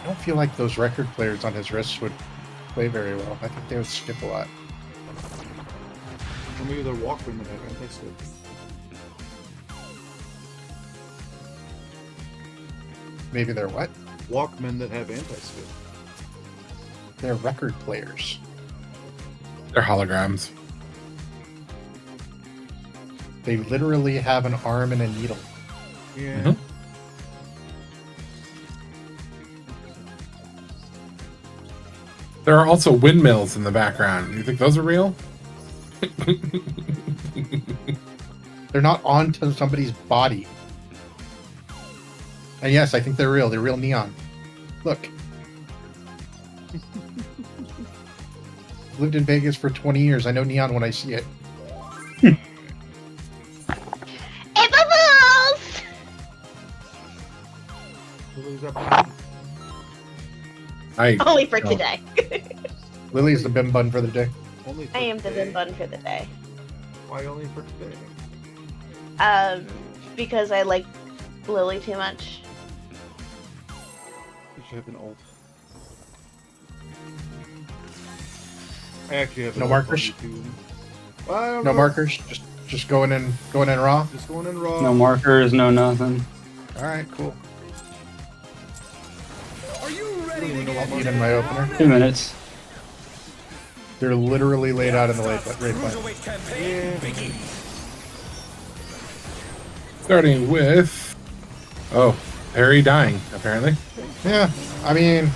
I don't feel like those record players on his wrists would play very well. I think they would skip a lot. Or maybe they're Walkman that have anti-skip. Maybe they're what? Walkmen that have anti-skip. They're record players. They're holograms. They literally have an arm and a needle. Yeah. Mhm. There are also windmills in the background. You think those are real? They're not onto somebody's body. And yes, I think they're real. They're real neon. Look. Lived in Vegas for 20 years. I know neon when I see it. It bubbles! Lily's up behind. Only for No. today. Lily's the bim bun for the day. Only for I am the today. Vim Bun for the day. Why only for today? Because I like Lily too much. You should have an ult. I actually have an No ult markers? on you, too. Well, I don't No know. markers. Just going in raw. Just going in raw. No markers, no nothing. All right, cool. Are you ready to I'll get eat in my opener. 2 minutes. They're literally laid out in the raid plan. Cruiserweight campaign begins. Starting with... Oh, Harry dying, apparently. Yeah, I mean,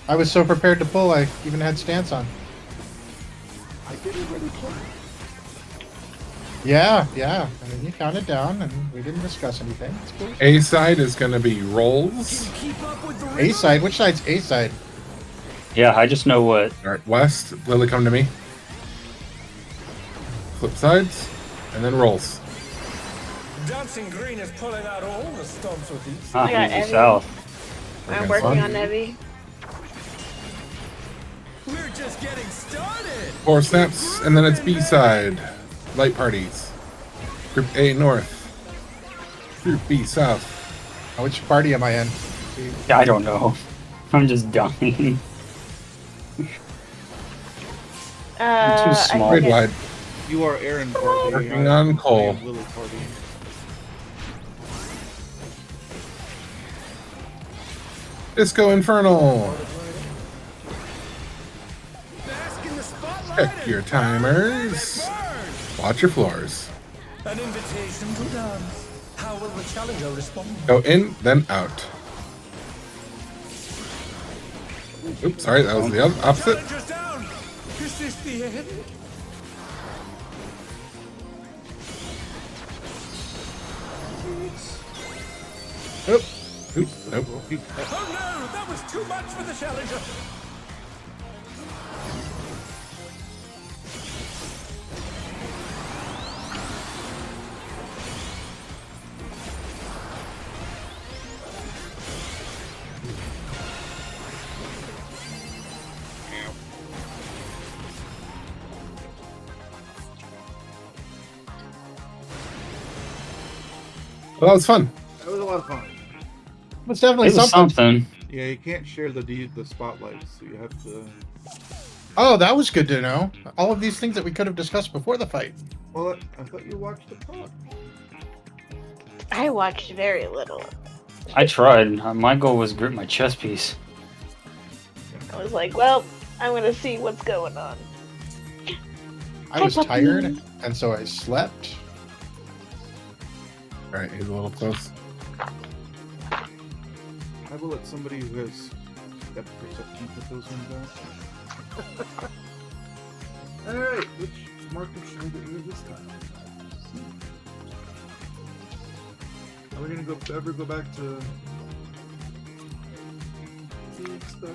I was so prepared to pull, I even had stance on. I didn't really play. Yeah. I mean, you counted down, and we didn't discuss anything. It's cool. A side is going to be rolls. Keep up with the A rhythm. side. Which side's A side? Yeah, I just know what. Start west. Lily, come to me. Flip sides. And then rolls. Dancing Green is pulling out all the stops with these. Ah, I got easy every- south. I'm Okay, working fun. on Nebby. We're just getting started. 4 snaps, and then it's B side. Light parties. Group A north. Group B south. Which party am I in? Yeah, I don't know. I'm just dying. I'm too small. Grid wide. You are Aaron party. Working on Cole. I am Lily party. Disco Infernal. Bask in the spotlight. Check your timers. Watch your floors. An invitation to dance. How will the challenger respond? Go in, then out. Oops, sorry, that was the opposite. Challenger's down. Is this the end? Oop, nope. Oh no, that was too much for the challenger. Well, that was fun. That was a lot of fun. It's definitely It was something. Yeah, you can't share the spotlights, so you have to. Oh, that was good to know. All of these things that we could have discussed before the fight. Well, I thought you watched the prog. I watched very little. I tried. My goal was grip my chest piece. I was like, well, I'm gonna see what's going on. I was tired, and so I slept. All right, he's a little close. I will let somebody who has depth perception put those ones out. Alright, which marker should I get rid of this time? Are we gonna ever go back to stuff?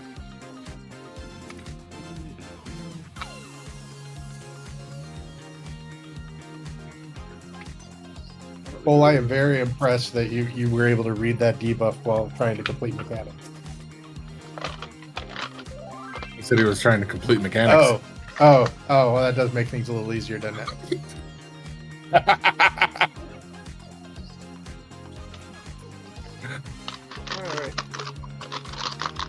Well, I am very impressed that you were able to read that debuff while trying to complete mechanics. He said he was trying to complete mechanics. Oh, well, that does make things a little easier, doesn't it? Alright.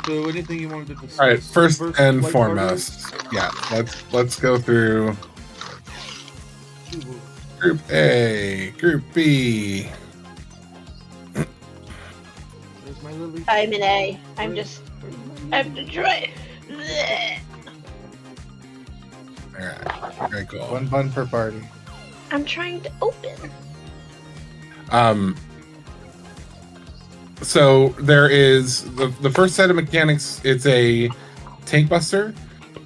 So anything you wanted to discuss? All right, first Versus and light foremost, yeah, let's go through parties? Group A, Group B. There's my Lily. I'm an A. I have to try. Blech. All right, very cool. One bun per party. I'm trying to open. So there is the first set of mechanics. It's a tank buster.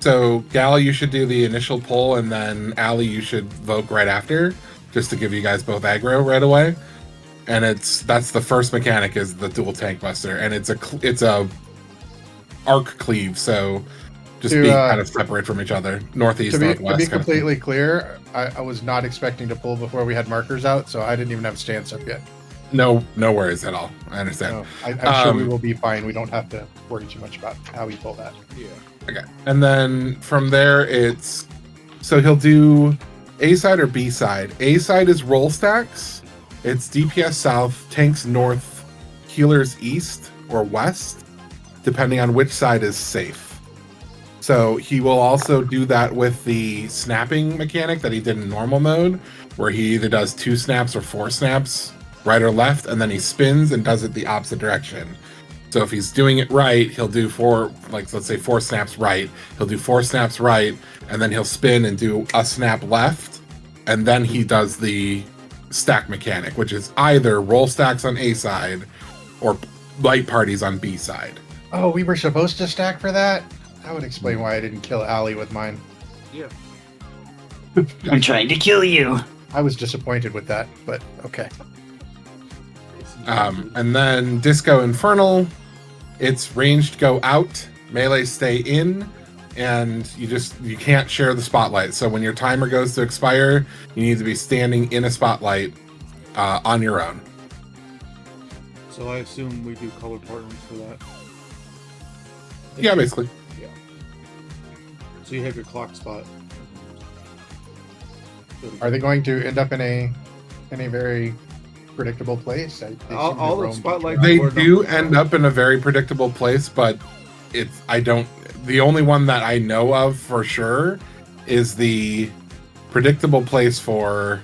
So Gal, you should do the initial pull, and then Allie, you should vote right after, just to give you guys both aggro right away. And that's the first mechanic is the dual tank buster, and it's a arc cleave. So just be kind of separate from each other, northeast, northwest. To be completely clear, I was not expecting to pull before we had markers out, so I didn't even have a stance up yet. No worries at all. I understand. No, I'm sure we will be fine. We don't have to worry too much about how we pull that. Yeah. Okay. And then from there, so he'll do A side or B side. A side is roll stacks. It's DPS south, tanks north, healers east or west, depending on which side is safe. So he will also do that with the snapping mechanic that he did in normal mode, where he either does 2 snaps or 4 snaps, right or left, and then he spins and does it the opposite direction. So if he's doing it right, he'll do 4, let's say 4 snaps right. He'll do 4 snaps right, and then he'll spin and do a snap left, and then he does the stack mechanic, which is either roll stacks on A side or light parties on B side. Oh, we were supposed to stack for that? That would explain why I didn't kill Allie with mine. Yeah. I'm trying to kill you. I was disappointed with that, but okay. And then Disco Infernal, it's ranged go out, melee stay in, and you can't share the spotlight. So when your timer goes to expire, you need to be standing in a spotlight on your own. So I assume we do color partners for that. Yeah, basically. Yeah. So you have your clock spot. Are they going to end up in a very predictable place? They seem to All the roam spotlights. They Or do numbers. end up in a very predictable place, but the only one that I know of for sure is the predictable place for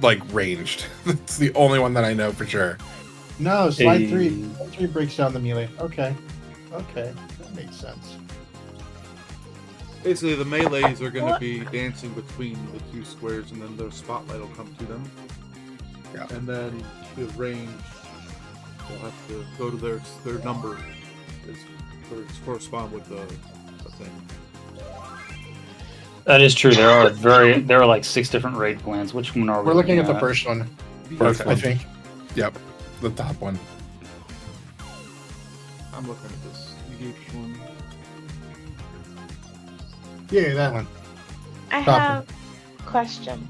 the ranged. That's the only one that I know for sure. No, slide Hey. 3. Slide 3 breaks down the melee. Okay, that makes sense. Basically, the melees are going to be dancing between the 2 squares, and then the spotlight will come to them. Yeah. And then the range, they'll have to go to their number is correspond with the thing. That is true. There are like 6 different raid plans. Which one are we? We're looking at the first one, First I one. think. Yep, the top one. I'm looking at this. You gave one. Yeah, that one. I Stop have a question,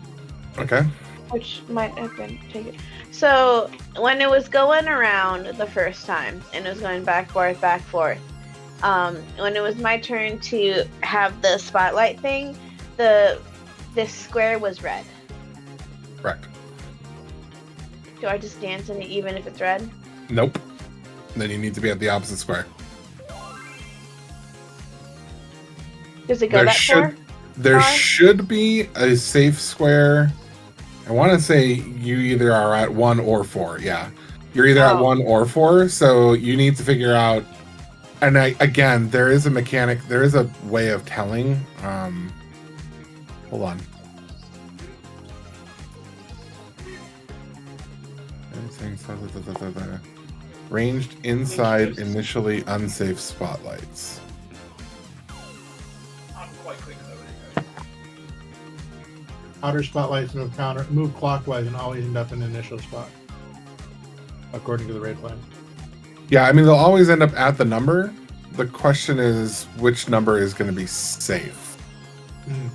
Okay. which might have been taken. So when it was going around the first time and it was going back forth, when it was my turn to have the spotlight thing, this square was red. Correct. Do I just dance in it even if it's red? Nope. Then you need to be at the opposite square. Does it go that far? There Far? should be a safe square. I want to say you either are at 1 or 4. Yeah, you're either at Oh. 1 or 4. So you need to figure out. And again, there is a mechanic. There is a way of telling. Hold on. Ranged inside initially unsafe spotlights. Outer spotlights move clockwise and always end up in the initial spot, according to the raid plan. Yeah, I mean, they'll always end up at the number. The question is which number is going to be safe. Mm.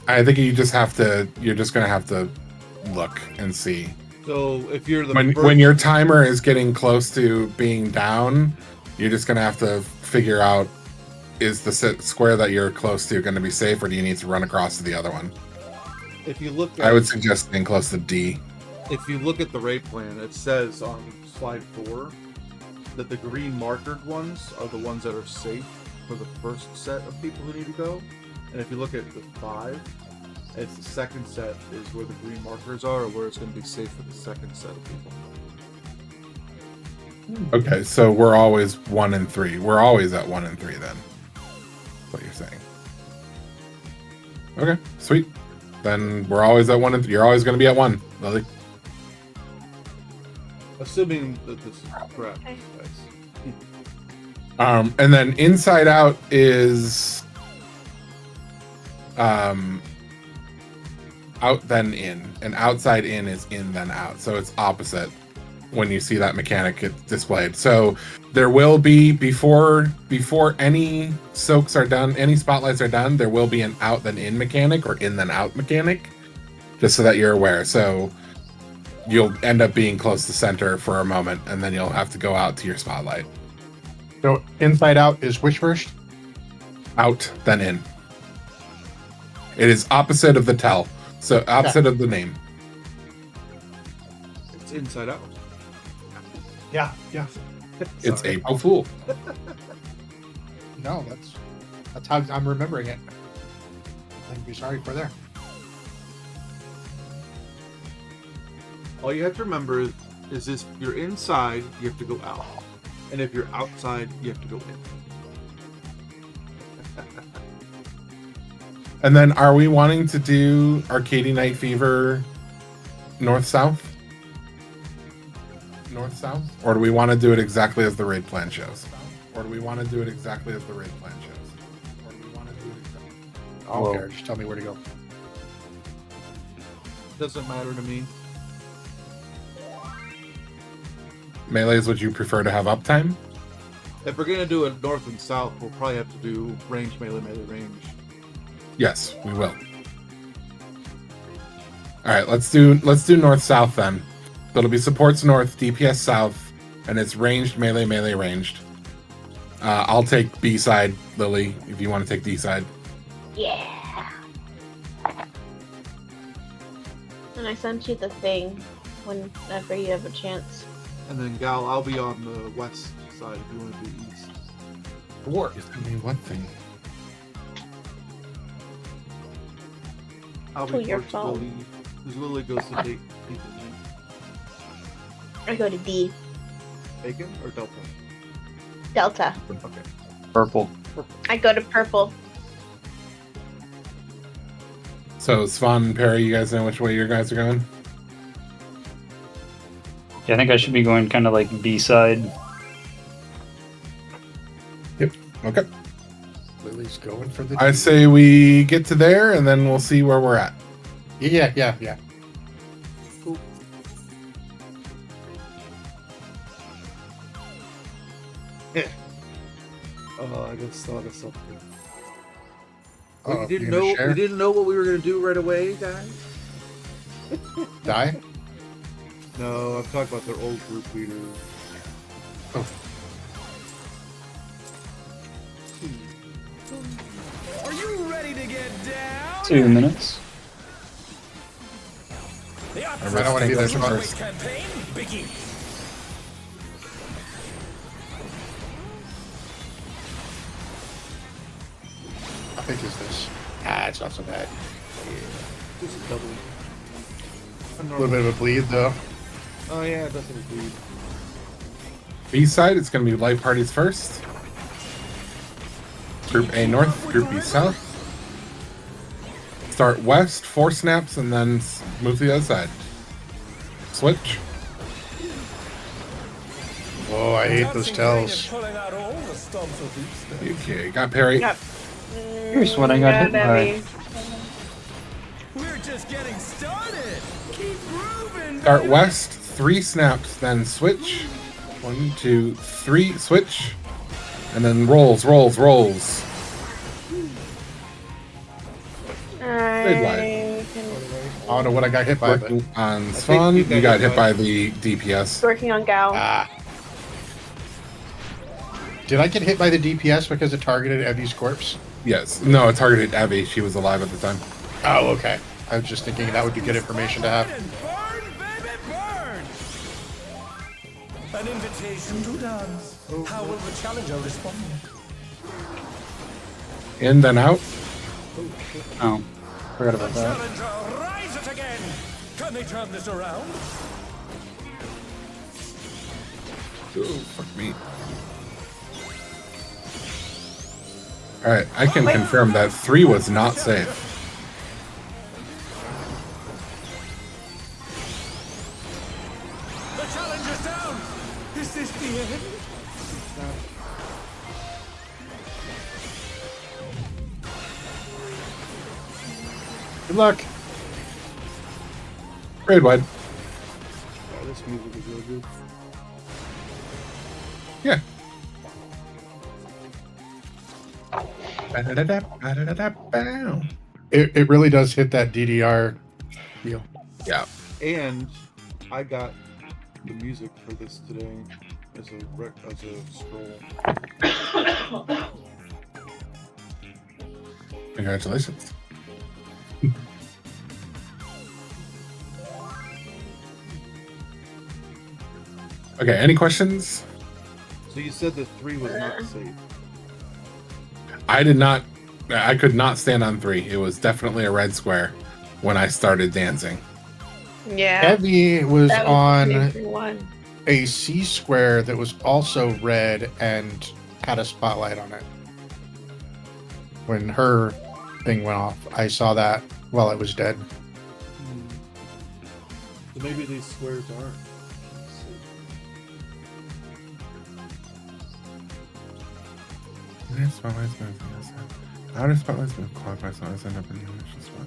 I think you're just going to have to look and see. So if you're the When your timer is getting close to being down, you're just going to have to figure out is the square that you're close to going to be safe, or do you need to run across to the other one? If you look at, I would suggest staying close to D. if you look at the raid plan, it says on slide 4 that the green markered ones are the ones that are safe for the first set of people who need to go. And if you look at the 5, it's the second set is where the green markers are, or where it's going to be safe for the second set of people. Okay, so we're always 1 and 3. We're always at 1 and 3 then. That's what you're saying. Okay, sweet. Then we're always at 1 and 3. You're always going to be at 1, Lily. Assuming that this is correct, Okay. guys. And then inside out is out then in, and outside in is in then out. So it's opposite when you see that mechanic get displayed. So there will be before any soaks are done, any spotlights are done, there will be an out then in mechanic or in then out mechanic, just so that you're aware. So you'll end up being close to center for a moment, and then you'll have to go out to your spotlight. So inside out is which first? Out then in. It is opposite of the tell. So opposite of the name. It's inside out. Yeah. It's Sorry. April Fool. No, that's how I'm remembering it. I'd be sorry for there. All you have to remember is this: if you're inside, you have to go out, and if you're outside, you have to go in. And then are we wanting to do Arcady Night Fever north-south? North-south? Or do we want to do it exactly as the raid plan shows? Or do we want to do it exactly as the raid plan shows? Or do we want to do it exactly? I don't Whoa. care. Just tell me where to go. Doesn't matter to me. Melees, would you prefer to have uptime? If we're gonna do it north and south, we'll probably have to do range, melee, range. Yes, we will. All right, let's do north-south then. So it'll be supports north, DPS south, and it's ranged, melee, ranged. I'll take B side, Lily, if you want to take D side. Yeah. And I sent you the thing whenever you have a chance. And then Gal, I'll be on the west side if you want to do east. War. I mean, one thing. I'll To be your towards phone. Lily, because Lily goes to take I go to D. Bacon or Delta. Delta. Okay. Purple. I go to purple. So Svan and Perry, you guys know which way your guys are going? Yeah, I think I should be going kind of like B side. Okay. Lily's going for the. I say we get to there and then we'll see where we're at. Yeah. Cool. Oh, I just thought of something. Oh, We didn't know what we were gonna do right away, guys. Die. No, I'm talking about their old group leader. Are you ready to get down? 2 minutes. The I don't wanna be there Operation first. campaign begins. How big is this? Ah, it's not so bad. Just a double. A little bit of a bleed though. Oh yeah, it doesn't bleed. B side, it's going to be light parties first. Group A north, Group B south. Start west, 4 snaps, and then move to the other side. Switch. Oh, I hate those Dancing Green is tells. pulling out all the stops of these. Okay, got Perry. Yep. Here's what I got hit by. We're just getting started. Keep grooving. Start west, 3 snaps, then switch. 1, 2, 3, switch. And then rolls. I I don't know what I got hit by, but Working on think Svan, you you got got hit hit by the DPS. working on Gal. Did I get hit by the DPS because it targeted Evie's corpse? Yes. No, it targeted Evie. She was alive at the time. Oh, okay. I was just thinking that would be good information to have. Burn, baby, burn! An invitation to dance. How will the challenger respond? In, then out. Oh, forgot The about that. challenger, rise it again! Can they turn this around? Oh, fuck me. Alright, I can confirm that 3 was not safe. The challenger's down! Is this the end? Good luck. Grade wide. Oh, this music is really good. Yeah. Ba-da-da-da-ba-da-da-da-bow. It really does hit that DDR deal. Yeah. And I got the music for this today as a scroll. Congratulations. Okay, any questions? So you said that 3 was not safe. I could not stand on 3. It was definitely a red square when I started dancing. Yeah. Evie was That on one. a C square that was also red and had a spotlight on it. When her thing went off, I saw that while it was dead. So maybe these squares aren't. Inner spotlights move to the outside. Outer spotlights move clockwise, so I end up in the initial spot.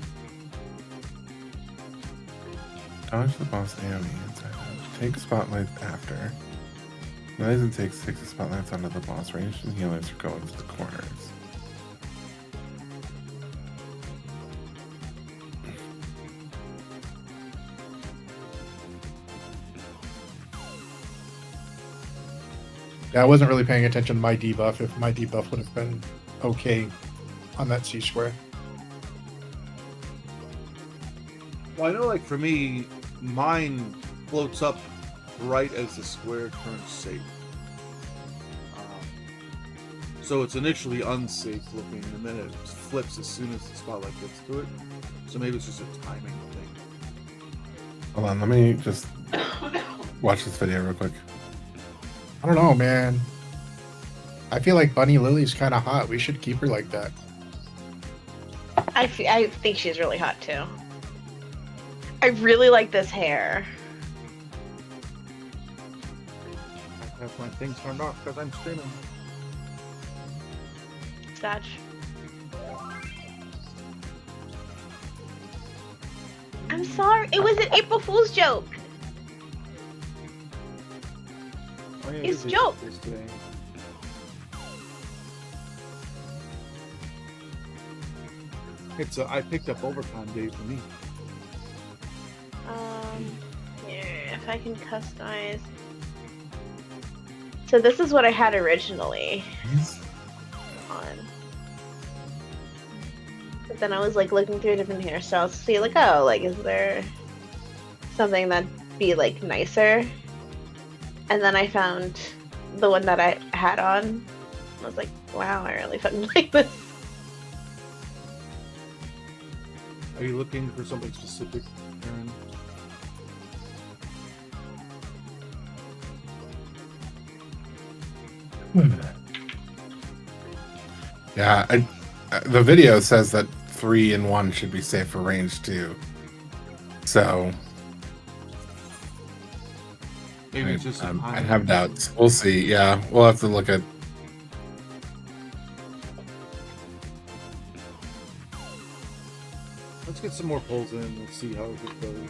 Dodge the boss AoE inside out. Take spotlights after. Melee and take 6 spotlights onto the boss. Ranged and healers are going to the corners. Yeah, I wasn't really paying attention to my debuff. If my debuff would have been okay on that C square. Well, I know, like, for me, mine floats up right as the square turns safe. So it's initially unsafe looking, and then it flips as soon as the spotlight gets to it. So maybe it's just a timing thing. Hold on, let me just watch this video real quick. I don't know, man. I feel like Bunny Lily's kind of hot. We should keep her like that. I think she's really hot too. I really like this hair. I have my things turned off because I'm streaming. Satch. I'm sorry. It was an April Fool's joke. Oh, yeah, It's it is joke. this today. It's I picked up overtime day for me. Yeah, if I can customize. So this is what I had originally on. But then I was like looking through different hairstyles to see like, oh, like is there something that'd be like nicer? And then I found the one that I had on. I was like, wow, I really fucking like this. Are you looking for something specific, Aaron? Yeah, the video says that 3 and 1 should be safe for range 2. So Maybe it's just a I have doubts. We'll see. Yeah, we'll have to look at. Let's get some more polls in and see how it goes.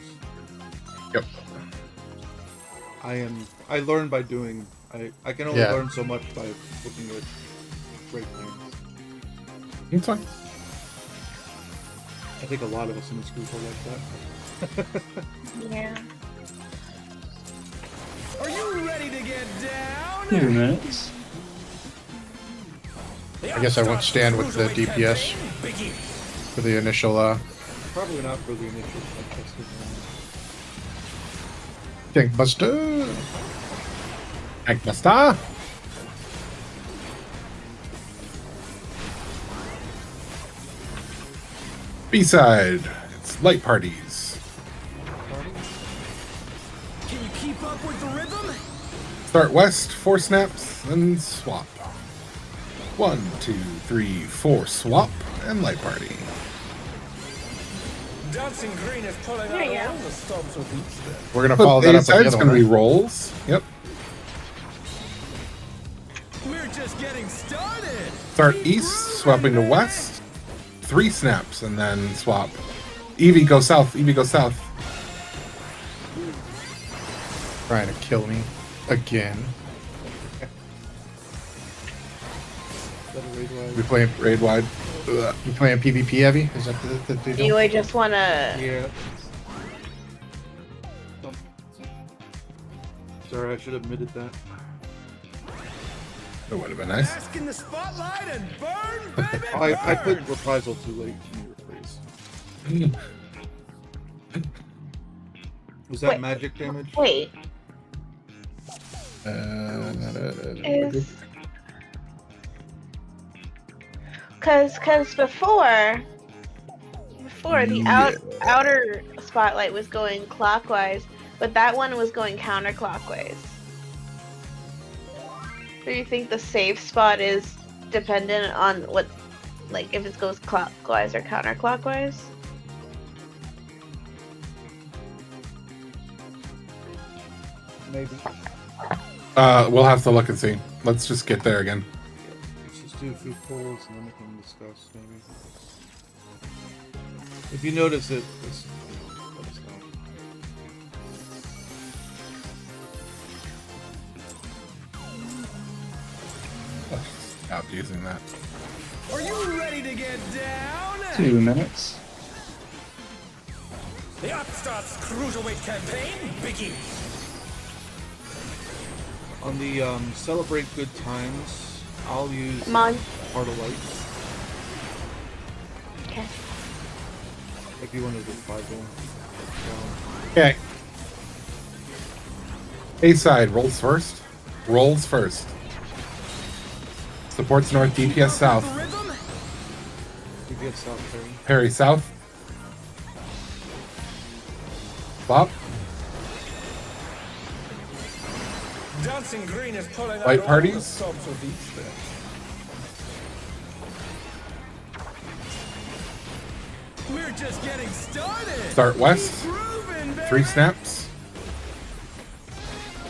Yep. I learn by doing. I can only Yeah. learn so much by looking at great things. It's fine. I think a lot of us in this group are like that. Yeah. Are you ready to get down? 2 minutes. I guess I won't stand with the DPS for the initial Probably not for the initial testing. tank buster. Tank Buster. B-side. It's light parties. Can you keep up with the rhythm? Start west, 4 snaps, then swap. 1, 2, 3, 4, swap, and light party. Dancing Green is pulling There you out go. all the stops with each step. We're gonna follow that up with the A-side's other going one. to be Right? rolls. Yep. We're just getting started. Start east, swapping to west. 3 snaps, and then swap. Eevee, go south. Eevee, go south. Trying to kill me again. Is that a raid wide? We playing Raid wide. Ugh. you playing PvP heavy? Is that the Do deal? you just want to? Yeah. Sorry, I should have admitted that. That would have been nice. Bask in the spotlight and burn, baby. I burn. put reprisal too late in your phrase. Was that Wait. magic damage? Wait. Is because before the outer spotlight was going clockwise, but that one was going counterclockwise. Do you think the safe spot is dependent on what, like, if it goes clockwise or counterclockwise? Maybe. We'll have to look and see. Let's just get there again. Let's just do a few polls and then we can discuss, maybe. If you notice it, just let us know. Stop using that. Are you ready to get down? 2 minutes. The Upstarts Cruiserweight campaign begins. On the celebrate good times, I'll use Come on. Heart of Light. Okay. If you want to do 5 going. Okay. A-side, rolls first. Rolls first. Supports north, DPS south. The rhythm? DPS South Perry. Parry south. Bop. Dancing Green is pulling out Light all parties? the stops with each step. We're just getting started. Start west. Groovin', baby. 3 snaps.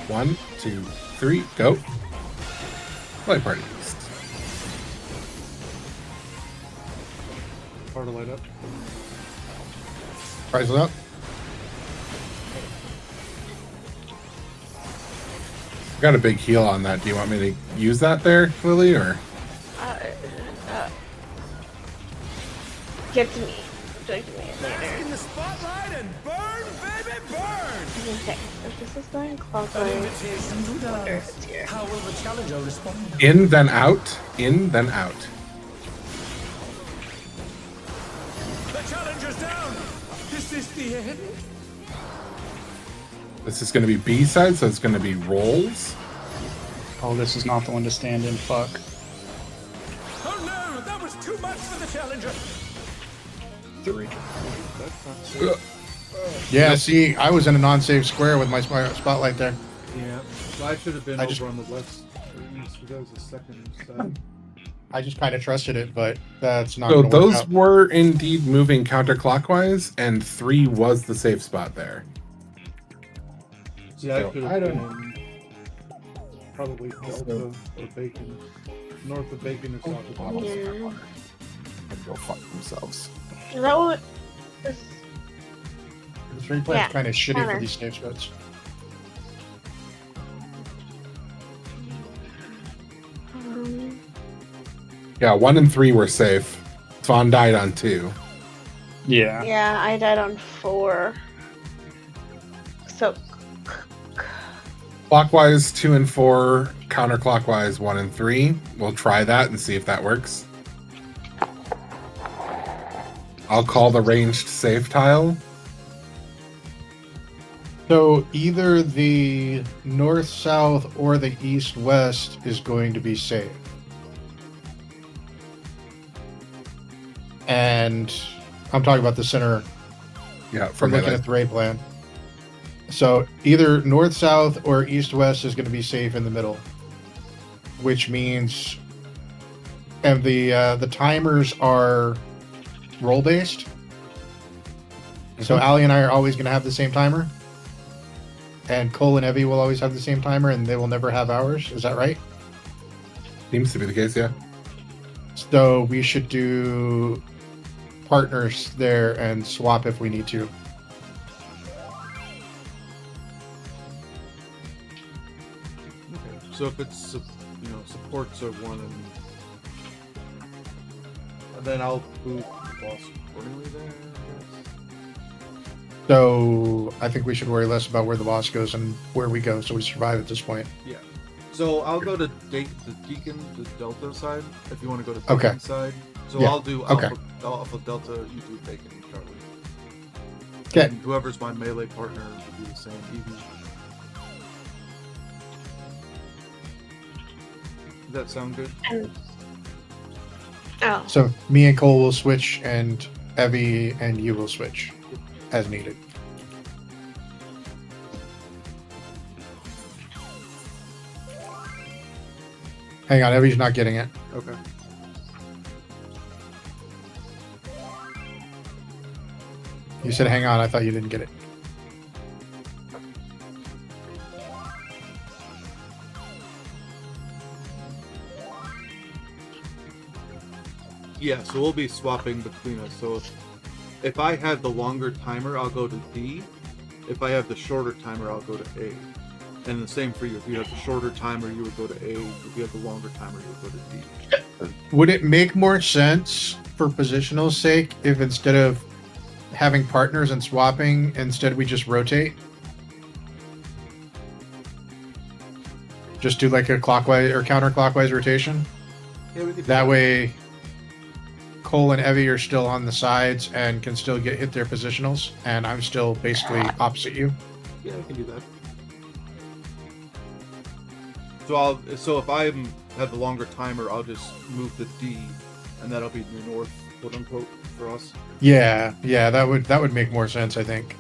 1, 2, 3, go. Light party east. Heart of Light up. Rise it up. Got a big heal on that. Do you want me to use that there, Lily, or? Get to me. Talk to me Bask later. in the spotlight and burn, baby, burn. Okay. If this is going An clockwise, invitation to wonder dance. if it's here. How will the challenger respond? In, then out. In, then out. The challenger's down. Is this the end? This is going to be B-side, so it's going to be rolls. Oh, this is not the one to stand in. Fuck. Oh no, that was too much for the challenger. 3. That's not safe. Ugh. Yeah, see, I was in a non-safe square with my spotlight there. Yeah. So I should have been I over just- on the left. That was the second side. I just kind of trusted it, but that's not So going to work those out. were indeed moving counterclockwise, and 3 was the safe spot there. Yeah, I So, could I have don't- been probably Delta or Bacon. North of Bacon or south of Bacon. Yeah. Go fuck themselves. Is that what? Is, The 3 play's Yeah, kind of shitty counter. for these safe spots. Yeah, 1 and 3 were safe. Fawn died on 2. Yeah. yeah, I died on 4. So Clockwise 2 and 4, counterclockwise 1 and 3. We'll try that and see if that works. I'll call the ranged safe tile. So either the north-south or the east-west is going to be safe. And I'm talking about the center. Yeah, From from looking at the raid plan. So either north-south or east-west is going to be safe in the middle, which means, and the timers are roll-based. So Ali and I are always going to have the same timer, and Cole and Evie will always have the same timer, and they will never have ours. Is that right? Seems to be the case, yeah. So we should do partners there and swap if we need to. Okay. So if it's supports are one and then I'll boot the boss accordingly there. I guess. So I think we should worry less about where the boss goes and where we go, so we survive at this point. Yeah. So I'll go to the Deacon, the Delta side. If you want to go to Deacon Okay. side. So Yeah. I'll do Alpha Delta. You do Bacon, Charlie. Okay. And whoever's my melee partner will do the same. Evie. Does that sound good? Oh, So me and Cole will switch, and Evie and you will switch as needed. Hang on, Evie's not getting it. Okay. You said hang on, I thought you didn't get it. Yeah, so we'll be swapping between us. So if I have the longer timer, I'll go to D. If I have the shorter timer, I'll go to A. And the same for you. If you have the shorter timer, you would go to A. If you have the longer timer, you would go to D. Would it make more sense for positional sake if instead of having partners and swapping, instead we just rotate? Just do like a clockwise or counterclockwise rotation? Yeah, we could do That way Cole and Evie are still on the sides and can still hit their positionals, and I'm still basically opposite you. Yeah, we can do that. So if I have the longer timer, I'll just move to D, and that'll be the north, quote unquote, for us. Yeah, that would make more sense, I think.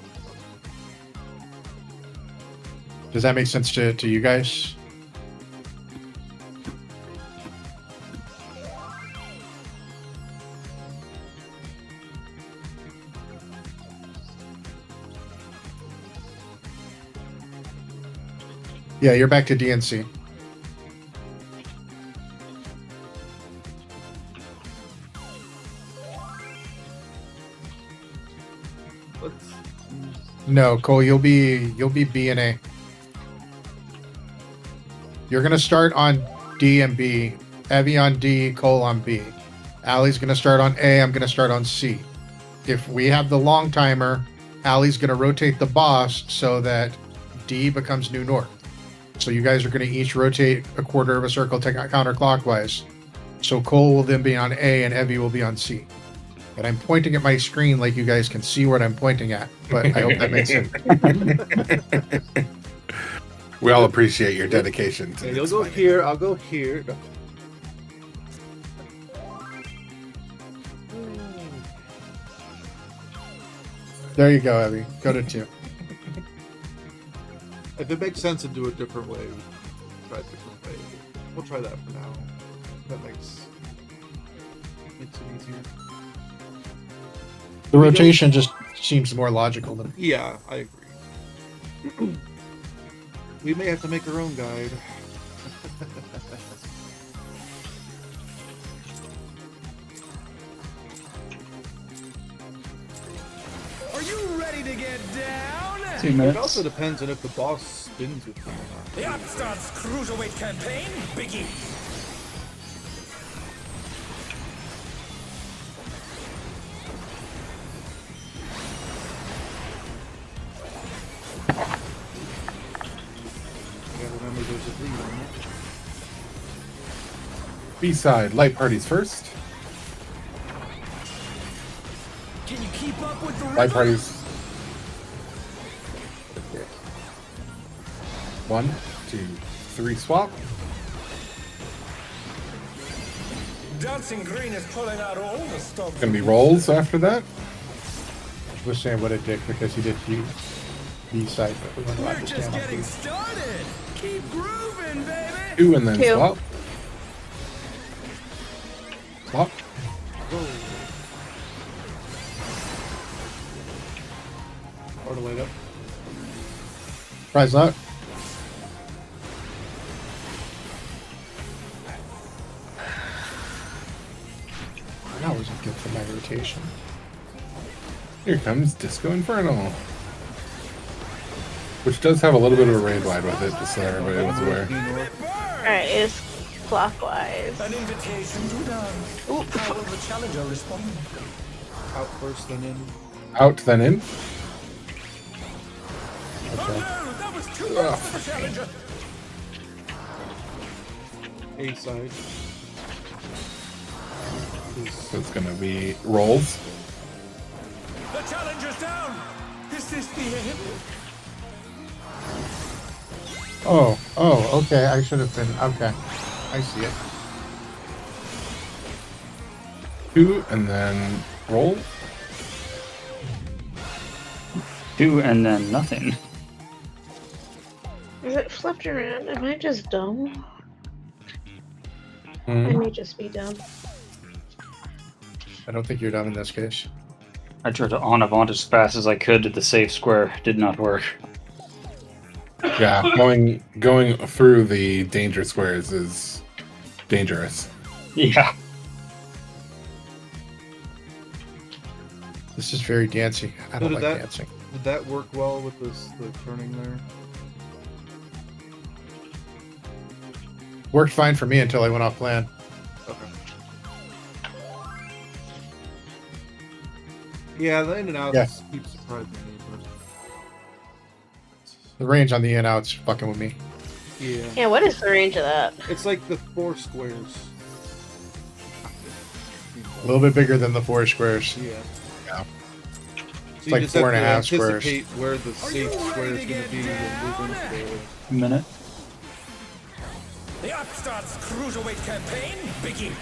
Does that make sense to you guys? Yeah, you're back to DNC. No, Cole, you'll be B and A. You're gonna start on D and B. Evie on D, Cole on B. Allie's gonna start on A. I'm gonna start on C. If we have the long timer, Allie's gonna rotate the boss so that D becomes new north. So you guys are gonna each rotate a quarter of a circle counterclockwise. So Cole will then be on A and Evie will be on C. And I'm pointing at my screen like you guys can see what I'm pointing at, but I hope that makes sense. We all appreciate your dedication to Yeah, you'll go explaining. here, I'll go here. There you go, Evie. Go to 2. If it makes sense to do it a different way, we'll try a different way. We'll try that for now. That makes it easier. The rotation just seems more logical than. Yeah, I agree. We may have to make our own guide. Are you ready to get down? 2 It minutes. also depends on if the boss spins with you or not. The Upstart's Cruiserweight campaign begins. Yeah. B-side, light parties first. Can you keep up with the Light rhythm? parties. 1, 2, 3, swap. Dancing Green is pulling out all the stops. Gonna be rolls after that. I was saying what it did because he did B side, but we weren't allowed We're to just stand on getting B. started. Keep grooving, baby. 2 and then 2. swap. Swap. Or to light up. Prize luck. That wasn't good for my rotation. Here comes Disco Inferno. Which does have a little bit of a raid wide with it, just so everybody was aware. Alright, it's clockwise. An invitation to dance. Ooh. How will the challenger respond? Out first, then in. Out, then in. Oh no, that was too much for the challenger. A side. So it's gonna be rolls. The challenger's down. Is this the end? Oh, okay. I should have been. Okay. I see it. 2 and then roll. 2 and then nothing. Is it flipped around? Am I just dumb? I Mhm. may just be dumb. I don't think you're dumb in this case. I tried to on avant as fast as I could to the safe square. Did not work. Yeah, going through the danger squares is dangerous. Yeah. This is very dancey. I So don't did like that- dancing. Did that work well with this the turning there? Worked fine for me until I went off plan. Okay. Yeah, the in and out Yeah. keeps surprising me. The range on the in out's fucking with me. Yeah. Yeah, what is the range of that? It's like the 4 squares. A little bit bigger than the 4 squares. Yeah. Yeah. So like you just have 4.5 to squares. anticipate where the safe you square ready is to going get to be and move down? into there. A minute. The Upstarts Cruiserweight campaign begins.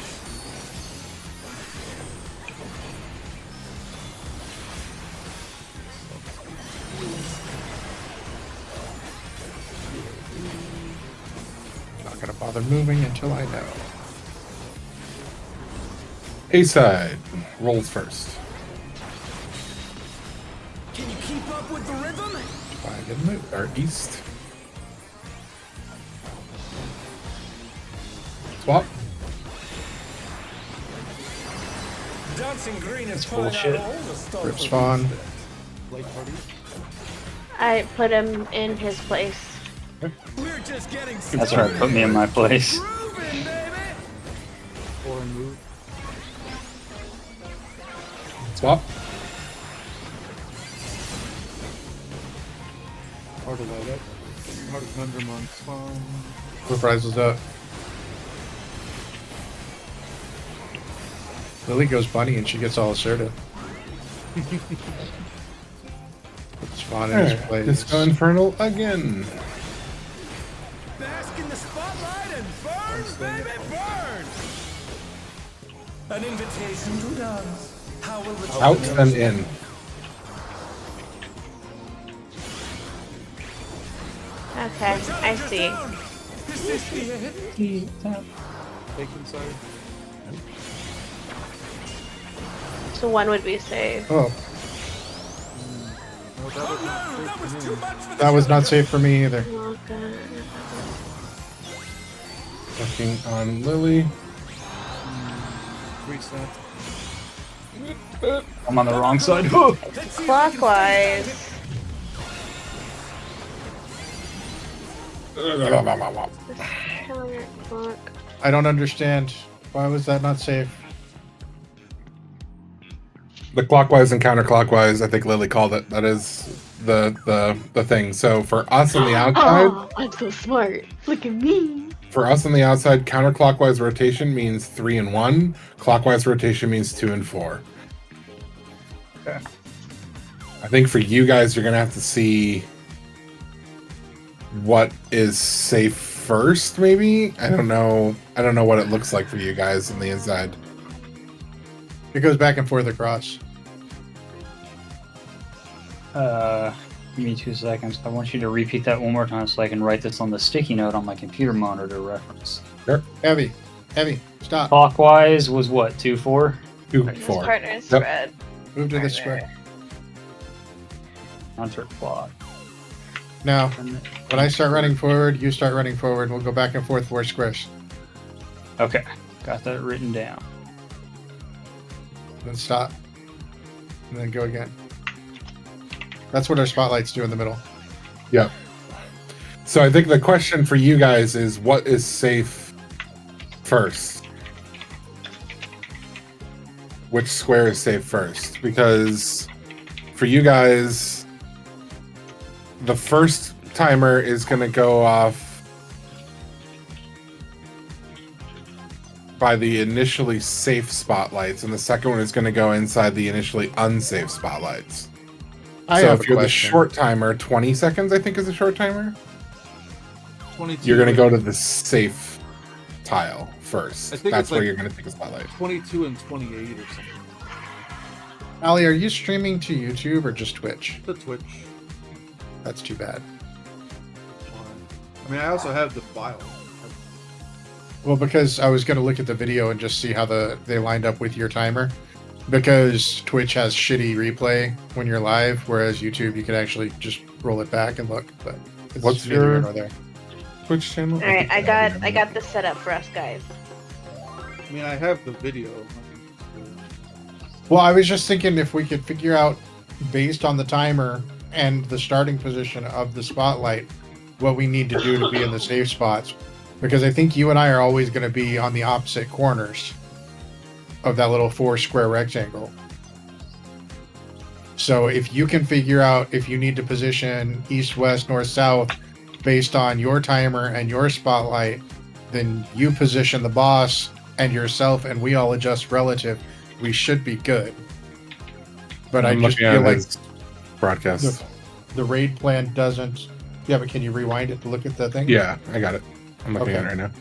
Not gonna bother moving until I know. A side rolls first. Can you keep up with the rhythm? I didn't move. Or east. Swap. Dancing Green is That's pulling bullshit. out all the stops. Rip spawn. Light party. I put him in his place. We're just getting That's right. Put me in my place. grooving, baby. 4 and move. Swap. Hard to light up. Hard to conundrum on spawn. What prize was up? Lily goes bunny and she gets all assertive. Put spawn in his There, place. Disco Infernal again. Bask in the spotlight and burn, baby, burn. An invitation to dance. How will the Out challenger and in. Okay, I see. Is this the end? Take inside. So one would be safe. Oh, Oh, that Oh was no, that was too much for the that was not safe for me either. Okay. Looking on Lily. 3 snap. I'm on the wrong side. Let's see if we can stay Clockwise. Counter clock. I don't understand. Why was that not safe? The clockwise and counterclockwise, I think Lily called it. That is the thing. So for us on the outside, Oh, I'm so smart. Look at me. For us on the outside, counterclockwise rotation means 3 and 1. Clockwise rotation means 2 and 4. Okay. I think for you guys, you're gonna have to see what is safe first. Maybe I don't know. I don't know what it looks like for you guys on the inside. It goes back and forth across. Give me 2 seconds. I want you to repeat that one more time so I can write this on the sticky note on my computer monitor reference. Heavy. Stop. Clockwise was what? 2, 4? 2, This 4. partner's Yep. red. Move to the Partner. square. Counter clock. Now, when I start running forward, you start running forward, and we'll go back and forth 4 squares. Okay, got that written down. Then stop. And then go again. That's what our spotlights do in the middle. Yep. So I think the question for you guys is, what is safe first? Which square is safe first? Because for you guys, the first timer is going to go off by the initially safe spotlights, and the second one is going to go inside the initially unsafe spotlights. I So have if a you're question. the short timer, 20 seconds, I think, is the short timer. 22. You're going to go to the safe tile first. I think That's it's where like- you're going to take a spotlight. 22 and 28 or something. Ali, are you streaming to YouTube or just Twitch? The Twitch. That's too bad. I mean, I also have the file. Well, because I was going to look at the video and just see how they lined up with your timer. Because Twitch has shitty replay when you're live, whereas YouTube, you can actually just roll it back and look. But it's What's neither your- here nor there. Twitch channel? All right, I got this set up for us guys. I mean, I have the video. Well, I was just thinking if we could figure out, based on the timer and the starting position of the spotlight, what we need to do to be in the safe spots. Because I think you and I are always going to be on the opposite corners of that little 4 square rectangle. So if you can figure out if you need to position east, west, north, south based on your timer and your spotlight, then you position the boss and yourself, and we all adjust relative. We should be good. But I I'm just looking feel at like his broadcast. the raid plan doesn't. Yeah, but can you rewind it to look at the thing? Yeah, I got it. I'm looking at it Okay. right now.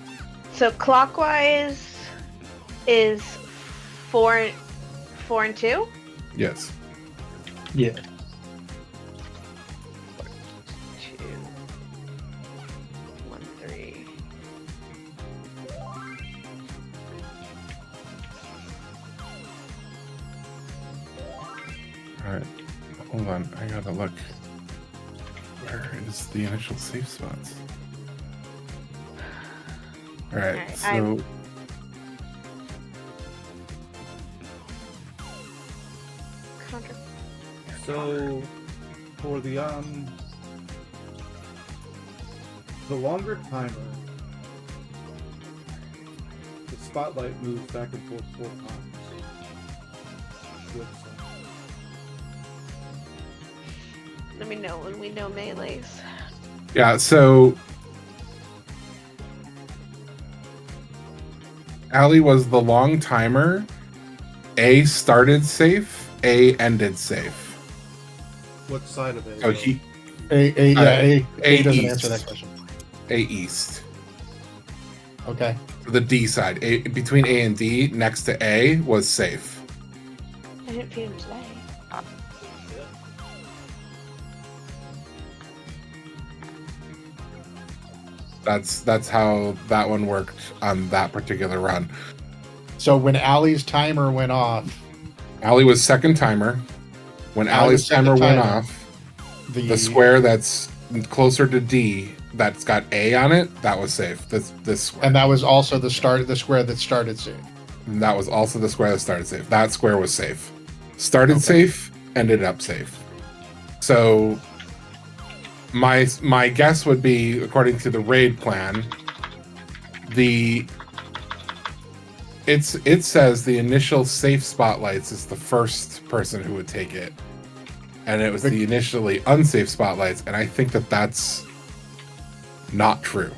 So clockwise is 4 and 2. Yes. Yeah. 2, 1, 3. All right. Hold on. I gotta look. Where is the initial safe spots? All right. Alright, So Contra- So, for the longer timer, the spotlight moves back and forth 4 times. With Let me know when we know melees. yeah. So Ali was the long timer. A started safe. A ended safe. what side of it? So he A A doesn't east. answer that question. A east. Okay. So the D side. A between A and D, next to A was safe. I didn't feed him today. That's how that one worked on that particular run. So when Ali's timer went off, Ali was second timer. When Ali was Ali's timer second went timer. off, the square that's closer to D that's got A on it, that was safe. This square. and that was also the square that started safe. And that was also the square that started safe. That square was safe. Started Okay. safe, ended up safe. So my guess would be, according to the raid plan, it says the initial safe spotlights is the first person who would take it, and it was the initially unsafe spotlights, and I think that's not true.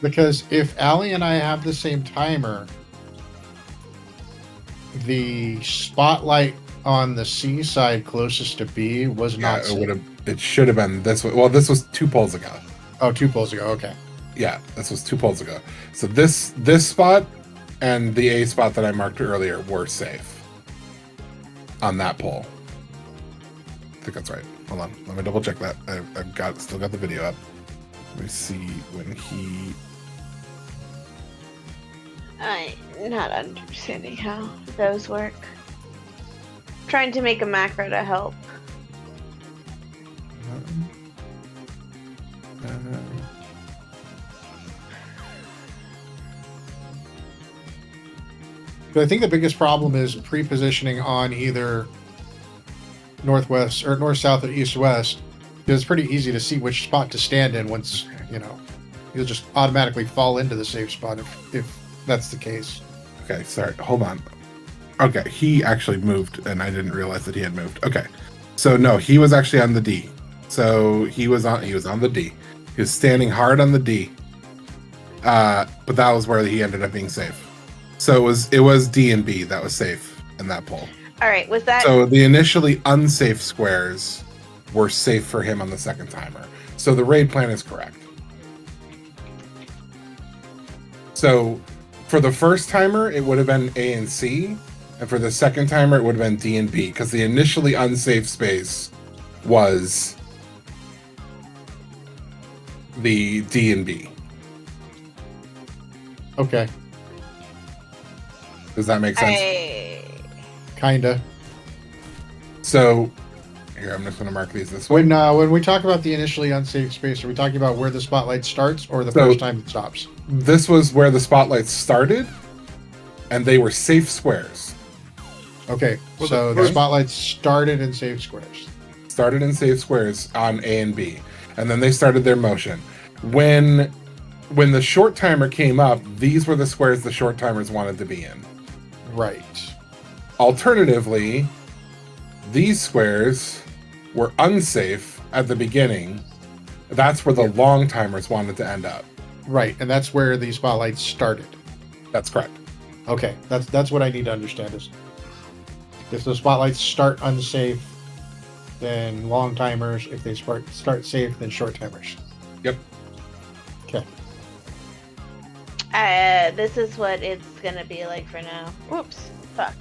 Because if Allie and I have the same timer, the spotlight on the C side closest to B was Yeah, not it safe. would have. It should have been this way. Well, this was 2 polls ago. Oh, 2 polls ago. Okay. Yeah, this was 2 polls ago. So this spot and the A spot that I marked earlier were safe on that poll. I think that's right. Hold on, let me double check that. I've still got the video up. Let me see when he. I'm not understanding how those work. Trying to make a macro to help. But I think the biggest problem is pre-positioning on either northwest or north-south or east-west. It's pretty easy to see which spot to stand in once, you'll just automatically fall into the safe spot if that's the case. Okay, sorry. Hold on. Okay, he actually moved, and I didn't realize that he had moved. Okay, so no, he was actually on the D. So he was on the D. He was standing hard on the D. But that was where he ended up being safe. So it was D and B that was safe in that poll. All right, was that So the initially unsafe squares were safe for him on the second timer. So the raid plan is correct. So for the first timer, it would have been A and C. And for the second timer, it would have been D and B. Because the initially unsafe space was the D and B. Okay, Does that make sense? kinda. So here, I'm just going to mark these this way. When we talk about the initially unsafe space, are we talking about where the spotlight starts or the So- first time it stops? This was where the spotlight started, and they were safe squares. Okay, Well, so the the first- spotlight started in safe squares. Started in safe squares on A and B, and then they started their motion. When the short timer came up, these were the squares the short timers wanted to be in. Right. Alternatively, these squares were unsafe at the beginning. That's where the long timers wanted to end up. Right, and that's where the spotlights started. That's correct. Okay, that's what I need to understand is if the spotlights start unsafe, then long timers. If they start safe, then short timers. Yep. Okay. this is what it's gonna be like for now. Whoops. Fuck.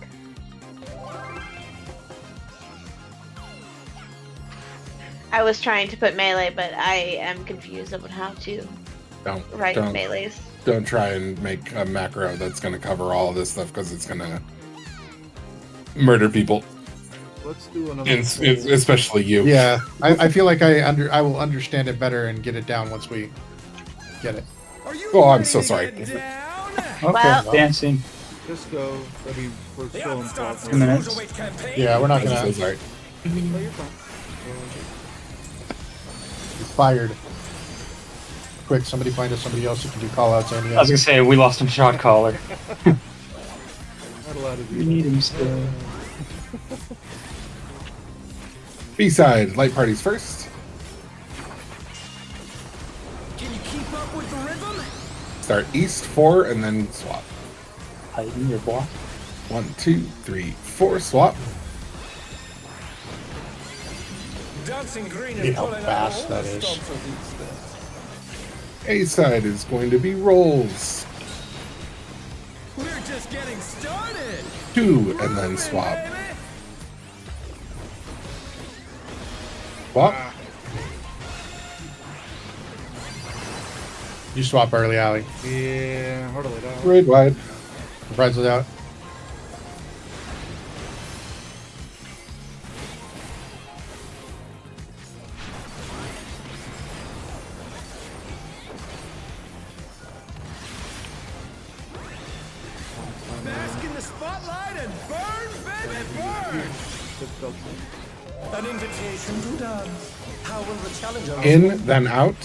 I was trying to put melee, but I am confused about how to write melees. Don't try and make a macro that's going to cover all of this stuff because it's going to murder people, Let's do another. especially you. Yeah, I feel like I will understand it better and get it down once we get it. Are you Oh, I'm ready so to sorry. get down? Okay, Well- dancing. Just go. I mean, we're The still in upstarts talk. of the minutes. Cruiserweight campaign. Yeah, we're not I'm so gonna sorry. No, you're fine. be fired. Quick, somebody find us somebody else who can do call outs. I was gonna say we lost him shot caller. Not allowed to do We need him still. B-side, light parties first. Can you keep up with the rhythm? Start east 4 and then swap. Hiding your block. 1, 2, 3, 4, swap. Dancing green Hate and how pulling out fast all that the is. stops of these things. A-side is going to be rolls. We're just getting started. 2 and then swap. Swap. You swap early, Allie. Yeah, hardly that. Raid wide. Surprise was out. Bask in the spotlight and burn, baby, burn. An invitation to dance. How will the challenger In, then out.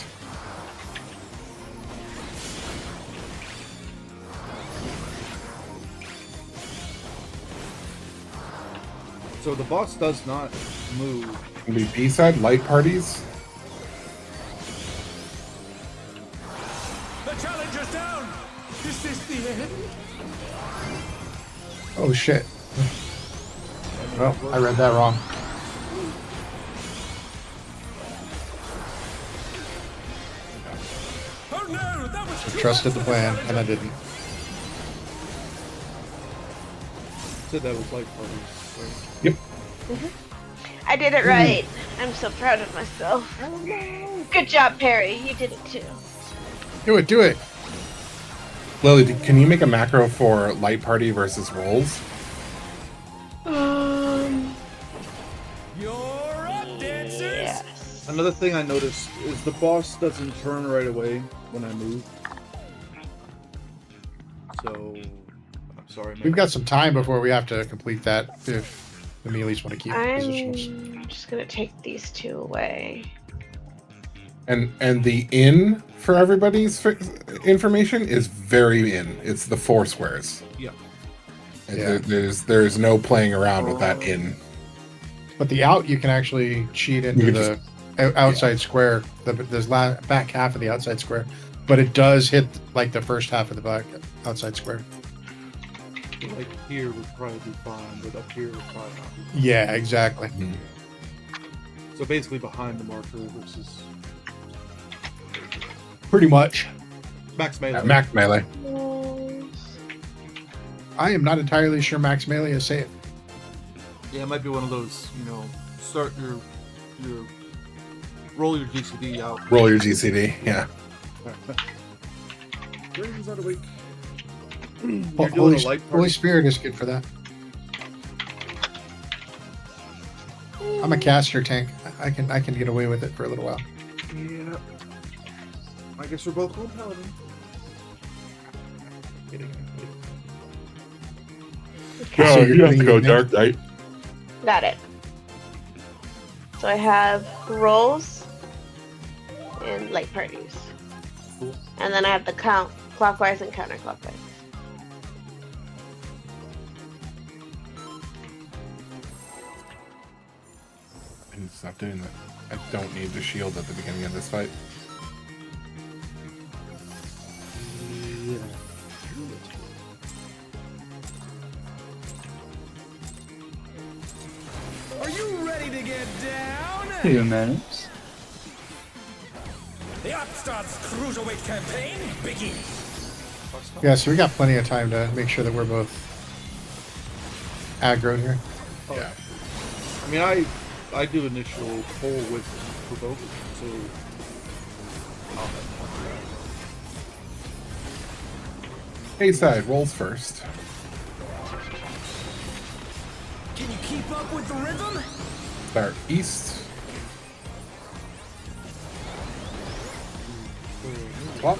So the boss does not move. It'll be B-side, light parties. Oh shit. Well, I read that wrong. Oh no, that was I too trusted the much for plan, Challenger. and I didn't. Said that was light parties. Right? Yep. I did it right. I'm so proud of myself. Good job, Perry. You did it too. Do it, do it. Lily, can you make a macro for light party versus rolls? You're up, dancers. Yes. Another thing I noticed is the boss doesn't turn right away when I move. So, I'm sorry. We've got some time before we have to complete that if the melees want to keep positions. I'm just gonna take these two away. And the in for everybody's information is very in. It's the 4 squares. Yeah. And Yeah. there's no playing around with that in. But the out, you can actually cheat into You can the outside square. There's back half of the outside square, but it does hit like the first half of the back outside square. Like here would probably be fine, but up here would probably not be fine. Yeah, exactly. So basically behind the marker versus Pretty much. max melee. Max melee. I am not entirely sure max melee is safe. Yeah, it might be one of those, start your roll your GCD out. Roll your GCD. Yeah. Brains out of week. Holy, You're doing a light Holy party. Spirit is good for that. I'm a caster tank. I can get away with it for a little while. Yeah. I guess we're both going paladin. Kidding. So you're doing your thing? Knight. Got it. So I have rolls and light parties. Cool. And then I have the count clockwise and counterclockwise. I need to stop doing that. I don't need the shield at the beginning of this fight. Are you ready to get down? 2 minutes. The Upstarts Cruiserweight campaign begins. Yeah, so we got plenty of time to make sure that we're both aggro here. Yeah. I mean, I do initial pull with both, so A side rolls first. Can you keep up with the rhythm? Start east. Swap.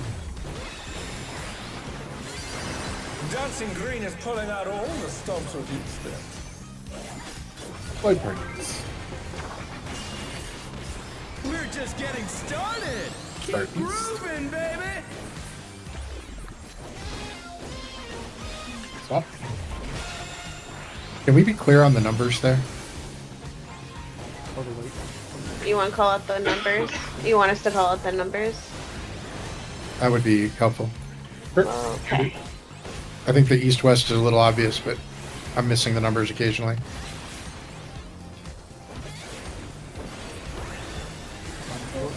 Dancing Green is pulling out all the stops with each step. Light parties. We're just getting started. Start Keep east. grooving, baby. Swap. Can we be clear on the numbers there? You want to call out the numbers? You want us to call out the numbers? That would be helpful. Okay. I think the east-west is a little obvious, but I'm missing the numbers occasionally.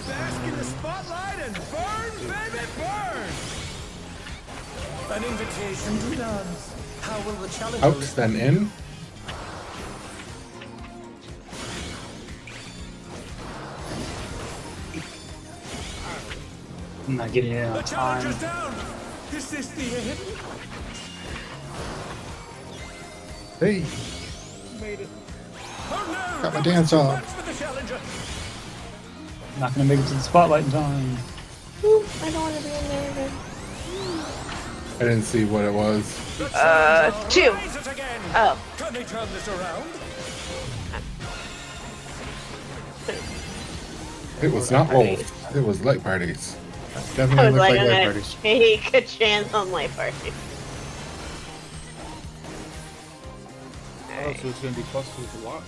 Bask in the spotlight and burn, baby, burn. An invitation to dance. How will the challenge Out, then in. I'm not getting it The on challenger's time. down. Is this the end? Hey, made it. Oh no! Got my that dance was too off. much for the challenger. Not gonna make it to the spotlight in time. Ooh, I don't want to be in there again. I didn't see what it was. The challenger 2. rises again. Oh. Can they turn this around? It was not rolls. It was light parties. I definitely was look like, like I'm light gonna parties. take a chance on light party. Oh, so it's gonna be clusters a lot.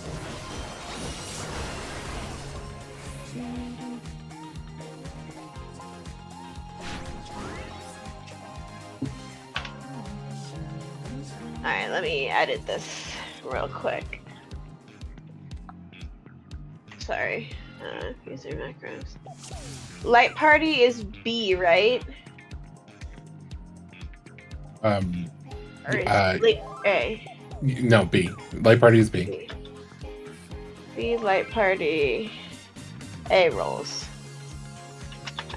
Alright, Alright, let me edit this real quick. Sorry. User macros. Light party is B, right? Or is it A? No, B. Light party is B. B. B light party. A rolls.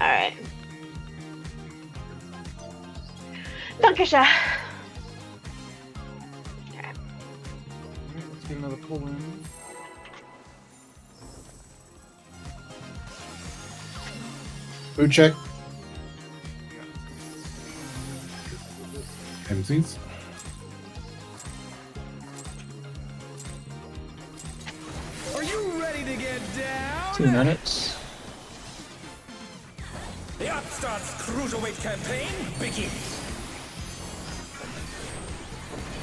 Alright. Dankeschön. Alright, let's get another pull in. Food check. MCs. Are you ready to get down? 2 minutes. The Upstart's cruiserweight campaign begins.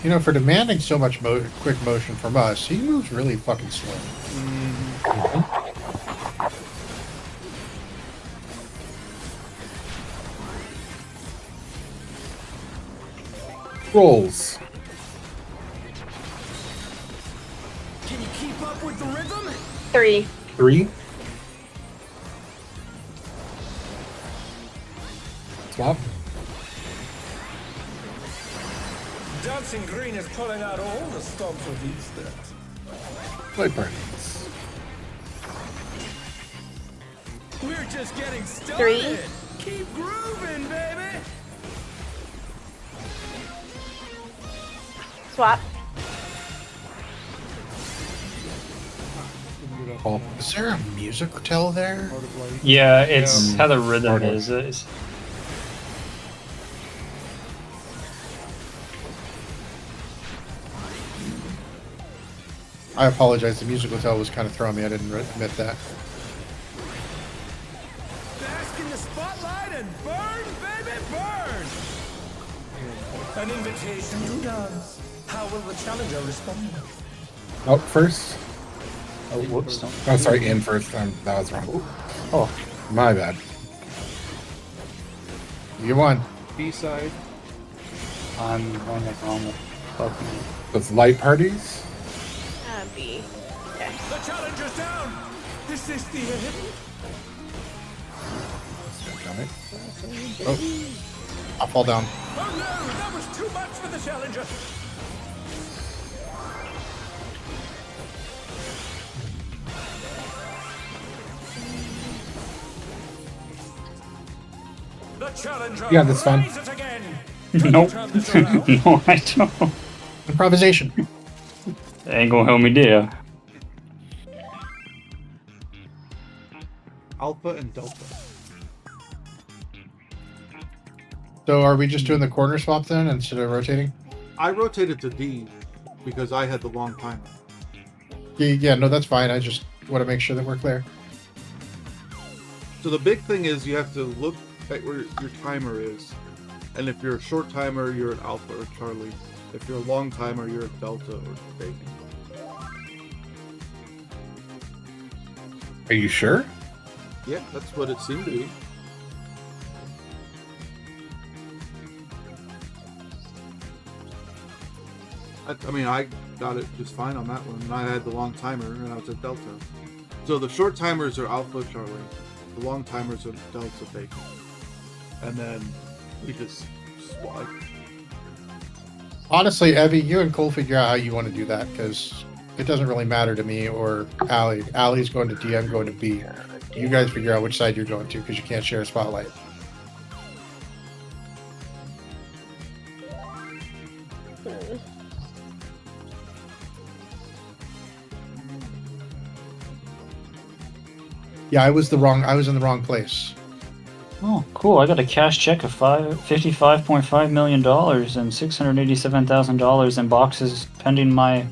You know, for demanding so much quick motion from us, he moves really fucking slow. Rolls. Can you keep up with the rhythm? 3. 3. Swap. Dancing Green is pulling out all the stops of these stats. Light parties. We're just getting started. 3. Keep grooving, baby. Swap. Call. Is there a music hotel there? Art of Light. Yeah, it's how the rhythm Order. is. I apologize. The music hotel was kind of throwing me. I didn't admit that. Bask in the spotlight and burn, baby, burn. An invitation to dance. How will the challenger respond? Out first. Oh, whoops. Don't. Oh, sorry, in first. That was wrong. Oh, My bad. You won. B side. I'm going back wrong with fucking. That's light parties. B. Okay. The challenger's down. Is this the end? Got it. Oh, I'll fall down. Oh no, that was too much for the challenger. The challenger Yeah, that's fine. rises again. Can you Nope. turn this around? No, I don't. Improvisation. Ain't gonna help me there. Alpha and Delta. So are we just doing the corner swap then instead of rotating? I rotated to D because I had the long timer. Yeah, no, that's fine. I just want to make sure that we're clear. So the big thing is you have to look at where your timer is. And if you're a short timer, you're an Alpha or Charlie. If you're a long timer, you're a Delta or Bacon. Are you sure? Yeah, that's what it seemed to be. I mean, I got it just fine on that one. And I had the long timer, and I was at Delta. So the short timers are Alpha Charlie. The long timers are Delta Bacon. And then we just swap. Honestly, Evie, you and Cole figure out how you want to do that because it doesn't really matter to me or Allie. Allie's going to D, I'm going to B. You guys figure out which side you're going to because you can't share a spotlight. Yeah, I was in the wrong place. Oh, cool. I got a cash check of $55.5 million and $687,000 in boxes pending my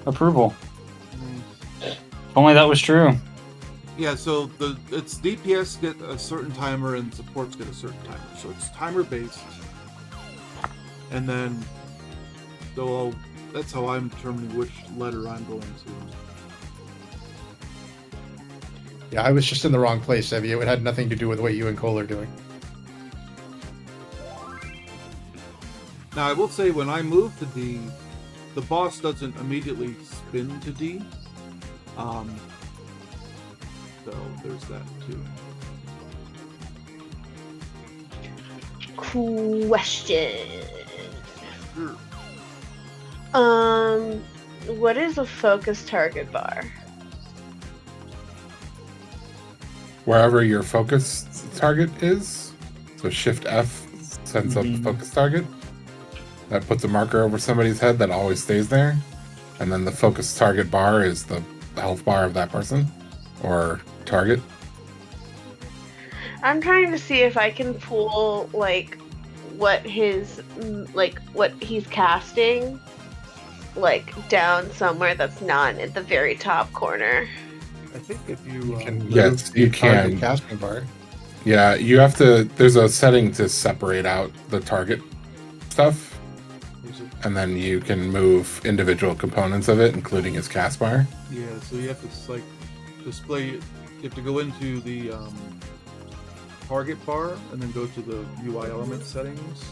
approval. If only that was true. Yeah, so it's DPS get a certain timer and supports get a certain timer. So it's timer based. And then that's how I'm determining which letter I'm going to. Yeah, I was just in the wrong place, Evie. It had nothing to do with what you and Cole are doing. Now I will say when I moved to D, the boss doesn't immediately spin to D. So there's that too. Question. Sure. What is a focus target bar? Wherever your focus target is, so Shift F sends up the focus target. That puts a marker over somebody's head that always stays there. And then the focus target bar is the health bar of that person or target. I'm trying to see if I can pull like what his what he's casting down somewhere that's not at the very top corner. I think if you Yes, you target can. casting bar. Yeah, you have to. There's a setting to separate out the target stuff, and then you can move individual components of it, including his cast bar. yeah, so you have to display. You have to go into the target bar and then go to the UI element settings.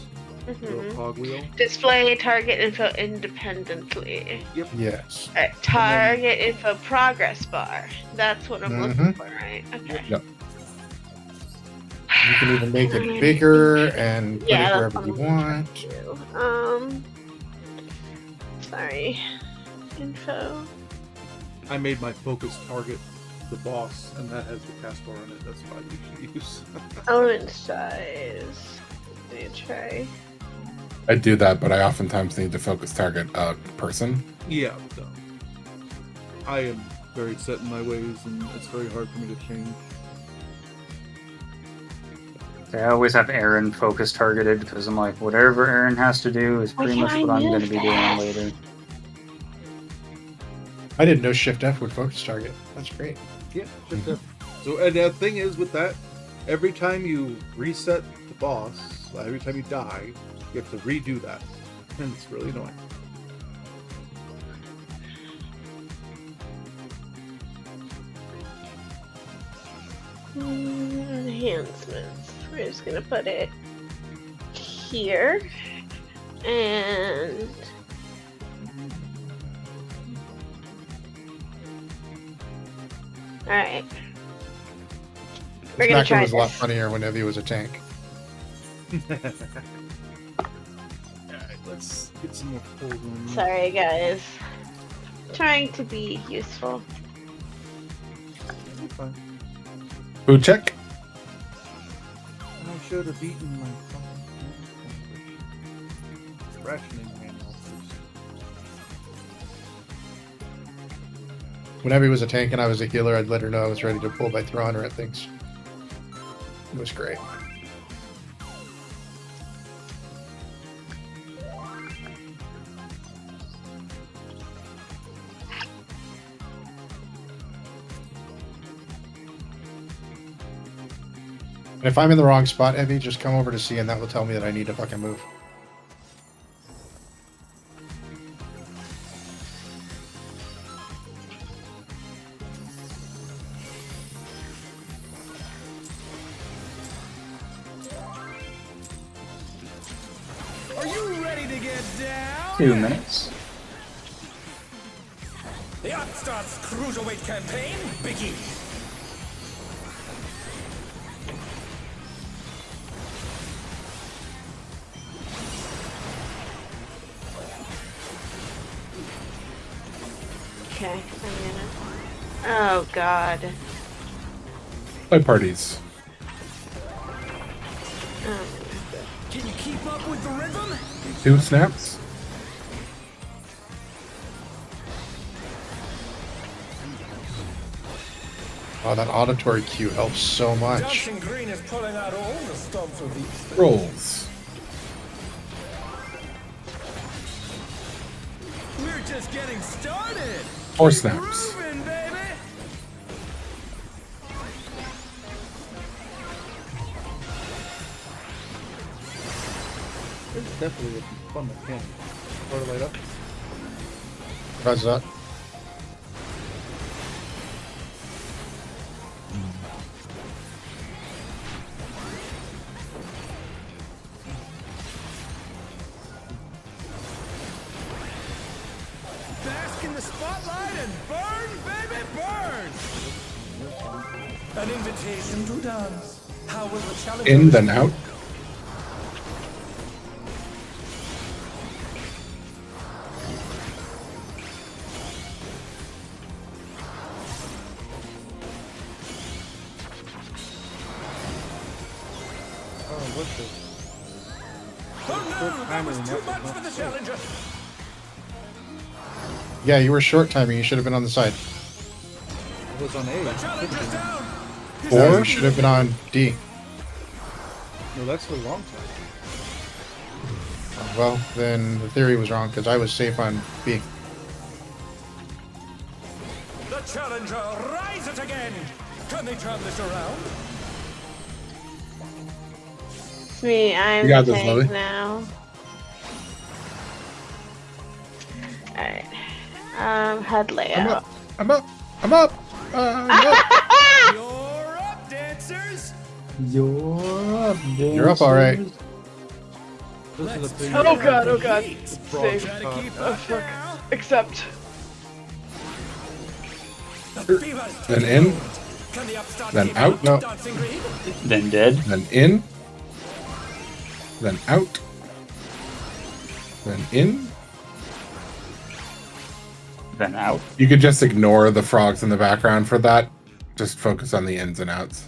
Little cog wheel. Display target info independently. Yes. Target info progress bar. That's what I'm looking for, right? Okay. Yep. You can even make it bigger and put it Yeah, wherever you want. Sorry. Info. I made my focus target the boss, and that has the cast bar in it. That's what I usually use. Element size. Let me try. I do that, but I oftentimes need to focus target a person. Yeah, so I am very set in my ways, and it's very hard for me to change. I always have Aaron focus targeted because I'm like, whatever Aaron has to do is pretty much what I'm going to be doing later. I didn't know Shift F would focus target. That's great. Yeah, Shift F. So, and the thing is with that, every time you reset the boss, every time you die, you have to redo that, and it's really annoying. Enhancements. We're just gonna put it here, and all right. We're gonna Smacker try was a lot this. funnier when Evie was a tank. Alright, let's get some more pulls on. Sorry, guys. Trying to be useful. Fine. Food check. I should have eaten my fucking rationing manual first. When Evie was a tank and I was a healer, I'd let her know I was ready to pull by throwing her at things. It was great. And if I'm in the wrong spot, Evie, just come over to C and that will tell me that I need to fucking move. Are you ready to get down? 2 minutes. The Upstarts Cruiserweight campaign begins. Okay, I'm gonna. Oh God. Play parties. Oh, Can you keep up with the rhythm? 2 snaps. Oh, that auditory cue helps so much. Dancing Green is pulling out all the stops of these things. Rolls. We're just getting started. 4 Keep snaps. grooving, baby. It's definitely a fun mechanic. Or light up. How's that? spotlight and burn, baby, burn! An invitation to dance. How will the challenge In, then out. Oh, what the? Oh no, that was too much for the challenger. Yeah, you were short timing. You should have been on the side. It was on A. The challenger's down. Or you should have been on D. No, that's the wrong time. Well, then the theory was wrong because I was safe on B. The challenger rises again. Can they turn this around? It's me. I'm You got the this, tank Lily. now. Alright. Head layout. I'm up. I'm up. I'm up. You're up, dancers. You're up, all right. Those are the things. Oh god, oh god. Frog Try to top. keep up now. Accept. The beaver's Then taking in. hold. Can the upstart Then keep out. up, No. Dancing Green? Then dead. Then in. Then out. Then in. Then out. You could just ignore the frogs in the background for that. Just focus on the ins and outs.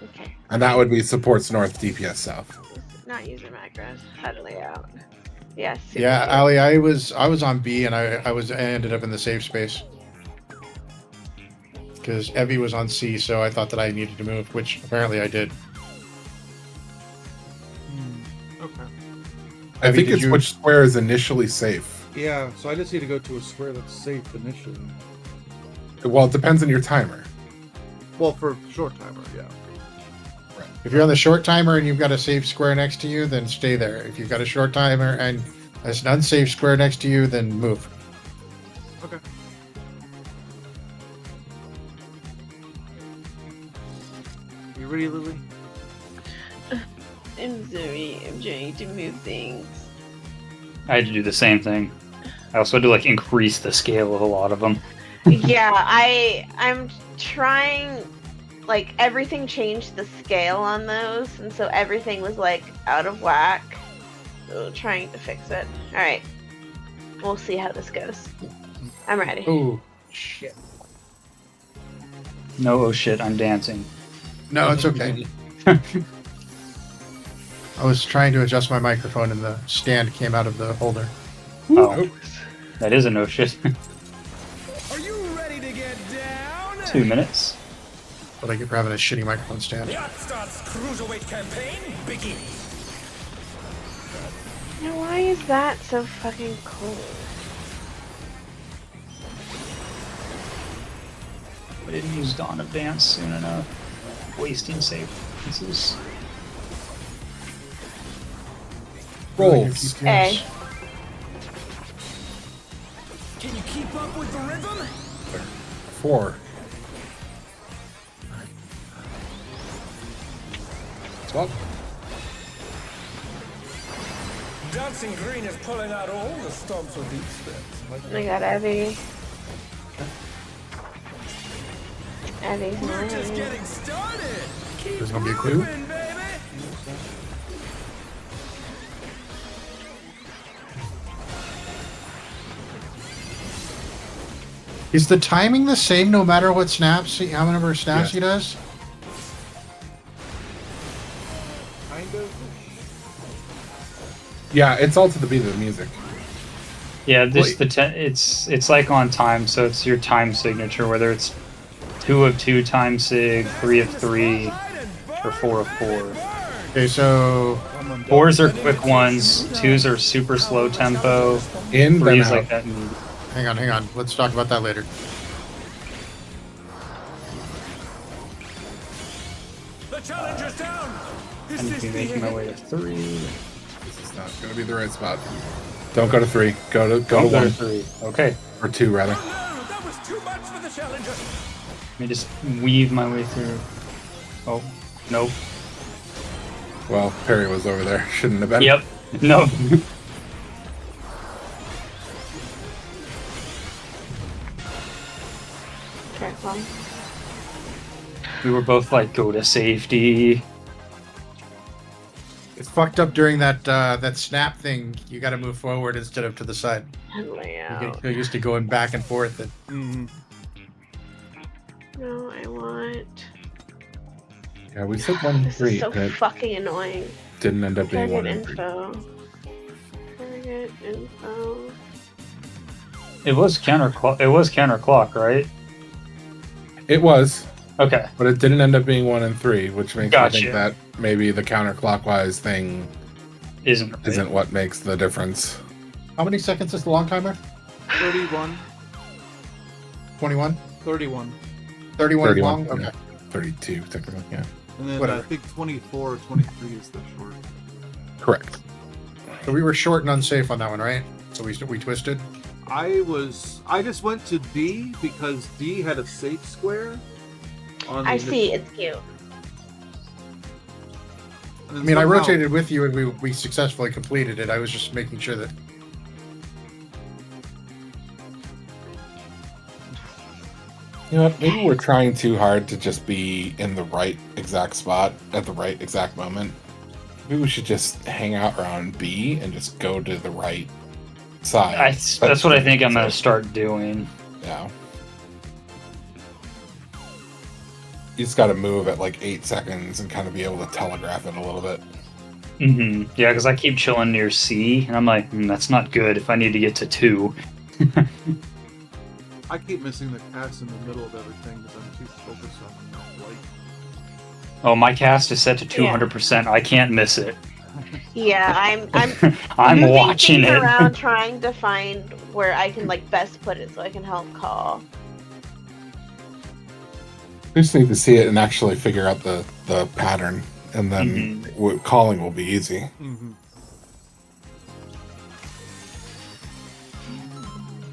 Okay. And that would be supports north, DPS south. Not using macros. Head layout. Yes. Yeah, Ali, I was on B and I ended up in the safe space because Evie was on C, so I thought that I needed to move, which apparently I did. Okay. I Evie, think did it's you- which square is initially safe. Yeah, so I just need to go to a square that's safe initially. Well, it depends on your timer. Well, for short timer, yeah. If you're on the short timer and you've got a safe square next to you, then stay there. If you've got a short timer and there's an unsafe square next to you, then move. Okay. You ready, Lily? I'm sorry. I'm trying to move things. I had to do the same thing. I also had to like increase the scale of a lot of them. Yeah, I'm trying. Like everything changed the scale on those, and so everything was like out of whack. So trying to fix it. All right, we'll see how this goes. I'm ready. Oh, shit. No, oh shit, I'm dancing. No, it's okay. I was trying to adjust my microphone and the stand came out of the holder. Oh, that is a no shit. Are you ready to get down? 2 minutes. But I get for having a shitty microphone stand. The Upstart's cruiserweight campaign begins. Now, why is that so fucking cool? I didn't use Dawn of Dance soon enough. Wasting save pieces. Rolls. A. Can you keep up with the rhythm? 4. Swap. Dancing Green is pulling out all the stops with these steps. I got Evie. Evie's We're just mine. getting started. Keep There's gonna be a clue? moving, baby. Is the timing the same no matter what snaps, how many number of snaps Yes. he does? Kind of. Yeah, it's all to the beat of the music. Yeah, this Well, it's like on time, so it's your time signature, whether it's 2 of 2 time sig, 3 of 3, or 4 of 4. Okay, so 4s are quick ones, 2s are super slow tempo, In, then 3s out. like that. hang on. Let's talk about that later. The challenger's down. I Is need this to be the making my end? way to 3. This is not going to be the right spot. Don't go to 3. Go to Don't go to 1. 3. Okay. Or 2, rather. Oh no, that was too much for the challenger. Let me just weave my way through. Oh, nope. Well, Perry was over there. Shouldn't have been. Yep. No. We were both like, go to safety. It's fucked up during that snap thing. You got to move forward instead of to the side. Layout. You're used to going back and forth. And Mm-hmm. No, I want. Yeah, we said 1 and This 3, is so and it fucking annoying. didn't end up being 1 Target and 3. info. Target info. It was counterclock, right? It was, Okay. but it didn't end up being 1 and 3, which makes me Gotcha. think that maybe the counterclockwise thing Isn't right. isn't what makes the difference. how many seconds is the long timer? 31. 21? 31. 31 is 31, long? yeah. Okay. 32, technically, yeah. And then Whatever. I think 24 or 23 is the short. Correct. So we were short and unsafe on that one, right? So we twisted. I just went to D because D had a safe square. On I the see, it's cute. and I then mean, I somehow- rotated with you and we successfully completed it. I was just making sure that. You know what? Maybe we're trying too hard to just be in the right exact spot at the right exact moment. Maybe we should just hang out around B and just go to the right side. That's what I think I'm gonna start doing. Yeah. You just got to move at like 8 seconds and kind of be able to telegraph it a little bit. Yeah, because I keep chilling near C, and I'm like, that's not good if I need to get to 2. I keep missing the cast in the middle of everything because I'm too focused on the light. Oh, my cast is set to 200%. I can't miss it. Yeah, I'm I'm moving watching things it. around, trying to find where I can like best put it so I can help call. We just need to see it and actually figure out the pattern, and then calling will be easy. Mm-hmm.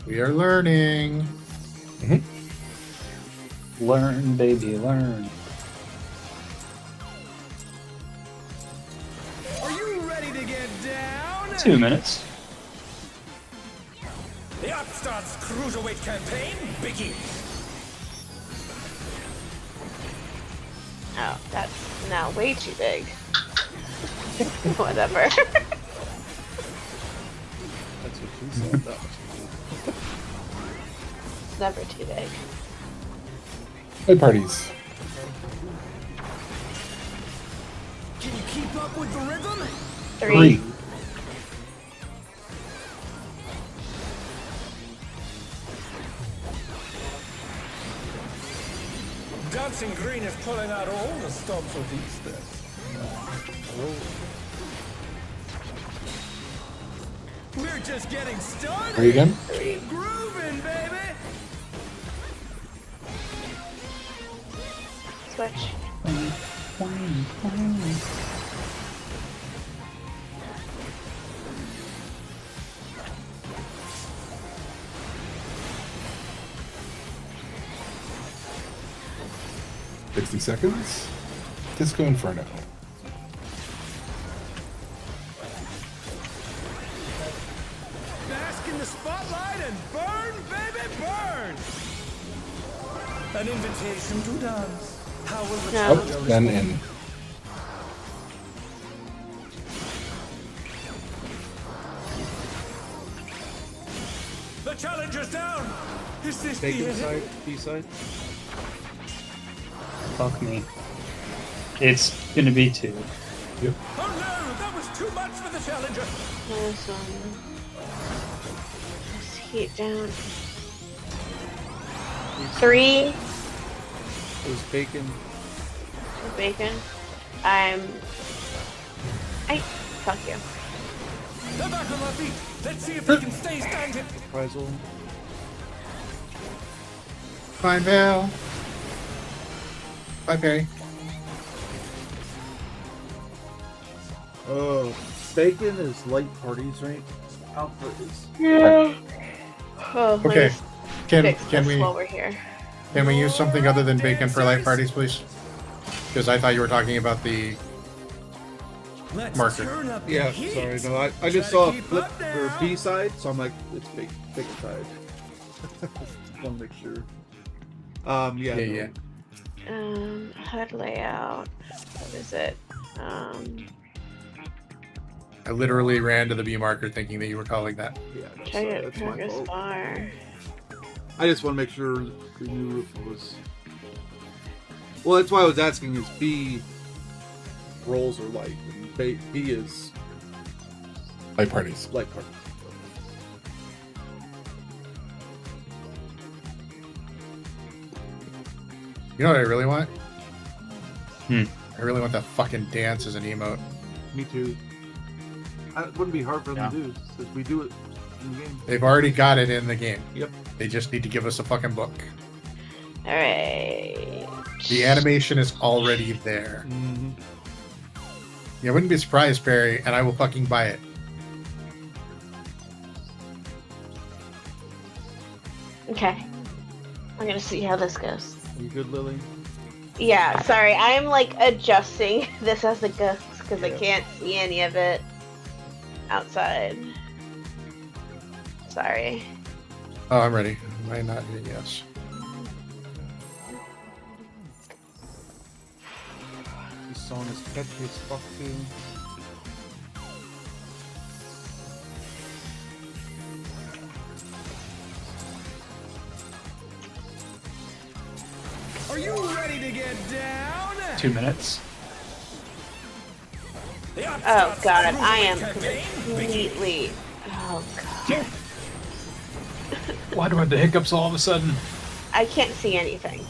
We are learning. Learn, baby, learn. Are you ready to get down? 2 minutes. The Upstarts Cruiserweight campaign begins. Oh, that's now way too big. Whatever. That's what she said. That was It's never too big. Play parties. Can you keep up with the rhythm? 3. Dancing Green is pulling out all the stops with these steps. We're just getting started. Are you again? Keep grooving, baby. Switch. – 60 seconds. Disco Inferno. Bask in the spotlight and burn, baby, burn. An invitation to dance. How will the No. Oh, then in. The challenger's down. Is this Bacon the end? side, B side. Fuck me. It's gonna be 2. Oh no, that was too much for the challenger. This one. Let's heat down. 3. It was bacon. Bacon. Fuck you. They're back on my feet. Let's see if they can stay standing. Reprisal. Fine, Val. Bye, Perry. Oh, bacon is light parties, right? Alpha is. Yeah. Oh, let Okay. me Can fix can this we while we're here. can we use something other than bacon for light parties, please? Because I thought you were talking about the. Let's Marker. turn up the Yeah, heat. sorry. No, I Try just to saw a keep flip up for now. B side, so I'm like, it's bacon side. Want to make sure. Yeah. Yeah. HUD layout. What is it? I literally ran to the B marker thinking that you were calling that. Yeah, no, Check sorry, it. that's my Progress fault. bar. I just want to make sure we knew if it was. Well, that's why I was asking: is B rolls or light? And B is Light parties. light part. You know what I really want? Hmm. I really want that fucking dance as an emote. Me too. It wouldn't be hard for them to do because we do it in the game. They've already got it in the game. Yep. They just need to give us a fucking book. All right. The animation is already there. Mm-hmm. Yeah, I wouldn't be surprised, Barry, and I will fucking buy it. Okay. I'm gonna see how this goes. Are you good, Lily? Yeah, sorry. I'm like adjusting this as it goes because I Yeah. can't see any of it outside. Sorry. Oh, I'm ready. Am I not here? Yes. This song is catchy as fuck too. Are you ready to get down? 2 minutes. The Oh upstarts god, I am campaign completely. Oh god. Why do I have the hiccups all of a sudden? I can't see anything.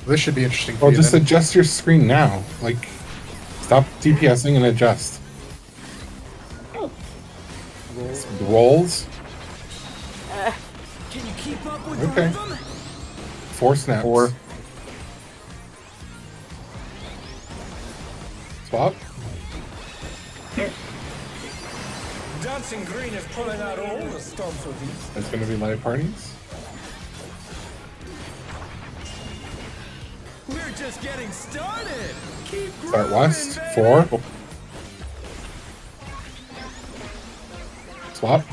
This should be interesting for Well, you. just then. adjust your screen now. Like, stop DPSing and adjust. Rolls. Can you keep up with Okay. the rhythm? 4 snaps. 4. Swap. Dancing Green is pulling out all the stops with these. It's going to be light parties. We're just getting started. Keep Start grooving, west. baby. 4. Swap.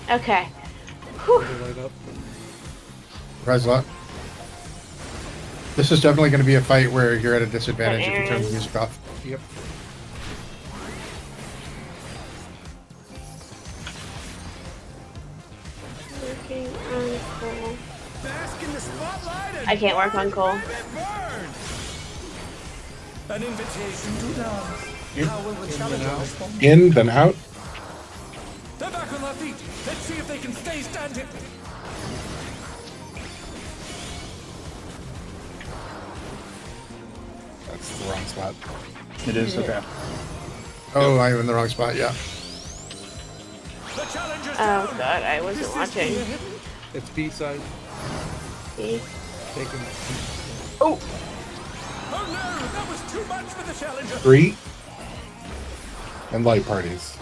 Okay. Whew. Light up. Rise up. This is definitely going to be a fight where you're at a disadvantage if you turn the music off. Yep. Working on coal. Bask in the spotlight and I can't work on coal. burn. An invitation to dance. Yep. How will the challenger respond? In, then out. They're back on their feet. Let's see if they can stay standing. That's the wrong spot. It is? Okay. Oh, I'm in the wrong spot, yeah. The challenger's Oh down. god, I wasn't watching. It's B side. See? Taking it. Oh no, that was too much for the challenger. 3. And light parties.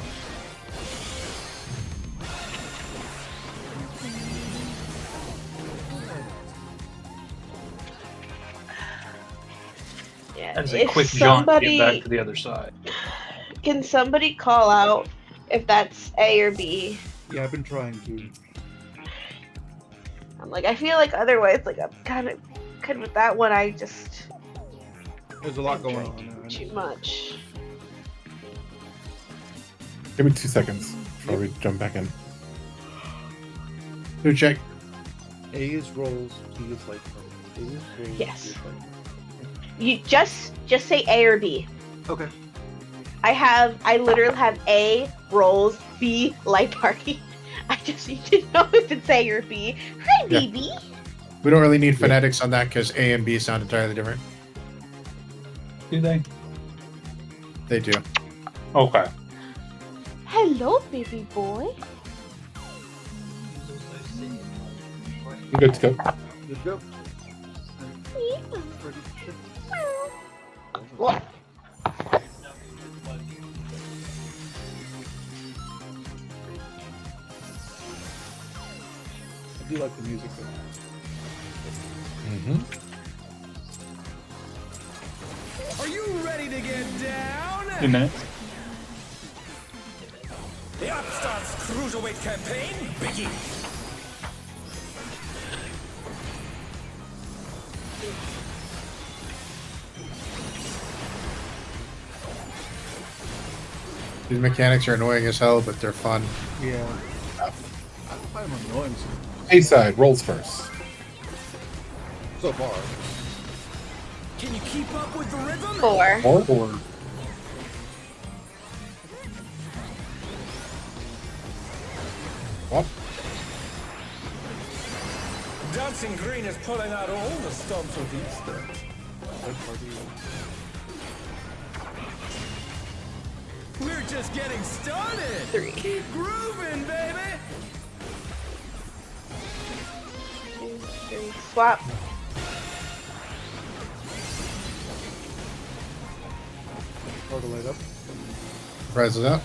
Yeah. That is a If quick jaunt to somebody, get back to the other side. can somebody call out if that's A or B? Yeah, I've been trying to. I'm like, I feel like otherwise, like I'm kind of good with that one. I just There's a lot I'm going on. drinking there. too much. Give me 2 seconds before we jump back in. Who check? A is rolls, B is light party. A is rolls, Yes. B is light party. You just say A or B. Okay. I literally have A rolls, B light party. I just need to know if it's A or B. Hi, Yeah. baby. We don't really need phonetics on that because A and B sound entirely different. Do they? They do. Okay. Hello, baby boy. I'm good to go. Good go. Yeah. Ready to ship. What? I do like the music though. Mm-hmm. Are you ready to get down? 2 minutes. The upstarts cruiserweight campaign begins. These mechanics are annoying as hell, but they're fun. Yeah. I find them annoying A side rolls first. so far. Can you keep up with the rhythm? 4. Or what? Dancing Green is pulling out all the stops with these steps. We're just getting started. 3. Keep grooving, baby. 2, 3. Swap. Hard to light up. President.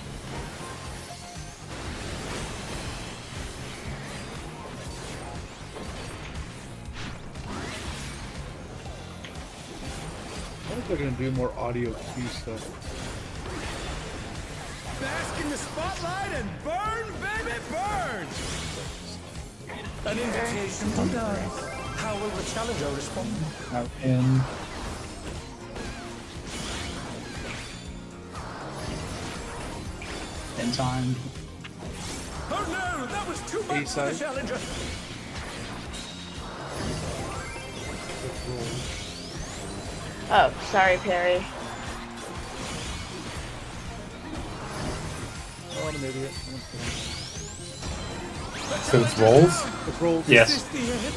I think they're gonna do more audio cue stuff. Bask in the spotlight and burn, baby, burn. An invitation to dance. How will the challenger respond? Out in. In time. Oh no, that was too much for the A-side. challenger. Oh, sorry, Perry. Oh, I'm an idiot. So it's rolls? It's rolls. Yes. Is this the end?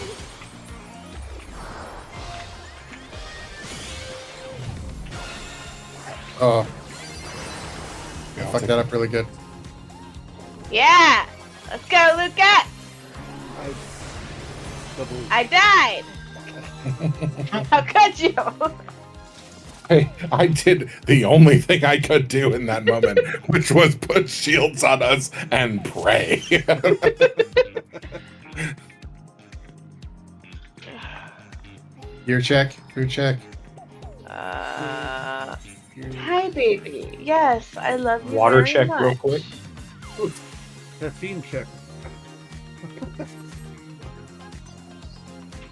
Oh, Yeah, I'll fucked take that up really good. Yeah! Let's go, Luca! I double. I died! How could you? Hey, I did the only thing I could do in that moment, which was put shields on us and pray. Gear check, food check. Hi, baby. Yes, I love you. Water very check much. real quick. Caffeine check.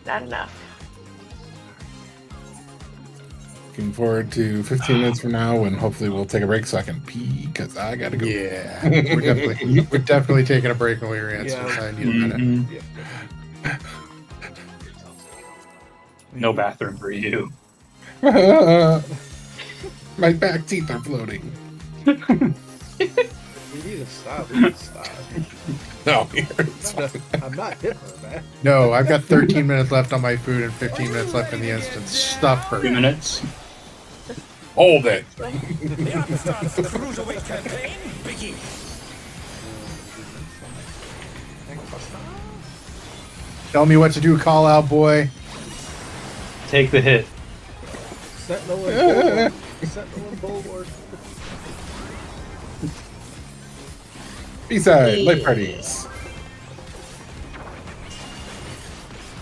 Not enough. Looking forward to 15 minutes from now when hopefully we'll take a break so I can pee because I gotta go. Yeah, we're definitely taking a break when we were answering. Yeah. I need a minute. Mhm. Yeah. No bathroom for you. My back teeth are floating. We need to stop. We need to stop. No, it's fine. I'm not hitting her, man. No, I've got 13 minutes left on my food and 15 minutes left in the instance. Stuff 2 her. minutes. Hold it. The Upstarts cruiserweight campaign begins. Tell me what to do, call out, boy. Take the hit. Sentinel and Bulwark. Sentinel and Bulwark. B-side, light parties.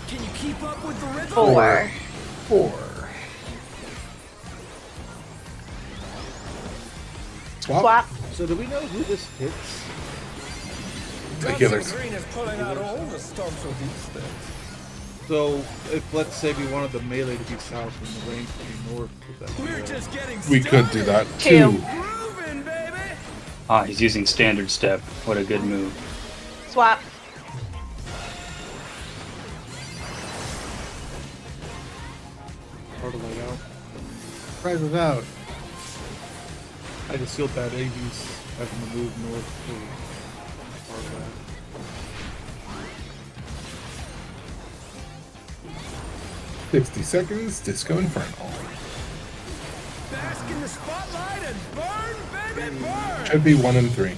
Can you keep up with the rhythm? 4. 4. Swap. Swap. So do we know who this hits? The healers. Dancing Green is pulling out all the stops with these things. So if let's say we wanted the melee to be south and the range to be north, would that be We're right? just getting We started. could do that 2. too. Grooving, baby. Ah, he's using standard step. What a good move. Swap. Hard to lay out. Prize is out. I just feel bad AV's having to move north to our back. $60 seconds, Disco Inferno. Bask in the spotlight and burn, baby, burn. Should be 1 and 3.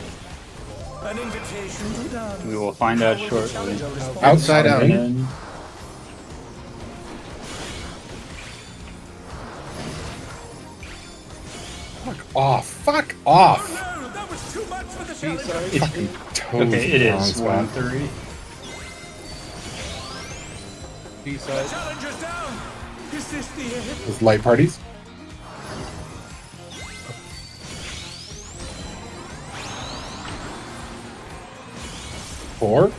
An invitation to dance. We will find out How will the shortly. challenger respond? Outside out. And Fuck off. Fuck off. No, that was too much for the challenger. B-side. Fucking toes. okay, it wrong is spot. 1-3. B-side. Challenger's down. Is this the end? With light parties. 4.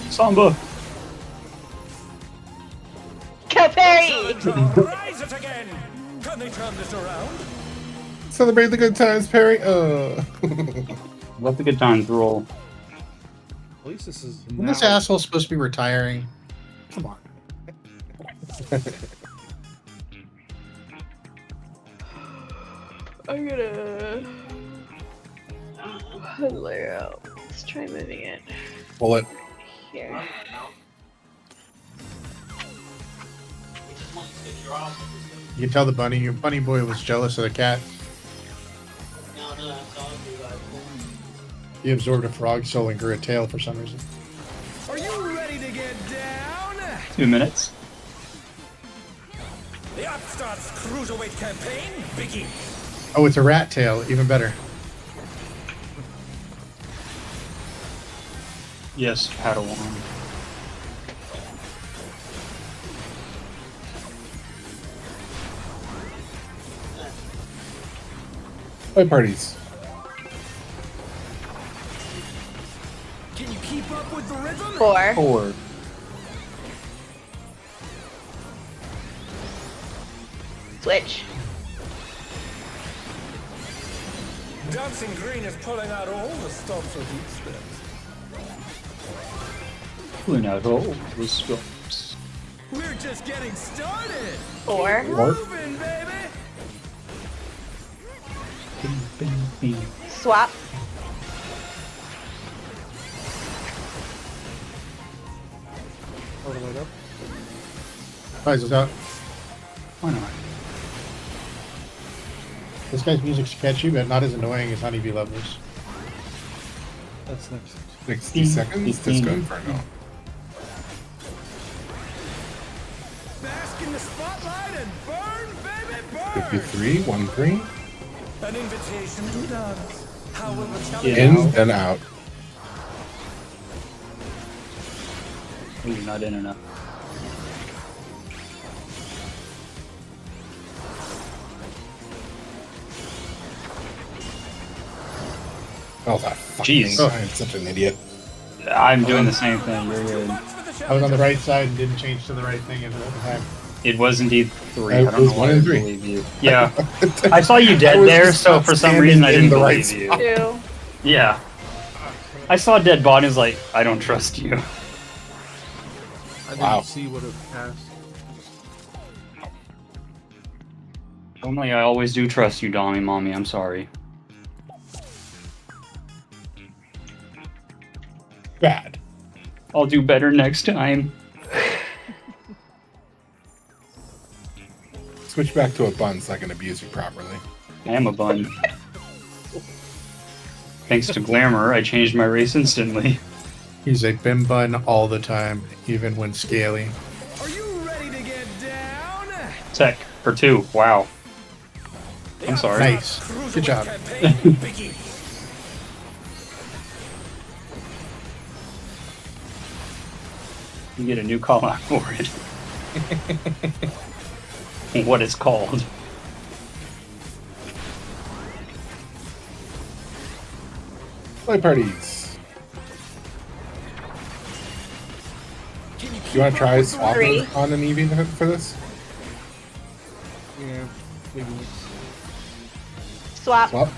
Samba. Go Perry! Rise it again! Can they turn this around? Celebrate the good times, Perry. Let the good times roll. At least this is Isn't this now- asshole supposed to be retiring? Come on. I'm gonna layout. Let's try moving it Pull it. here. You can tell the bunny boy was jealous of the cat. He absorbed a frog soul and grew a tail for some reason. Are you ready to get down? 2 minutes. The Upstart's cruiserweight campaign begins. Oh, it's a rat tail. Even better. Yes, Padawan. Play parties. Can you keep up with the rhythm? 4. 4. Switch. Dancing Green is pulling out all the stops with each steps. Pulling out all the stops. We're just getting started. 4. Moving, baby. Swap. All the way up. Guys, is out. Why not? This guy's music's catchy, but not as annoying as Honeybee Lovers. That's next. 60 seconds. Disco Inferno. Bask in the spotlight and burn, baby, burn. 53. 1 green. An invitation to dance. How will the challenge Yeah. In and out. Ooh, not in enough. Oh, that fucking Jeez. guy. I'm such an idiot. I'm doing the same thing. You're good. I was on the right side and didn't change to the right thing at the time. It was indeed 3. It I don't was know 1 why I and 3. believe you. Yeah. I saw you I dead was there, just so not for some standing reason I in didn't the right believe you. spot. 2. Yeah. I saw a dead body, I was like, I don't trust you. I didn't Wow. see what it passed. Normally I always do trust you, Dommy Mommy, I'm sorry. Bad. I'll do better next time. Switch back to a bun so I can abuse you properly. I am a bun. Thanks to Glamour, I changed my race instantly. He's a bim bun all the time, even when scaly. Are you ready to get down? Tech for 2. Wow. I'm sorry. Nice. Good job. Campaign begins. You get a new call out for it. What it's called. Play parties. Can you You want to try with the swapping 3. on an EV for this? Yeah, maybe. Swap. Swap.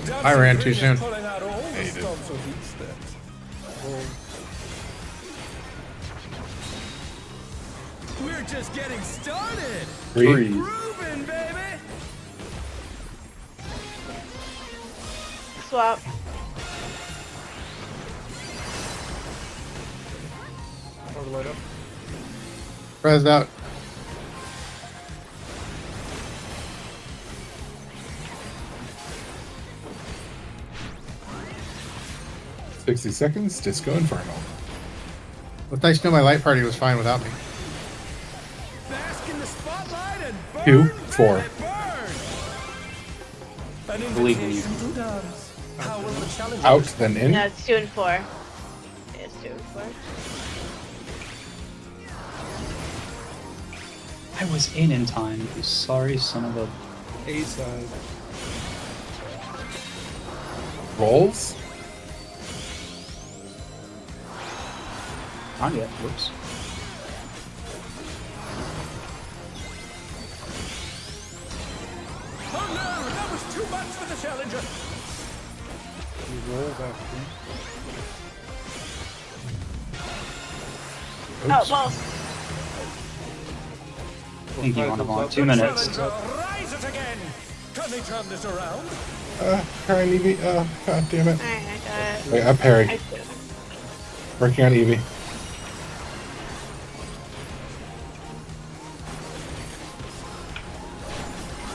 Dancing I ran Green too is soon. pulling out all the Yeah, you did. stops with each step. We're just getting started. 3. Grooving, baby. Swap. All the way up. Press out. $60 seconds. Disco Inferno. It's nice to know my light party was fine without me. Bask in the spotlight and burn, 2, baby, 4. burn. An Believe in you. invitation to dance. How will the challenge Out, then in. No, it's 2 and 4. It's 2 and 4. I was in time, you sorry son of a... A side. Rolls? Not yet, whoops. Oh no, that was too much for the challenger. You roll back. Oh, well, Thank you, Goes Anavon. up. 2 minutes. Challenger, rise it again. Can they turn this around? Trying Eevee. God damn it. alright, I got it. Wait, I'm parry. I, Working on Eevee.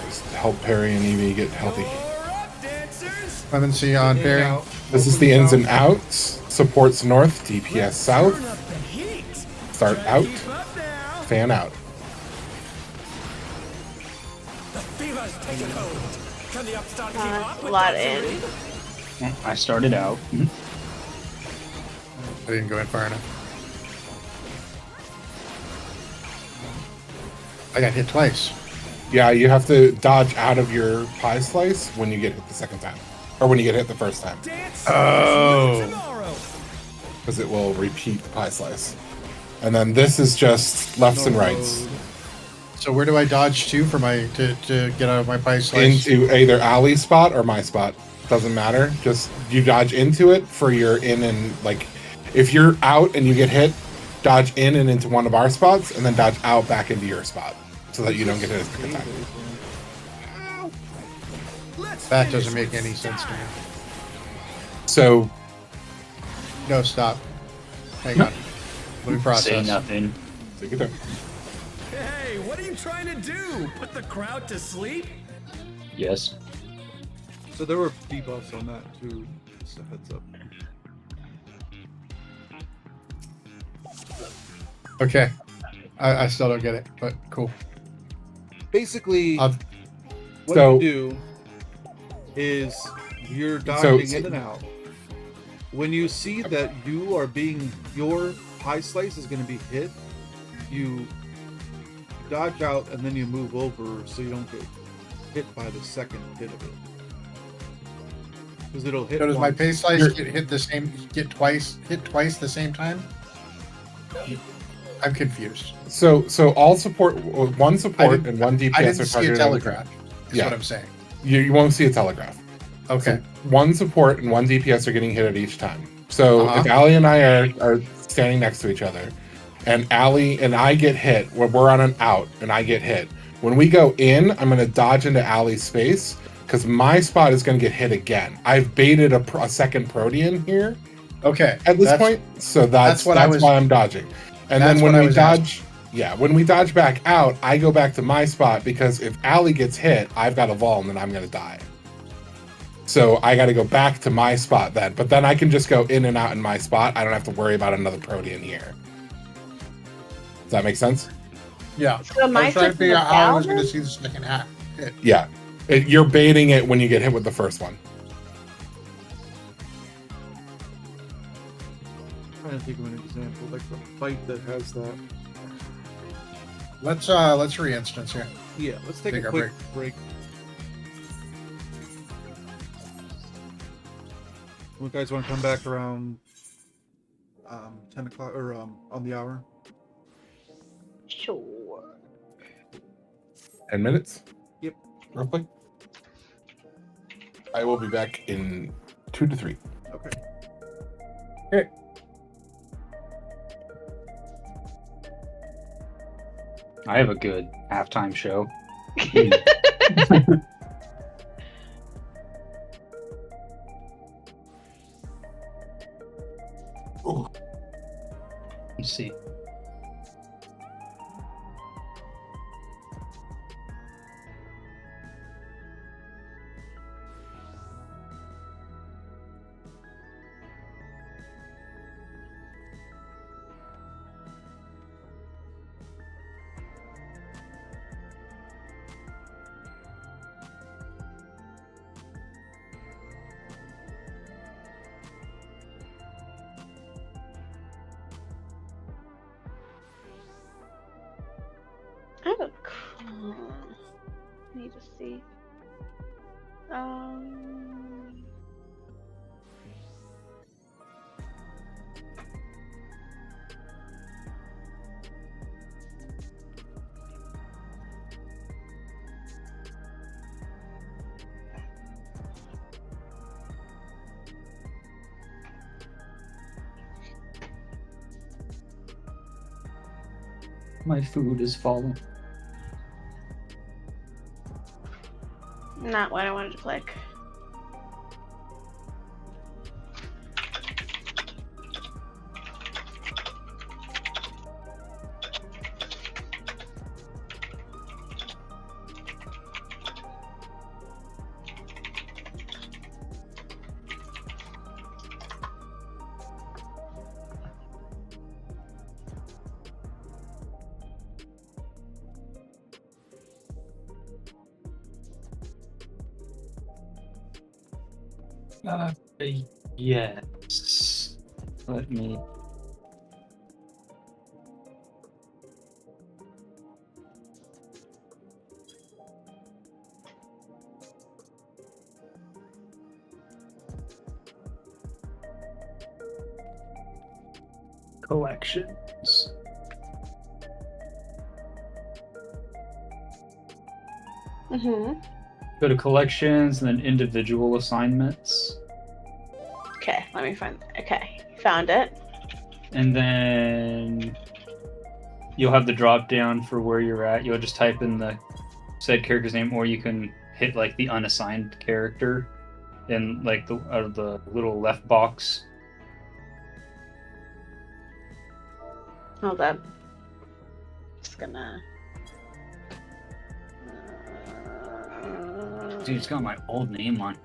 Just help parry and Eevee get healthy. You're up, dancers. Clemency on In, parry. out. This is the ins and outs. Supports north, DPS Turn south. up the heat. Start Try to out, keep up now. fan out. The fever's taken hold. Can the upstart keep up a with lot that in. serene? I started out. I didn't go in far enough. I got hit twice. Yeah, you have to dodge out of your pie slice when you get hit the second time. Or when you get hit the first time. Dance Oh. is new tomorrow. Because it will repeat the pie slice. And then this is just lefts and rights. So where do I dodge to for my to get out of my pie slice? Into either Ali's spot or my spot. Doesn't matter. Just you dodge into it for your in and like if you're out and you get hit, dodge in and into one of our spots and then dodge out back into your spot. So that you don't get hit a second time. Let's That finish doesn't make with any sense to me. So No, stop. Hang on. Let me Say process. nothing. take your time. Hey, what are you trying to do? Put the crowd to sleep? Yes. So there were debuffs on that too. Just a heads up. Okay. I still don't get it, but cool. Basically, I've- what So- you do is you're dodging in and out. When you see that you are being your pie slice is going to be hit, you dodge out and then you move over so you don't get hit by the second hit of it. Because it'll hit. So does my once. pay slice You're- hit twice the same time? I'm confused. So all support, one support didn't- and one I DPS didn't are see a targeted. telegraph. Is Yeah. what I'm saying. You won't see a telegraph. Okay. So one support and one DPS are getting hit at each time. So Uh-huh. if Allie and I are standing next to each other, and Allie and I get hit, when we're on an out and I get hit, when we go in, I'm going to dodge into Allie's space because my spot is going to get hit again. I've baited a second Protean here Okay. at this That's- point, so that's what I was- why I'm dodging. And that's then when what I we was dodge, when we dodge back out, I go back to my spot because if Allie gets hit, I've got a vol and then I'm going to die. So I got to go back to my spot then. But then I can just go in and out in my spot. I don't have to worry about another Protean here. Does that make sense? Yeah. So I my was trying to taking figure a out how I was thousand? going to see the second half. Hit. Yeah. You're baiting it when you get hit with the first one. trying to think of an example, like the fight that has that. Let's re-instance here. Yeah, let's take Take a our quick break. You guys want to come back around 10 o'clock or on the hour? Sure. 10 minutes? Yep. Roughly. I will be back in 2 to 3. Okay. Okay. I have a good halftime show. Let's see. I have a need to see. Um. My food is falling. Not what I wanted to click. Yes. Let me. Collections. Mm-hmm. Go to collections and then individual assignments. Okay, let me find. Okay, found it. And then you'll have the drop down for where you're at. You'll just type in the said character's name, or you can hit like the unassigned character in like the out of the little left box. Hold up. Just gonna. Dude, it's got my old name on.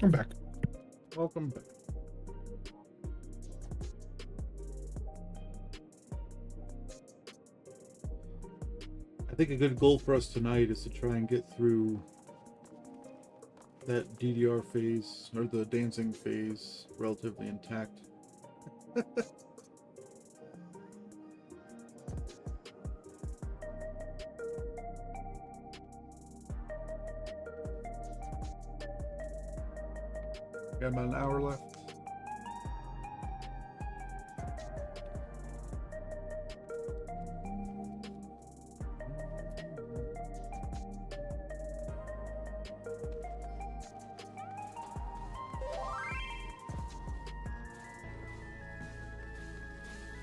I'm back. Welcome back. I think a good goal for us tonight is to try and get through that DDR phase, or the dancing phase, relatively intact. Got about an hour left.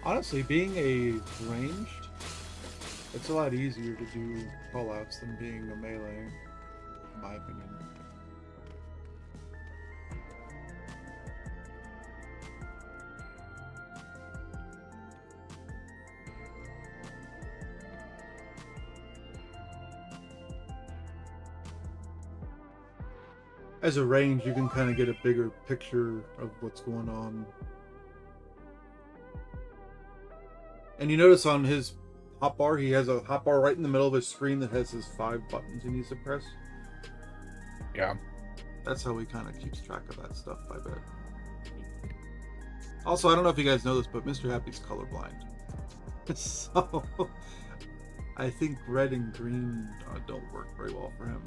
Honestly, being a ranged, it's a lot easier to do callouts than being a melee, in my opinion. As a range, you can kind of get a bigger picture of what's going on. And you notice on his hotbar, he has a hotbar right in the middle of his screen that has his 5 buttons he needs to press. Yeah. That's how he kind of keeps track of that stuff, I bet. Also, I don't know if you guys know this, but Mr. Happy's colorblind. So, I think red and green don't work very well for him.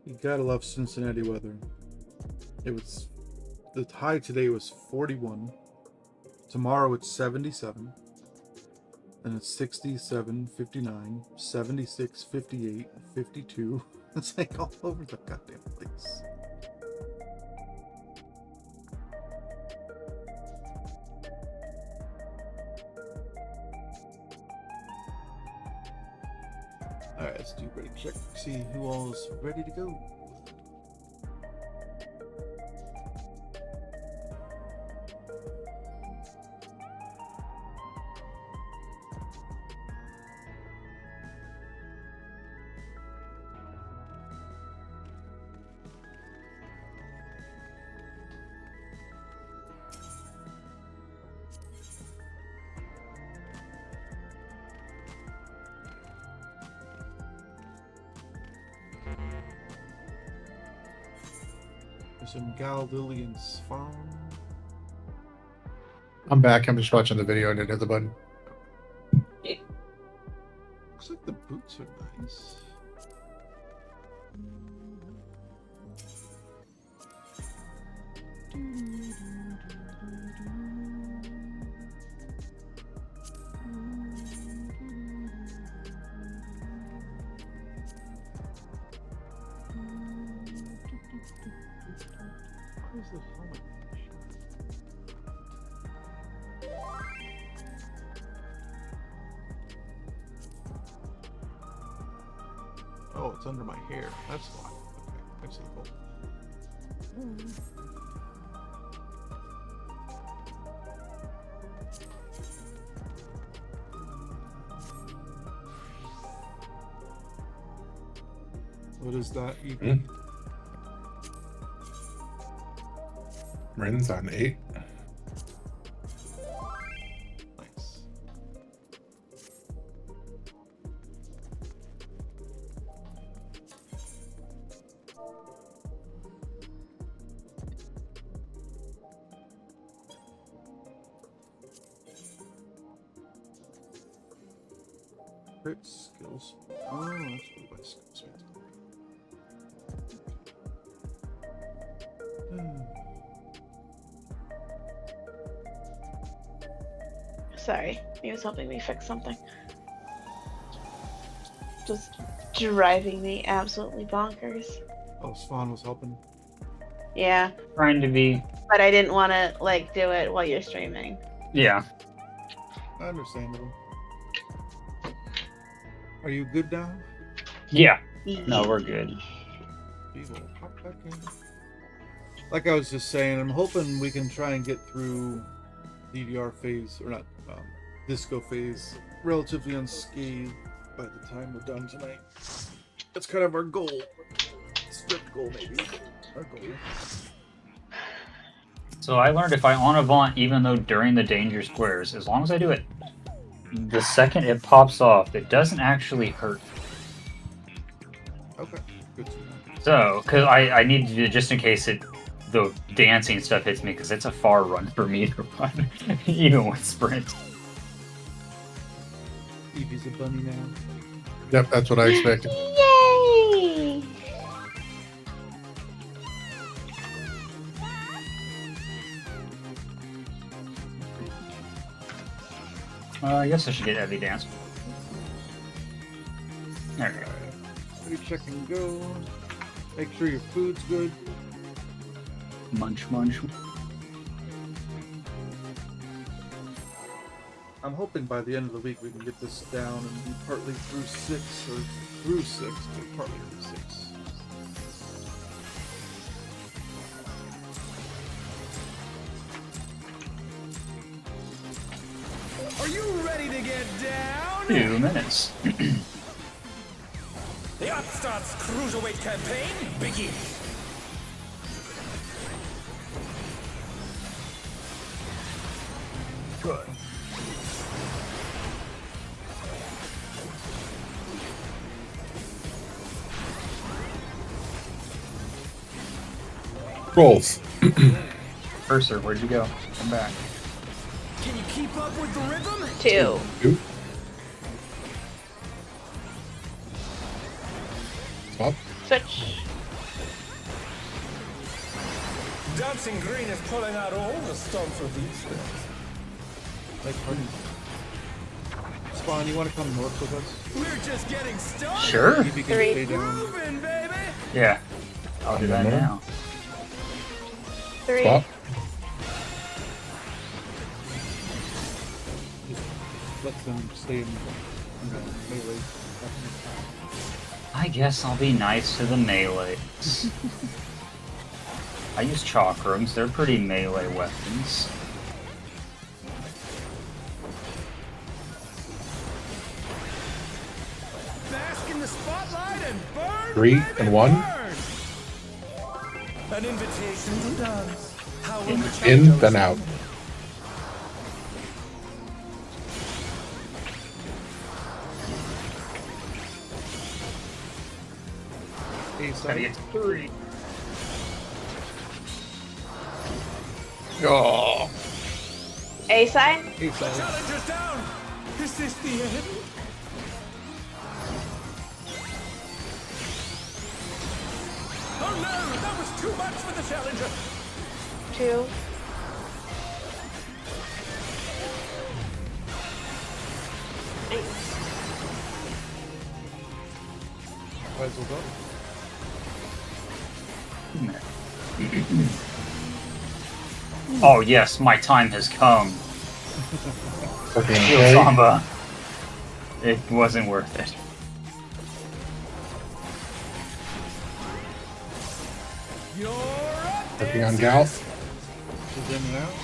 You gotta love Cincinnati weather. It was, the high today was 41. Tomorrow it's 77. And it's 67, 59, 76, 58, 52. It's like all over the goddamn place. Alright, let's do ready check. See who all is ready to go. There's some Galdilians farm. I'm back. I'm just watching the video and didn't hit the button. Looks like the boots are nice. Where's the helmet? Oh, it's under my hair. That's why. Okay, I see the bolt. What is that, EP? Ren's on 8. Nice. Crit skills. Oh, that's what my skills are. Sorry, he was helping me fix something. Just driving me absolutely bonkers. Oh, Swan was helping. Yeah, Trying to be. but I didn't want to like do it while you're streaming. Yeah. Understandable. Are you good now? Yeah. No, we're good. We will hop back in. Like I was just saying, I'm hoping we can try and get through DDR phase, or not, disco phase, relatively unscathed by the time we're done tonight. That's kind of our goal. Strict goal, maybe. Our goal. So I learned if I on Avant, even though during the danger squares, as long as I do it, the second it pops off, it doesn't actually hurt. Okay, good to know. So, because I need to do it just in case the dancing stuff hits me, because it's a far run for me to run, even with sprint. Evie's a bunny now. Yep, that's what I expected. Yay! I guess I should get Evie dance. There we go. Ready, check and go. Make sure your food's good. Munch, munch. I'm hoping by the end of the week we can get this down and be partly through 6, or through 6, but partly through 6. Are you ready to get down? 2 minutes. The Upstart's Cruiserweight campaign begins. Good. Rolls. Cursor, where'd you go? Come back. Can you keep up with the rhythm? 2. Two. Swap. Switch. Dancing Green is pulling out all the stops for these days. Like, pardon. Spawn, you want to come north with us? We're just getting started. Sure. Evie can 3. stay down. Moving, baby. Yeah. I'll do that now. 3. Swap. Let them stay in melee. I guess I'll be nice to the melees. I use chakrams, they're pretty melee weapons. Bask in the spotlight and burn. 3 baby, and 1. burn. An invitation to dance. How will In, the In, challenger then out. Gotta get to 3. Oh, A side? Hey, solid. Challenger's down. Is this the end? Oh no, that was too much for the challenger. 2. Might as well go. Oh yes, my time has come. Okay. Shield Samba. It wasn't worth it. You're up, Working on Gal. Is in and out.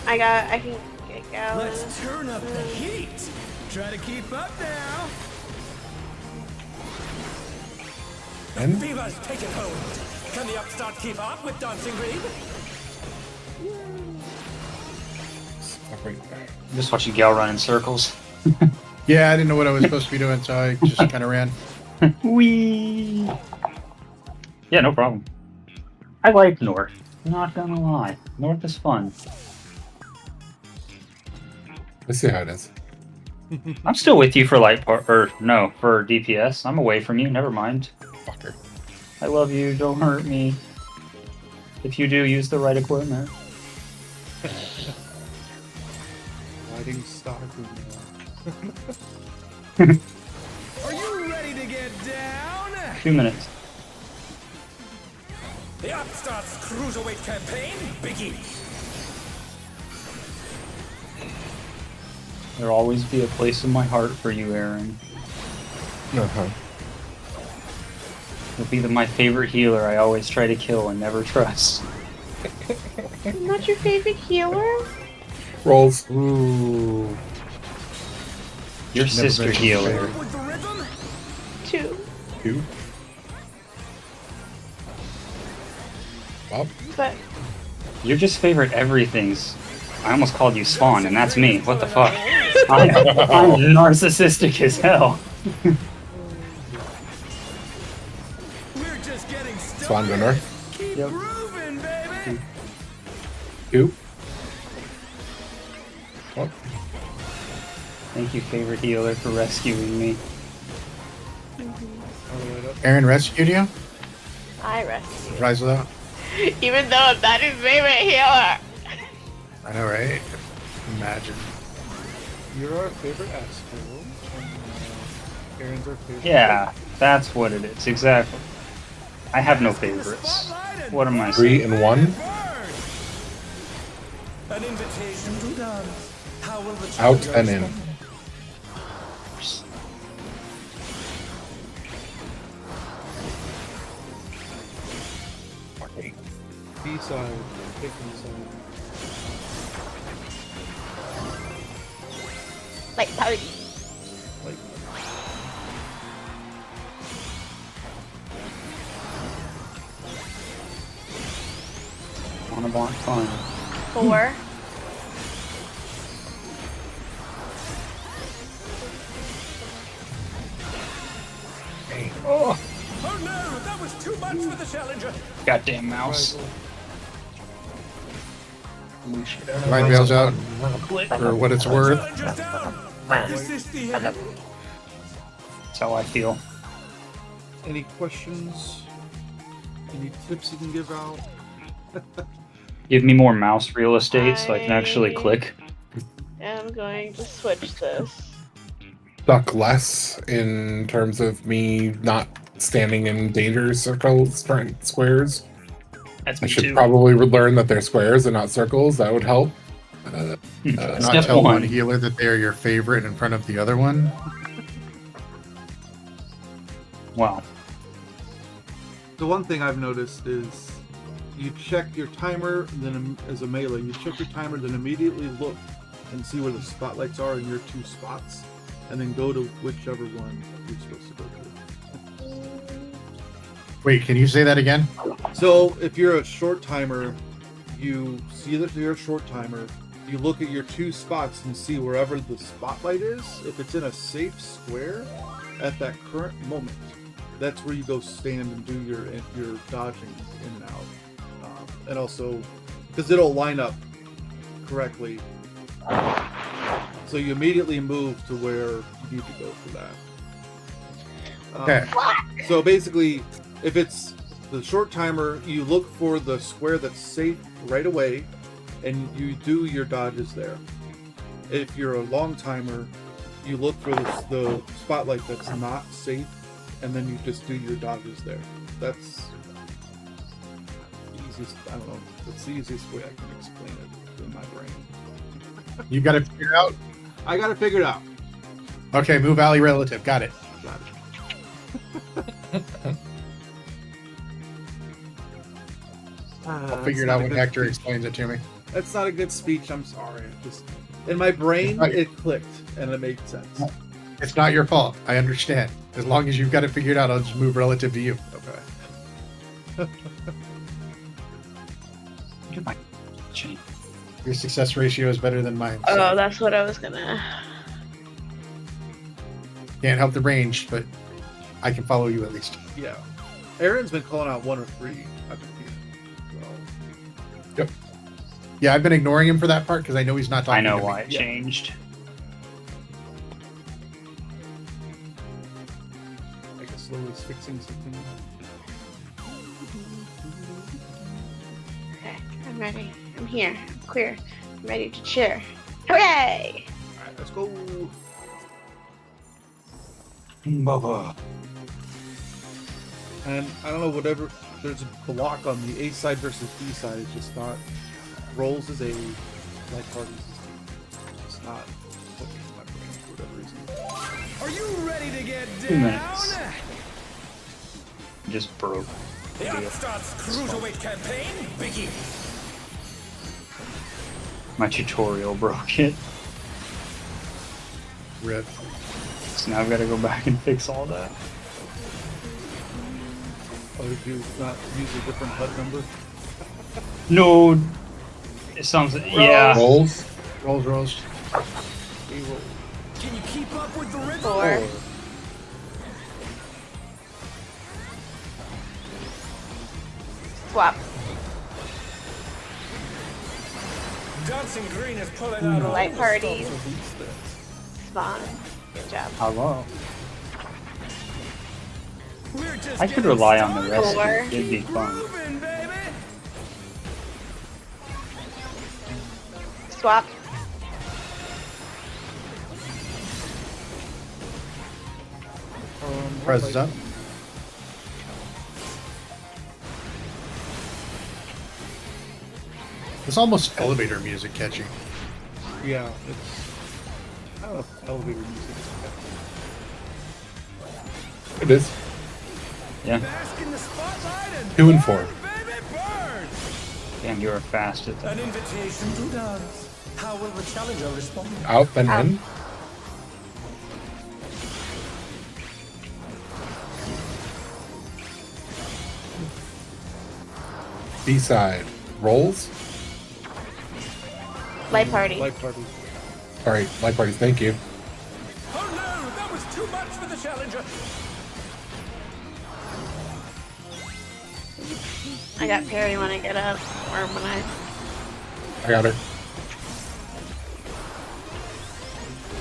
I can get Gal. Let's turn up the heat. Try to keep up now. In. Beavers, take it home. Can the upstart keep up with Dancing Green? Stop right there. I'm just watching Gal run in circles. yeah, I didn't know what I was supposed to be doing, so I just kind of ran. Whee! Yeah, no problem. I like North. Not gonna lie. North is fun. Let's see how it is. I'm still with you for light part, or no, for DPS. I'm away from you, never mind. Fucker. I love you, don't hurt me. If you do, use the right equipment. Riding stock. Are you ready to get down? 2 minutes. The Upstarts Cruiserweight campaign begins. There'll always be a place in my heart for you, Aaron. Uh-huh. You'll be my favorite healer I always try to kill and never trust. I'm not your favorite healer. Rolls. Ooh. Your Never sister been healer. With the rhythm, 2. 2. Well, But You're just favorite everything's. I almost called you Spawn, and that's me. What the fuck? I'm narcissistic as hell. we're just getting Swan started. winner. Keep Yep. grooving, baby. 2. Well, Thank you, favorite healer, for rescuing me. All the way up. Aaron rescued you? I rescue you. Rise without? Even though I'm not his favorite healer. I know, right? Imagine. You're our favorite asshole, and Aaron's our favorite. Yeah, that's what it is, exactly. I have no favorites. What am I 3 saying? and 1. An invitation to dance. How will the Out challenger and in. respond? B-side, pick B-side. Like party. Like, Wanna want fun. 4. Oh no, that was too much for the challenger. Goddamn mouse. Mine bails out for what it's worth. Challenger's down. Is this the end? That's how I feel. any questions? Any tips you can give out? Give me more mouse real estate so I can actually I- click. I'm going to switch this. Suck less in terms of me not standing in danger circles, squares. That's I me should too. probably learn that they're squares and not circles. That would help. Not Step tell one one. healer that they are your favorite in front of the other one. Wow. The one thing I've noticed is you check your timer, then as a melee, you check your timer, then immediately look and see where the spotlights are in your two spots, and then go to whichever one you're supposed to go to. Wait, can you say that again? So if you're a short timer, you see that you're a short timer, you look at your two spots and see wherever the spotlight is. If it's in a safe square at that current moment, that's where you go stand and do your dodging in and out. And also, because it'll line up correctly. So you immediately move to where you need to go for that. Okay. So basically, if it's the short timer, you look for the square that's safe right away, and you do your dodges there. If you're a long timer, you look for the spotlight that's not safe, and then you just do your dodges there. That's the easiest. I don't know. That's the easiest way I can explain it in my brain. You got it figured out? I got it figured out. Okay, move alley relative. Got it. Got it. I'll figure it out when Hector explains it to me. That's not a good speech. I'm sorry. Just in my brain, it clicked and it made sense. It's not your fault. I understand. As long as you've got it figured out, I'll just move relative to you. Okay. Look at my chain. Your success ratio is better than mine. So Oh, that's what I was gonna. can't help the range, but I can follow you at least. Yeah. Aaron's been calling out 1 or 3. I've been here. So, Yeah, I've been ignoring him for that part because I know he's not talking I know to me. why it changed. I guess Lola's fixing something. Okay, I'm ready. I'm here. I'm clear. I'm ready to cheer. Hooray! Alright, let's go. Bubba. And I don't know, whatever. There's a block on the A side versus B side. It's just not. Rolls is A, like parties is B. It's not. Clicking in my brain for whatever reason. Are you ready to get 2 down? minutes. Just broke. The Upstart's Cruiserweight campaign begins. My tutorial broke it. Rip. So now I've got to go back and fix all that. Oh, did you not use a different HUD number? No. It sounds. Yeah. Rolls. Rolls. A roll. Can you keep up with the rhythm? 4. Swap. Dancing Green is pulling out all Light the parties. stops with these stats. Spawn. Good job. Hello. We're just I could getting rely on the rest. Four. It'd be fun. grooving, baby. Swap. Press up. It's almost elevator music catchy. Yeah, it's. I don't know if elevator music is It is. Yeah. Bask in the spotlight and 2 and 4. burn, baby, burn. Damn, you are fast at that. An invitation to dance. How will the challenger respond? Out then in. B side. Rolls. Light party. Light party. Sorry, light parties. Thank you. Oh no, that was too much for the challenger. I got parry when I get up, or when I got her.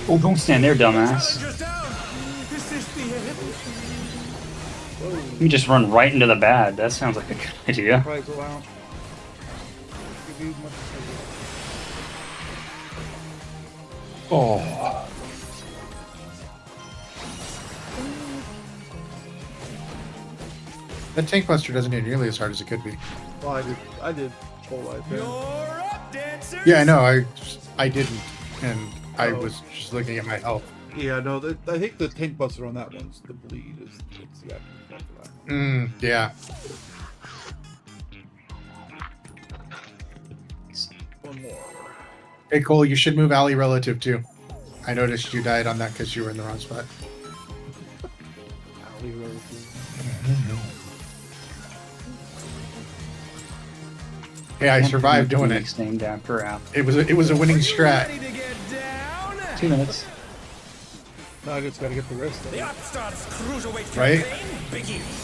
Oh, don't stand there, dumbass. Challenger's down. Is this the end? You just run right into the bad. That sounds like a good idea. Prize allowance. Give you much Oh. That tank buster doesn't hit nearly as hard as it could be. Well, I did full life there. You're up, dancers. Yeah, I know. I didn't, and I Oh. was just looking at my health. Yeah, no, I think the tank buster on that one's the bleed. It's the actual effect of that. Yeah. One more. Hey Cole, you should move Ali relative too. I noticed you died on that because you were in the wrong spot. Ali relative. Hey, I survived doing it. It's named after Apple. It was a winning strat. Ready to get down? 2 minutes. No, I just gotta get the rest of The it. Upstart's Cruiserweight Right? campaign begins.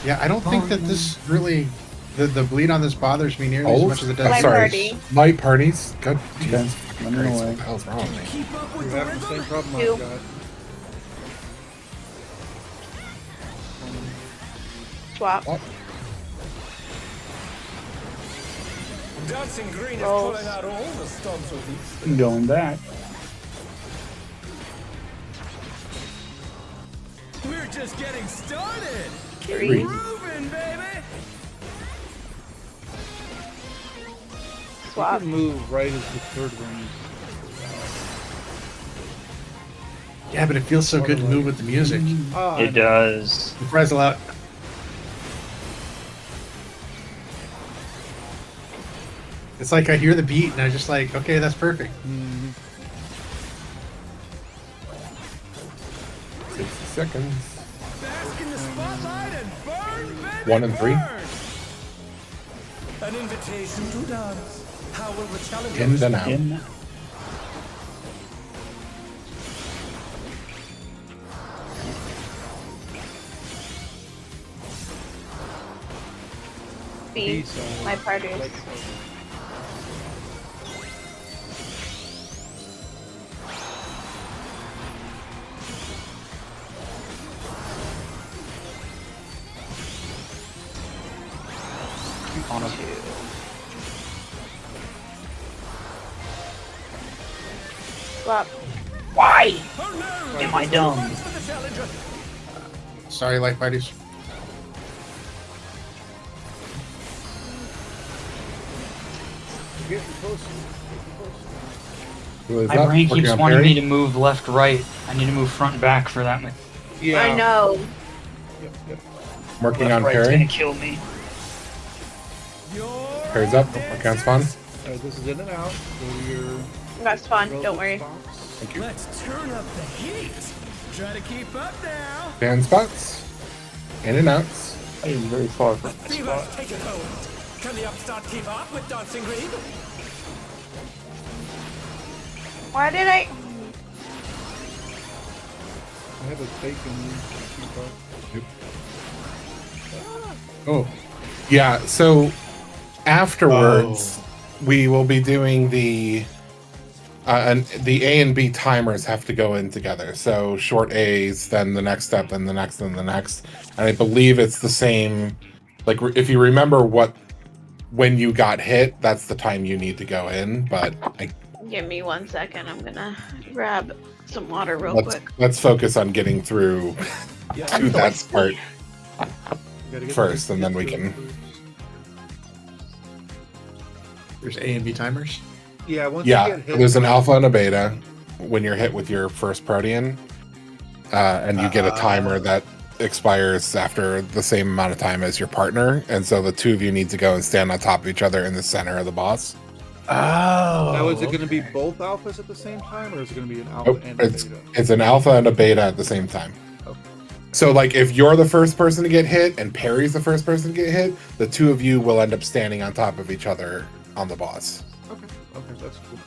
Yeah, I don't think that this really the bleed on this bothers me nearly as Oh, much as it I'm does. Light sorry. party. Light parties. God, Okay, Jesus running Christ, away. what the hell's wrong with me? Keep up with We're the having the same rhythm. problem Two. I've got. Swap. What? Dancing Green is Rolls. pulling out all the stops with these. Going back. We're just getting started. Keep 3. grooving, baby. You Swap. can move right as the third one. Yeah, but it feels so good to move with the music. Ah, It does. Surprise out. It's like I hear the beat and I'm just like, okay, that's perfect. 60 seconds. Bask in the spotlight and burn, baby. 1 and 3. burn. An invitation to dance. How will the challenger In then respond? out. In. B. B-side. Light parties. Like, On a Swap. Why Oh no! am I dumb? Race for the challenger. Sorry, life buddies. Get closer. Who is My that? brain Working keeps on wanting Perry? me to move left, right. I need to move front and back for that. Yeah. I know. Yep. Working Left, on right's Perry. gonna kill me. Your Perry's up. Working on Spawn. Alright, this is in and out. Go to your That's fun. Don't worry. relative spots. Thank you. Let's turn up the heat. Try to keep up now. Fan spots. In and outs. I am very far from my Fever, spot. take it home. Can the upstart keep up with Dancing Green? Why did I? I have a bacon. Oh, Yeah, so afterwards, we will be doing the and the A and B timers have to go in together. So short A's, then the next step, then the next, then the next. And I believe it's the same. Like if you remember when you got hit, that's the time you need to go in. But Give me 1 second. I'm gonna grab some water real quick. let's focus on getting through Yeah. to that part. Gotta get First, the- and then we get can- through. there's A and B timers. Yeah, once you Yeah, get hit, there's an alpha and a beta when you're hit with your first protean, and you get a timer that expires after the same amount of time as your partner, and so the two of you need to go and stand on top of each other in the center of the boss. Oh. Now, is it going to be both alphas at the same time, or is it going to be an alpha Nope, and a it's beta? it's an alpha and a beta at the same time. Okay. So like if you're the first person to get hit and Perry's the first person to get hit, the two of you will end up standing on top of each other on the boss. Okay, that's cool.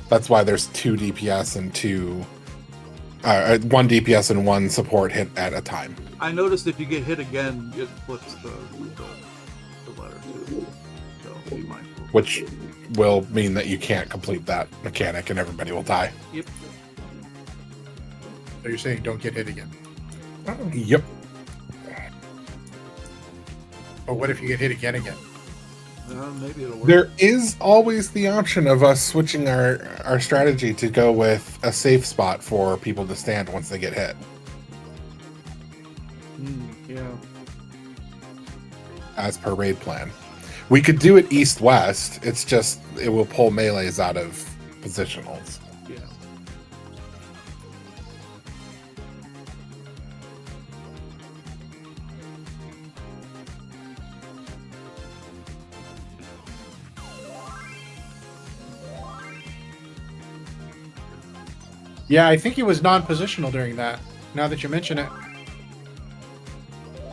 That's why there's two DPS and one DPS and one support hit at a time. I noticed if you get hit again, it flips the letter too. So be mindful. Which will mean that you can't complete that mechanic and everybody will die. Yep. So you're saying don't get hit again. Yep. But what if you get hit again? Maybe it'll work. There is always the option of us switching our strategy to go with a safe spot for people to stand once they get hit, Yeah. as per raid plan. We could do it east-west, it's just it will pull melees out of positionals. Yeah. Yeah, I think he was non-positional during that. Now that you mention it,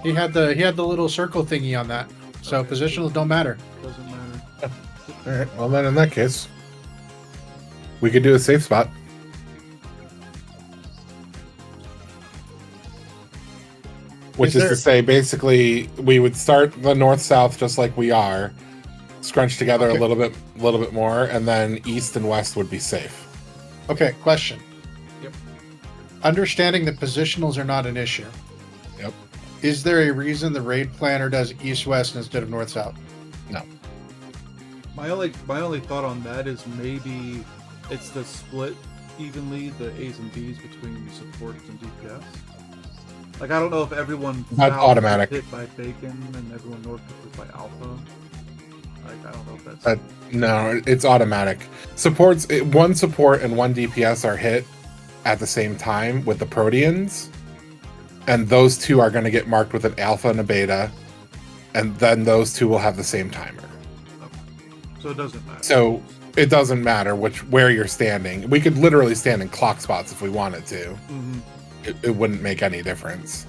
he had the little circle thingy on that. So Okay. positionals don't matter. Doesn't matter. All right. Well, then in that case, we could do a safe spot. Which is there- to say, basically, we would start the north-south just like we are, scrunch together Okay. a little bit more, and then east and west would be safe. Okay, question. Yep. Understanding that positionals are not an issue. Yep. Is there a reason the raid planner does east-west instead of north-south? My only thought on that is maybe it's the split evenly, the A's and B's between supports and DPS. Like, I don't know if everyone That's south automatic. gets hit by bacon and everyone north gets hit by alpha. Like, I don't know if that's But no, it's automatic. One support and one DPS are hit at the same time with the Proteans, and those two are going to get marked with an alpha and a beta, and then those two will have the same timer. so it doesn't matter. So it doesn't matter where you're standing. We could literally stand in clock spots if we wanted to. Mhm. It wouldn't make any difference.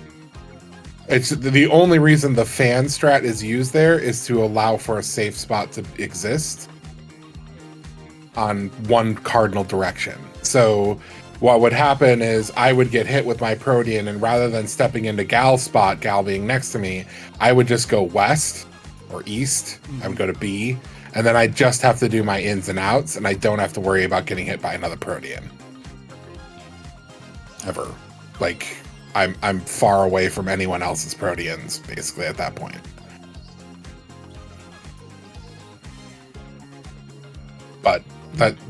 It's the only reason the fan strat is used there is to allow for a safe spot to exist on one cardinal direction. So what would happen is I would get hit with my Protean, and rather than stepping into Gal's spot, Gal being next to me, I would just go west or east. I would go to B, and then I just have to do my ins and outs, and I don't have to worry about getting hit by another Protean. Ever. Like, I'm far away from anyone else's Proteans, basically, at that point. but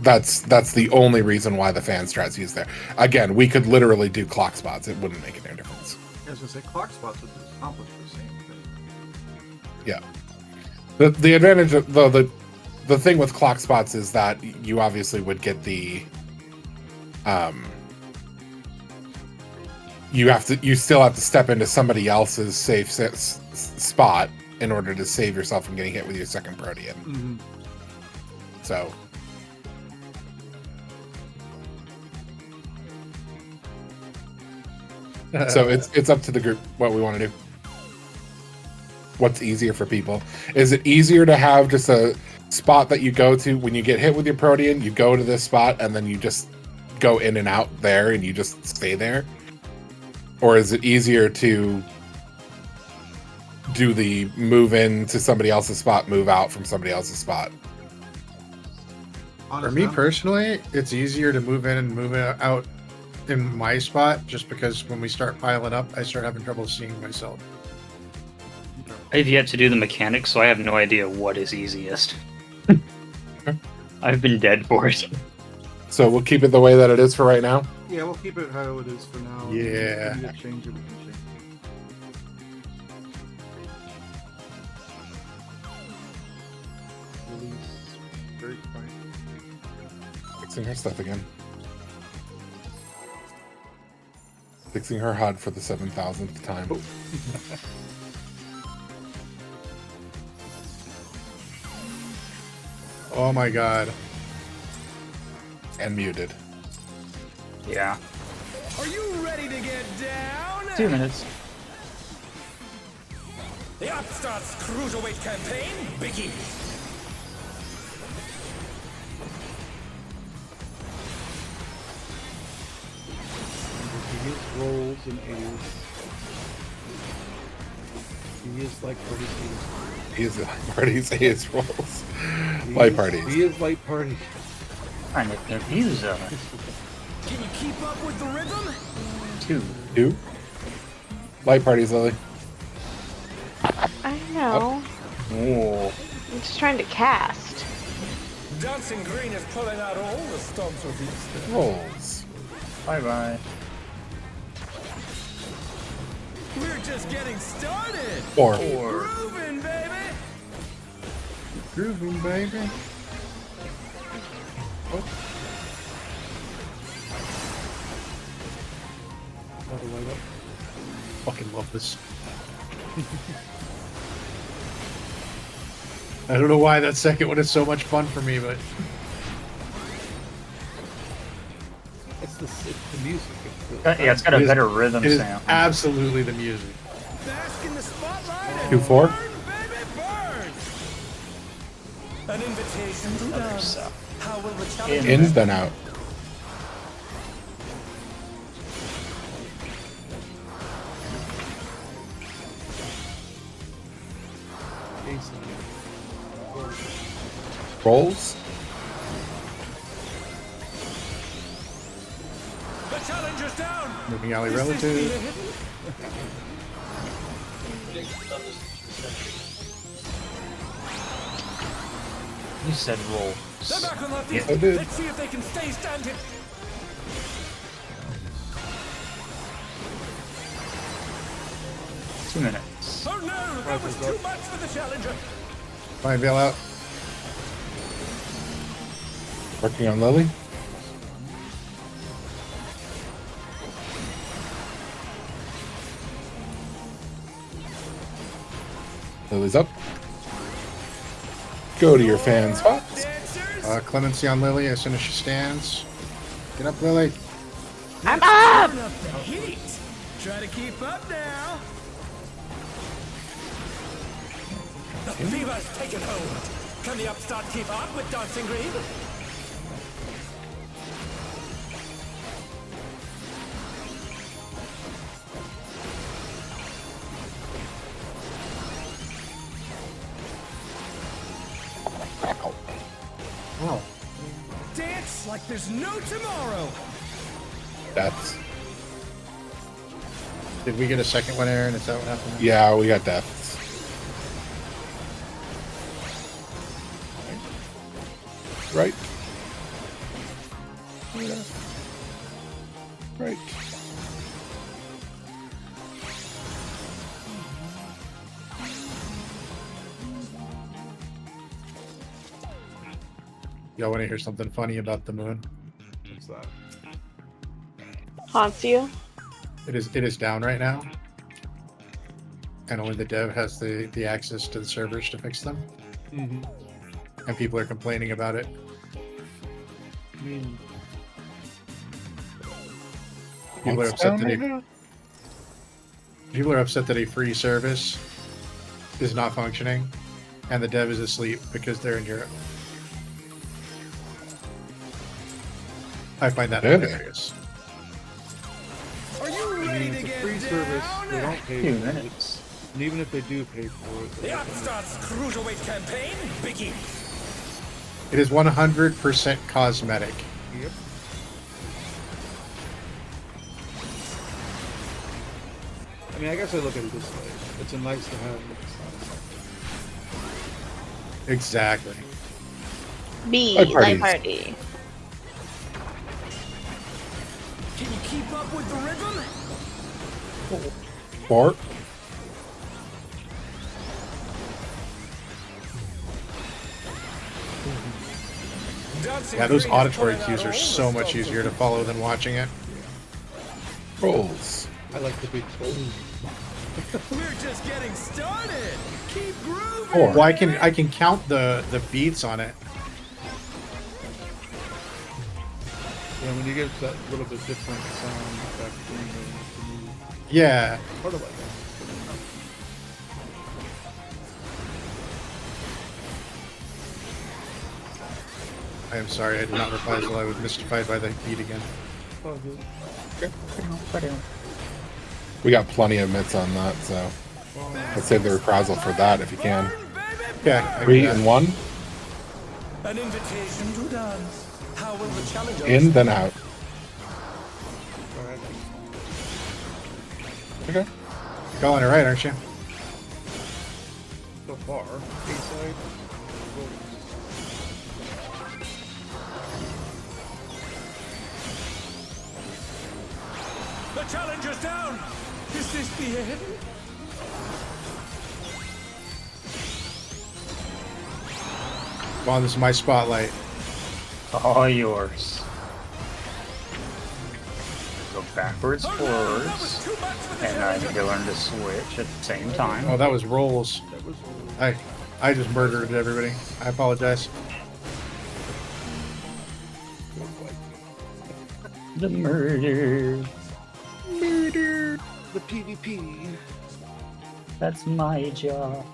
that's the only reason why the fan strat's used there. Again, we could literally do clock spots; it wouldn't make any difference. I was gonna say clock spots would accomplish the same thing. Yeah. The advantage of the thing with clock spots is that you obviously would get the you still have to step into somebody else's safe spot in order to save yourself from getting hit with your second Protean. Mm-hmm. So it's up to the group what we want to do. What's easier for people? Is it easier to have just a spot that you go to when you get hit with your Protean, you go to this spot and then you just go in and out there and you just stay there? Or is it easier to do the move in to somebody else's spot, move out from somebody else's spot? For me personally, it's easier to move in and move out in my spot, just because when we start piling up, I start having trouble seeing myself. I've yet to do the mechanics, so I have no idea what is easiest. I've been dead for it. So we'll keep it the way that it is for right now. Yeah, we'll keep it how it is for now. Yeah. If we need to change it, we can change it. Release. Very fine. Fixing her stuff again. Fixing her HUD for the 7,000th time. Oh my god. And muted. Yeah. Are you ready to get down? 2 minutes. The Upstart's Cruiserweight campaign begins. He is rolls and A's. He is like parties. He is light parties, he is rolls. Light parties. He is light party. Trying to confuse us. Can you keep up with the rhythm? 2. 2. Light parties, Lily. I know. Oh. I'm just trying to cast. Dancing Green is pulling out all the stops with these. Rolls. Bye-bye. We're just getting started. 4. Grooving, baby. Grooving, baby. Oh. Fucking love this. I don't know why that second one is so much fun for me, but It's the music. Yeah, it's got a It is- better rhythm it is sound. absolutely the music. Bask in the spotlight and 2-4. burn, baby, burn. An invitation to dance. stuff. How will the challenge In's been out. Rolls. The challenger's down. Moving alley relative. You said roll. They're back on their feet. I did. Let's see if they can stay standing. Two minutes. Oh no, that was too much for the challenger. Fine, bail out. Working on Lily. Lily's up. Go to your fan spots. Dancers, Clemency on Lily as soon as she stands. Get up, Lily. I'm up! turn up the heat. Try to keep up now. The fever's taken hold. Can the upstart keep up with Dancing Green? Oh. Dance like there's no tomorrow. Deaths. Did we get a second one, Aaron? Is that what happened? Yeah, we got deaths. Right. Left. Right. Y'all want to hear something funny about the moon? What's that? Haunts you? It is down right now, and only the dev has the access to the servers to fix them, Mm-hmm. and people are complaining about it. I mean, People are It's upset down that right now. people are upset that a free service is not functioning, and the dev is asleep because they're in Europe. I find that Really? hilarious. Are you I ready mean, to it's a get free service. They down? don't pay Few for it. minutes. And even if they do pay for it, The they're not gonna- Upstarts Cruiserweight campaign begins. It is 100% cosmetic. Yep. I mean, I guess I look at it this way. It's a nice to have. But it's not. Exactly. B, Like like parties. party. Can you keep up with the rhythm? 4. Dancing Yeah, those Green is auditory pulling cues out are all so the much stops easier of to follow than watching it. Rolls. I like the big. We're just getting started. Keep grooving. 4. Well, I can count the beats on it. Yeah, when you get that little bit different sound back when you move. Yeah. Part of like that. I am sorry, I did not reply as well. I was mystified by the beat again. Oh, good. We got plenty of mitts on that, so let's save the reprisal for that if you can. Burn, baby, Yeah. I 3 get and that. 1. An invitation to dance. How will the challengers In, then out. Alright. Okay. Going it right, aren't you? So far, A-side. The challenger's down. Is this the end? Come on, this is my spotlight. All yours. Go backwards, Oh, no, that was forwards, too much for the and I need challenger. to learn to switch at the same time. Oh, that was rolls. That was. I just murdered everybody. I apologize. The murder. The PvP. That's my job.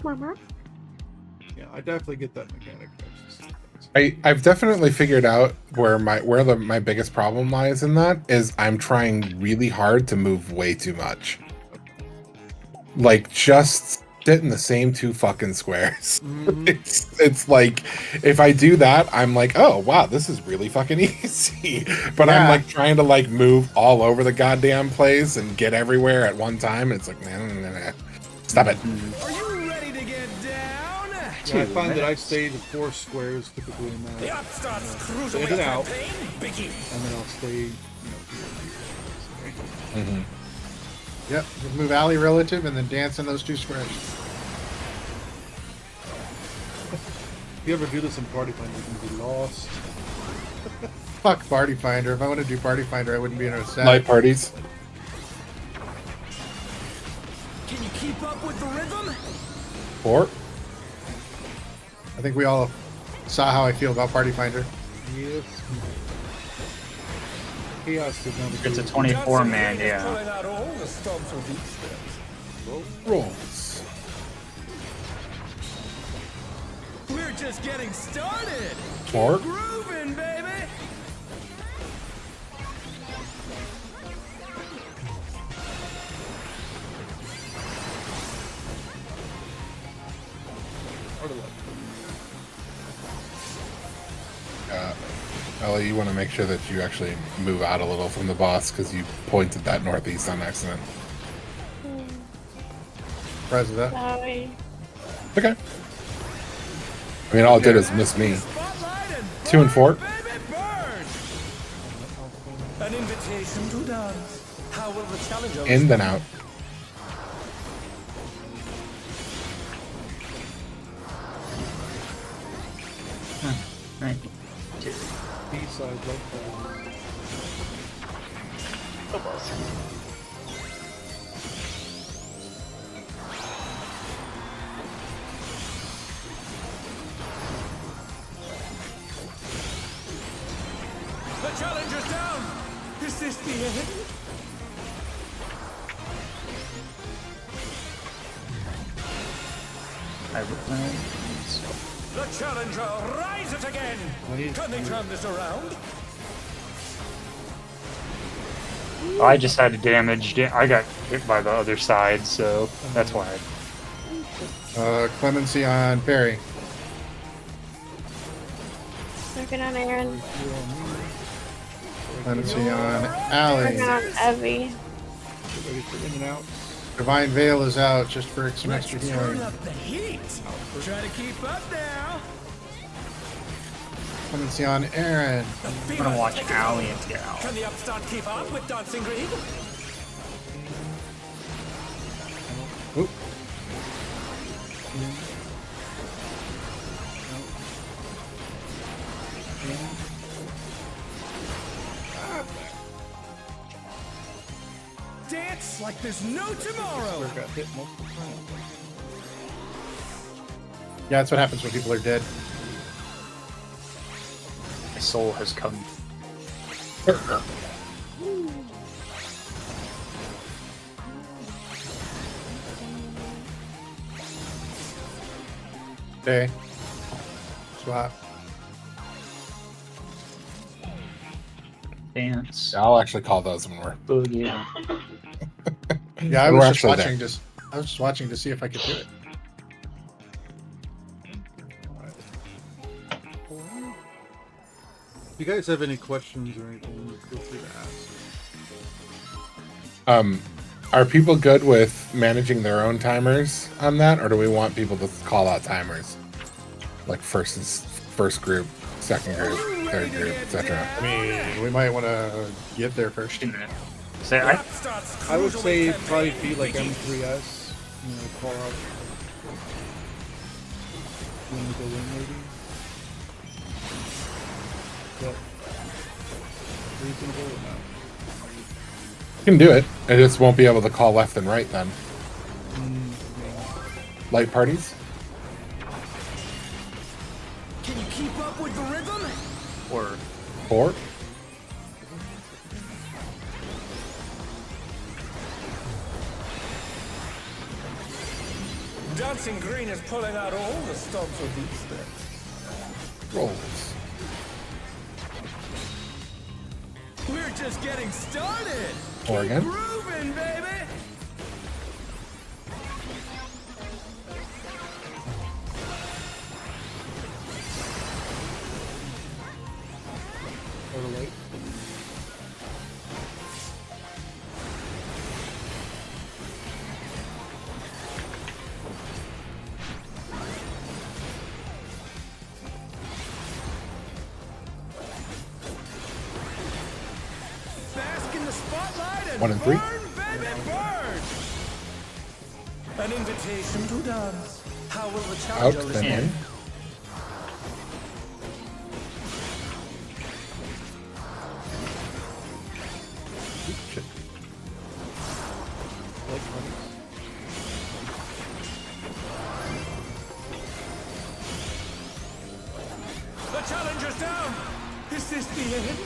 Mama. Yeah, I definitely get that mechanic. I've definitely figured out where my biggest problem lies in that is I'm trying really hard to move way too much. Like just sit in the same 2 fucking squares. It's like if I do that, I'm like, oh wow, this is really fucking easy. But I'm Yeah. like trying to like move all over the goddamn place and get everywhere at one time. And it's like, nah. Stop it. Are you ready to get down? Yeah, I find that I stay the 4 squares typically in The that, Upstarts in Cruiserweight and out. campaign begins. and then I'll stay, Mhm. Yep. Just move alley relative and then dance in those 2 squares. If you ever do this in Party Finder, you can be lost. Fuck Party Finder. If I want to do Party Finder, I wouldn't be in a set. Night parties. Can you keep up with the rhythm? 4. I think we all saw how I feel about Party Finder. Yes. Chaos is number It's a 2. 24-man, Dancing Green is yeah. pulling out all the stops of these steps. Rolls. We're just getting started. 4. Grooving, baby. Ellie, you want to make sure that you actually move out a little from the boss because you pointed that northeast on accident. Surprised with that. Sorry. Okay. I mean, all it did is miss me. Spotlight and 2 and 4. baby, burn! An invitation to dance. How will the challenger In then out. Right. B-side, left side. The challenger's down! Is this the end? The challenger rises again! Can they turn this around? I just had damage. I got hit by the other side, so that's why. Clemency on Perry. Working on Aaron. Clemency on Working Allie. on Evie. Get ready for in and out. Divine Veil is out just for some extra Turn healing. up the heat! Try to keep up now! Clemency on Aaron. I'm gonna watch Allie and get out. Can the upstart keep up with Dancing Green? Oop. Dance like there's no tomorrow! Got hit multiple times. Yeah, that's what happens when people are dead. My soul has come. Okay. Swap. Dance. Yeah, I'll actually call those when we're. Boogie. Yeah, I We're was just actually watching there. just. I was just watching to see if I could do it. If you guys have any questions or anything, feel free to ask. Are people good with managing their own timers on that, or do we want people to call out timers? Like first group, second group, third group, etc. I mean, we might want to get there first. Say, I would say probably be like M5S, you know, call out when you go in maybe. Is that reasonable or not? You can do it. I just won't be able to call left and right then. Light parties? Can you keep up with the rhythm? or Or Dancing Green is pulling out all the stops of these steps. rolls. We're just getting started! Or Keep again. grooving, baby! Or the light? Bask in the spotlight and 1 and 3. burn, baby, burn! An invitation to dance. How will the Out challenger then in. respond? Shit. Light parties? The challenger's down! Is this the end?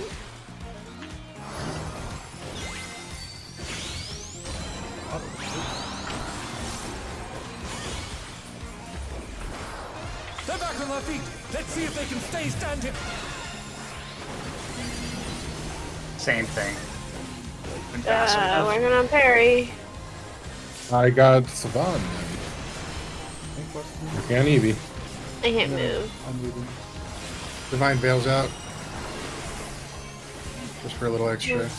They're back on their feet. Let's see if they can stay standing. same thing. Working on Perry. I got Savan. Any questions? You can Eevee. I can't move. I'm moving. Divine Veil's out. Just for a little extra.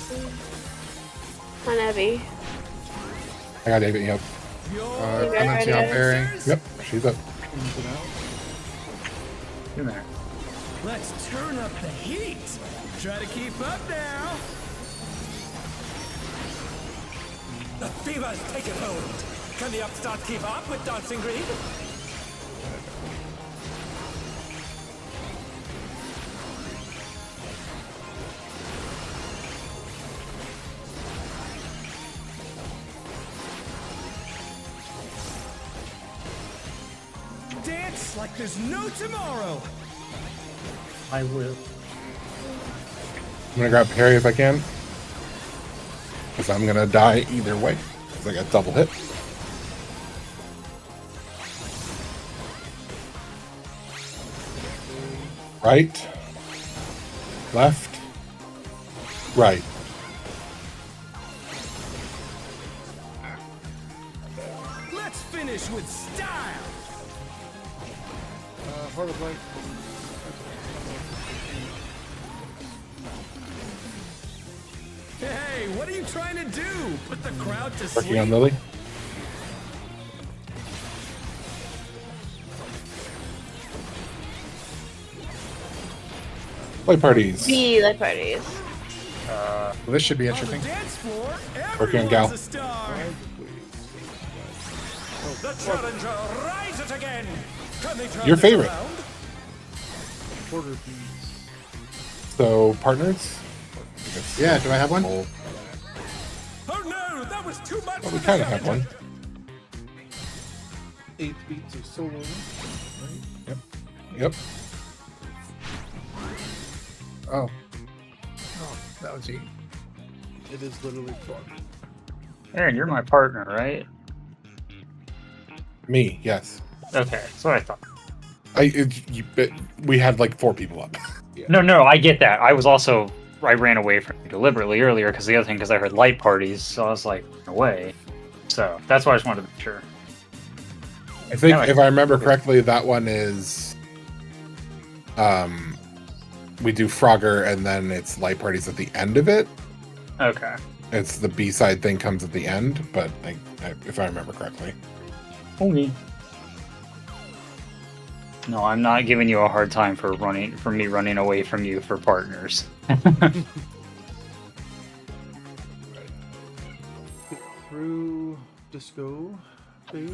On Evie. I got David. Yep. You're You guys Clemency on ready? Perry. Yep. She's up. Ins and out. In there. Let's turn up the heat. Try to keep up now. The fever's taken hold. Can the upstart keep up with Dancing Green? Dance like there's no tomorrow. I will. I'm gonna grab Harry if I can. Because I'm gonna die either way. Because I got double hit. Right. Left. Right. Let's finish with style. Heart of Light. Hey, what are you trying to do? Put the crowd to Working sleep? on Lily. Play parties. B light parties. Well, this should be On the interesting. dance floor, Working on Gal. everyone's a star. The challenger rises again. Can they turn Your this favorite. around? Quarter piece. So, partners? Yeah, do I have one? Oh, Oh no, that was too much. well, for we the kind of have challenger. one. 8 beats of solo. Yep. Oh. Oh, that was E. It is literally fun. Aaron, you're my partner, right? Me, yes. Okay, that's what I thought. We had like 4 people up. No, I get that. I ran away from you deliberately earlier because the other thing, because I heard light parties, so I was like, away. So that's why I just wanted to make sure. I think, Yeah, if I remember correctly, that one is. We do Frogger and then it's light parties at the end of it. Okay. It's the B-side thing comes at the end, but if I remember correctly. Okay. No, I'm not giving you a hard time for me running away from you for partners. Get through disco phase.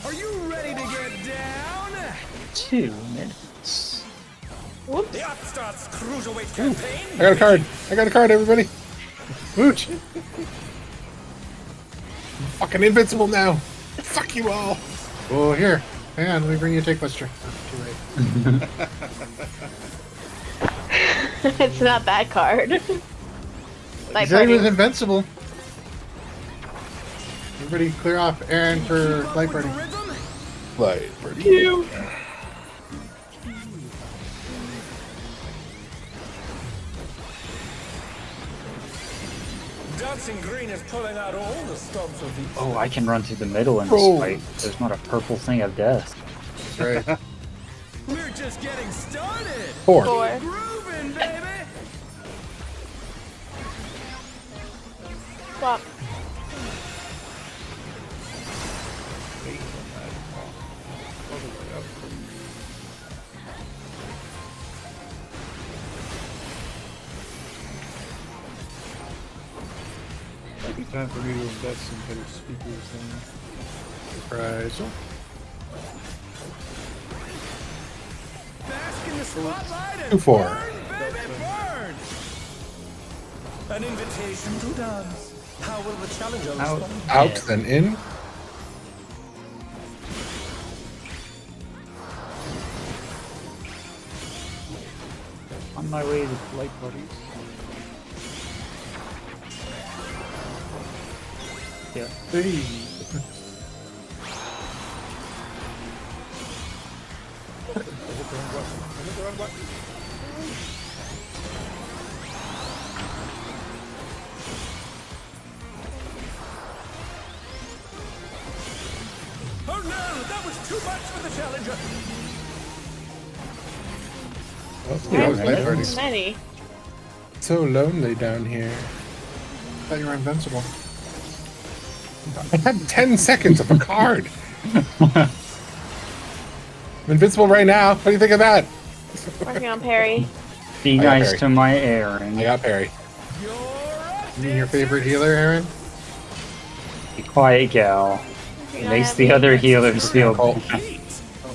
Are you ready to get down? 2 minutes. The Upstarts Cruiserweight campaign. I got a card. I got a card, everybody. Mooch! Fucking invincible now. Fuck you all. Oh, here. Hang on, let me bring you a take buster. Too late. It's not that card. He Light said he was party. invincible. Everybody clear off Aaron for Keep up light with party. the rhythm? Light party. Dancing Green is pulling out all the stops of the. Oh, I can run through the middle in this Bro. fight. There's not a purple thing of death. That's right. We're just getting started. 4. 4. Grooving, baby. Swap. Might be time for me to invest in better speakers than. Surprise. Bask in the spotlight and 2, 4. burn, baby, burn. An invitation to dance. How will the challenger Out. respond? Out, then in. On my way to light parties. Yeah. Hey. Oh no, that was too much for the challenger. That was light There's parties. many. so lonely down here. I thought you were invincible. I had 10 seconds of a card. I'm invincible right now. What do you think of that? Working on Perry. Be I got nice Barry. to my Aaron. I got Perry. You mean your favorite healer, Aaron? Be quiet, gal. Working It on makes the Evie. other healers feel Colt. bad.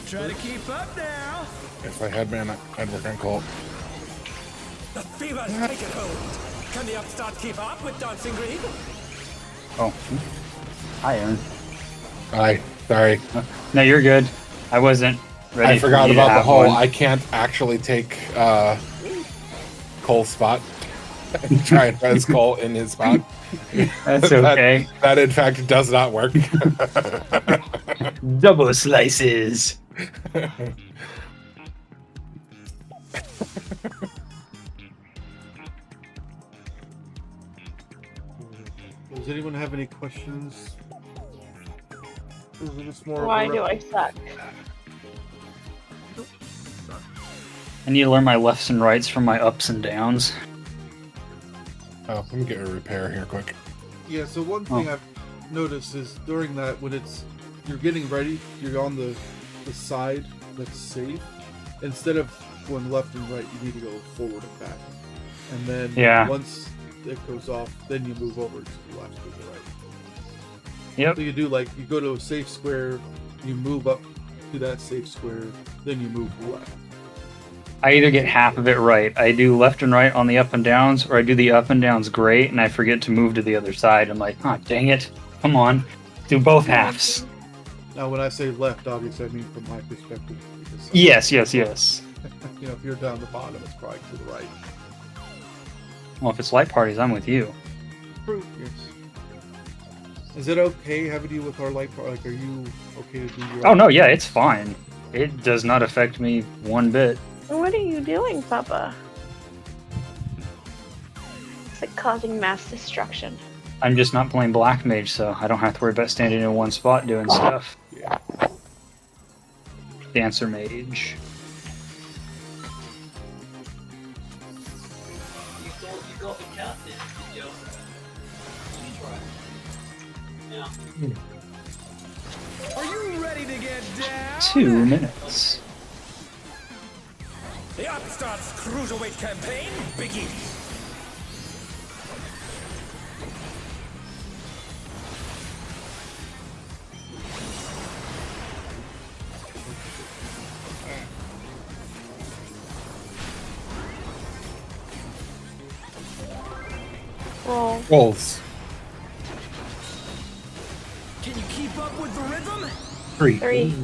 Try to keep up now. If I had mana, I'd work on Colt. The fever's taken hold. Can the upstart keep up with Dancing Green? Oh. Hi, Aaron. Aye, sorry. No, you're good. I wasn't ready I forgot for you to about the have whole. one. I can't actually take Cole's spot. And try and res Cole in his spot. That's okay. That in fact does not work. Double slices. Does anyone have any questions? Is this more of a Why do rep- I suck? I need to learn my lefts and rights from my ups and downs. Oh, let me get a repair here quick. Yeah, so one thing I've noticed is during that, when you're getting ready, you're on the side that's safe. Instead of going left and right, you need to go forward and back. And then once it goes off, then you move over to the left or the right. Yep. So you do like, you go to a safe square, you move up to that safe square, then you move left. I either get half of it right. I do left and right on the up and downs, or I do the up and downs great, and I forget to move to the other side. I'm like, oh, dang it. Come on. Do both halves. Now, when I say left, obviously I mean from my perspective. Because, Yes. you know, if you're down the bottom, it's probably to the right. Well, if it's light parties, I'm with you. True. Yes. Is it okay having you with our light part? Like, are you okay to do your? Oh, no, yeah, it's fine. It does not affect me one bit. What are you doing, Papa? It's like causing mass destruction. I'm just not playing Black Mage, so I don't have to worry about standing in one spot doing stuff. Yeah. Dancer Mage. Are you ready to get down? 2 minutes. The Upstart's Cruiserweight campaign begins. Roll. Rolls. Can you keep up with the rhythm? 3. 3.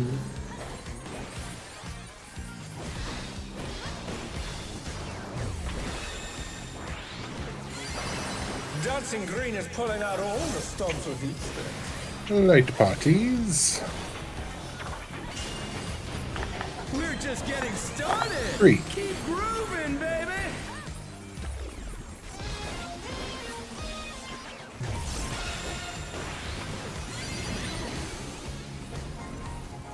Dancing Green is pulling out all the stops with these things. Light parties. We're just getting started. 3. Keep grooving, baby.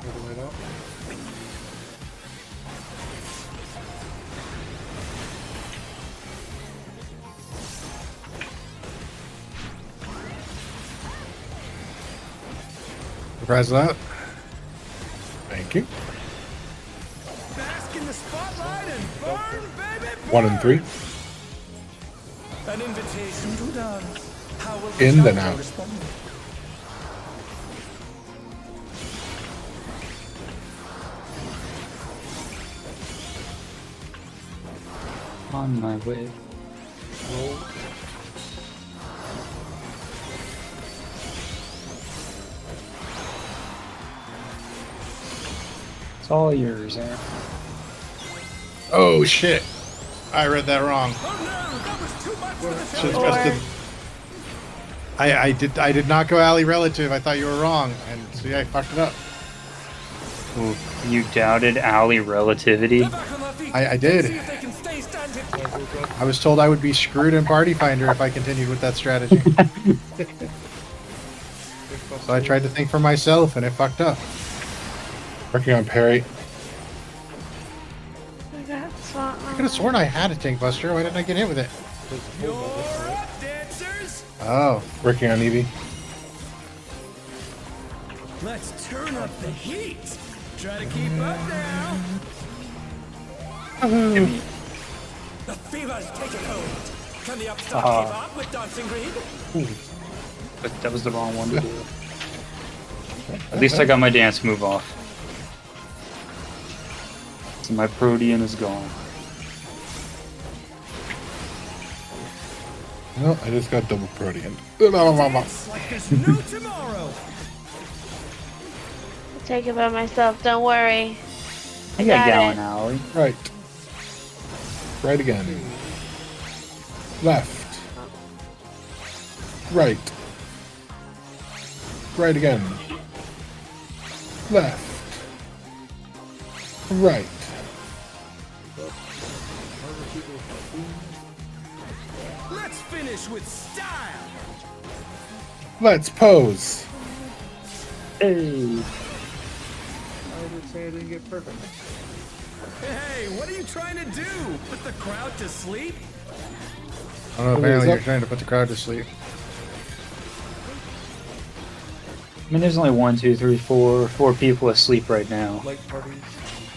Go the light out. Surprise that. Thank you. Bask in the spotlight and burn, baby. 1 and 3. An invitation to dance. How will In the challenger now. respond? On my way. It's all yours, Aaron. Oh shit! I read that wrong. Oh no, that was too much for the Should've challenger. trusted- I did not go alley relative. I thought you were wrong, and see, I fucked it up. Ooh, you doubted Ally relativity? They're back on their feet. I did. See if they can stay standing. I was told I would be screwed in Party Finder if I continued with that strategy. So I tried to think for myself, and it fucked up. Working on Perry. I got swat. I could have sworn I had a Tank Buster. Why didn't I get hit with it? You're up, dancers! Oh, Working on Eevee. Let's turn up the heat. Try to keep up now. The fever's taking hold. Can the upstart keep up with Dancing Green? But that was the wrong one to do. At least I got my dance move off. So my Protean is gone. No, I just got double Protean. Dance like there's no tomorrow. I'll take it by myself. Don't worry. I got got it. Gowan Alley. Right. Right again. Left. Right. Right again. Left. Right. Let's finish with style. Let's pose. Hey. I would say I didn't get perfect. Hey, what are you trying to do? Put the crowd to sleep? I don't know. Apparently, you're trying to put the crowd to sleep. I mean, there's only 1, 2, 3, 4 people asleep right now. Like parties.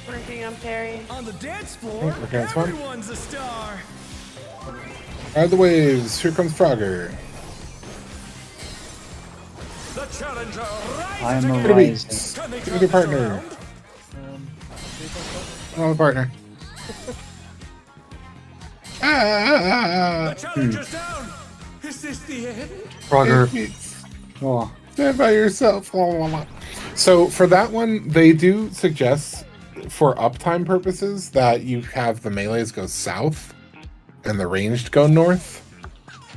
Working on Perry. On the dance floor, Okay, that's fine. everyone's a star. Ride the waves. Here comes Frogger. The challenger rises I am a again. Good rising. beats. Can they Give turn me your this partner. around? Oh, partner. Ah! The challenger's down. Is this the end? Frogger. Oh, Stand by yourself. So for that one, they do suggest, for uptime purposes, that you have the melees go south and the ranged go north.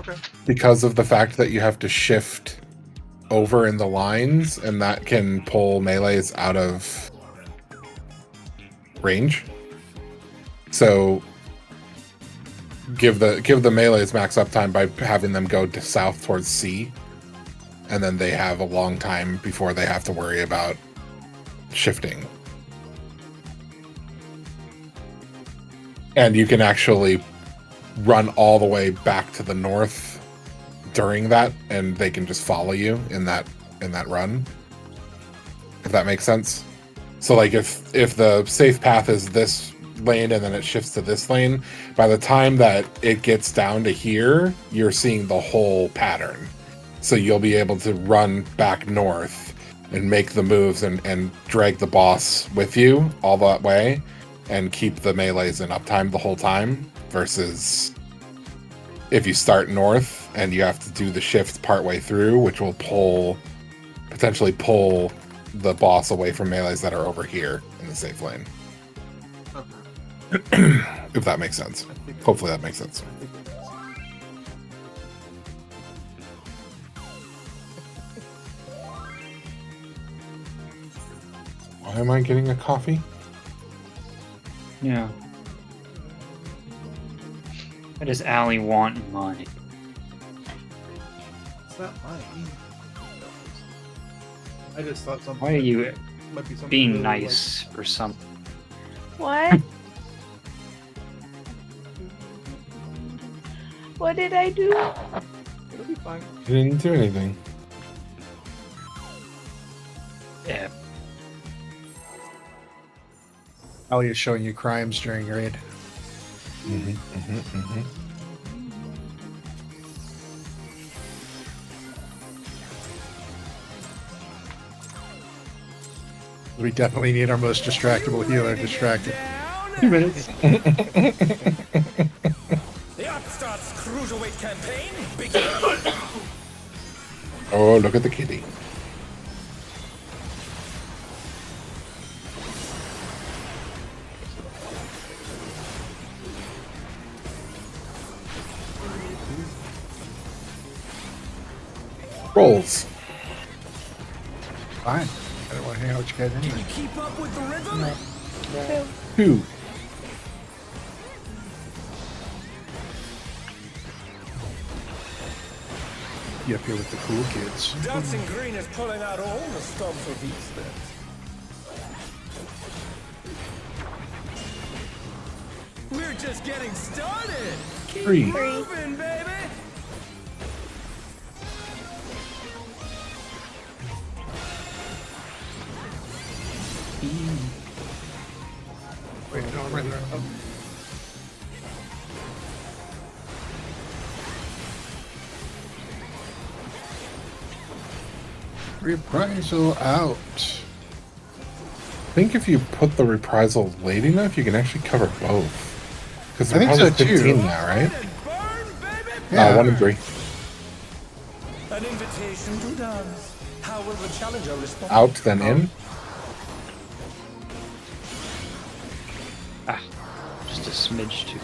Okay. Because of the fact that you have to shift over in the lines, and that can pull melees out of range. So give the melees max uptime by having them go to south towards C, and then they have a long time before they have to worry about shifting. And you can actually run all the way back to the north during that, and they can just follow you in that run, if that makes sense. So like if the safe path is this lane and then it shifts to this lane, by the time that it gets down to here, you're seeing the whole pattern. So you'll be able to run back north and make the moves and drag the boss with you all that way and keep the melees in uptime the whole time, versus if you start north and you have to do the shift partway through, which will potentially pull the boss away from melees that are over here in the safe lane. Okay. If that makes sense. Hopefully that makes sense. I think it does. Why am I getting a coffee? yeah. What does Allie want in mine? It's not mine. I just thought something. Why are you might be something being really, nice or something? What? What did I do? Like, it'll be fine. You didn't do anything. Yeah. Ellie is showing you crimes during raid. We definitely need our most distractible healer distracted. 2 minutes. The Upstart's cruiserweight campaign begins. Oh, look at the kitty. Rolls. Fine. I don't want to hang out with you guys Can anyway. you keep up with the rhythm? 2. You up here with the cool kids. Dancing Green is pulling out all the stops of these steps. We're just getting started. Keep 3. moving, baby. Wait, no, right there. Oh. Reprisal out. I think if you put the reprisal late enough, you can actually cover both. Because I think so, reprisal's 15 too. now, right? And burn, baby, Yeah. 1 and 3. An invitation to dance. How will the challenger respond? Out, then in. Just a smidge too.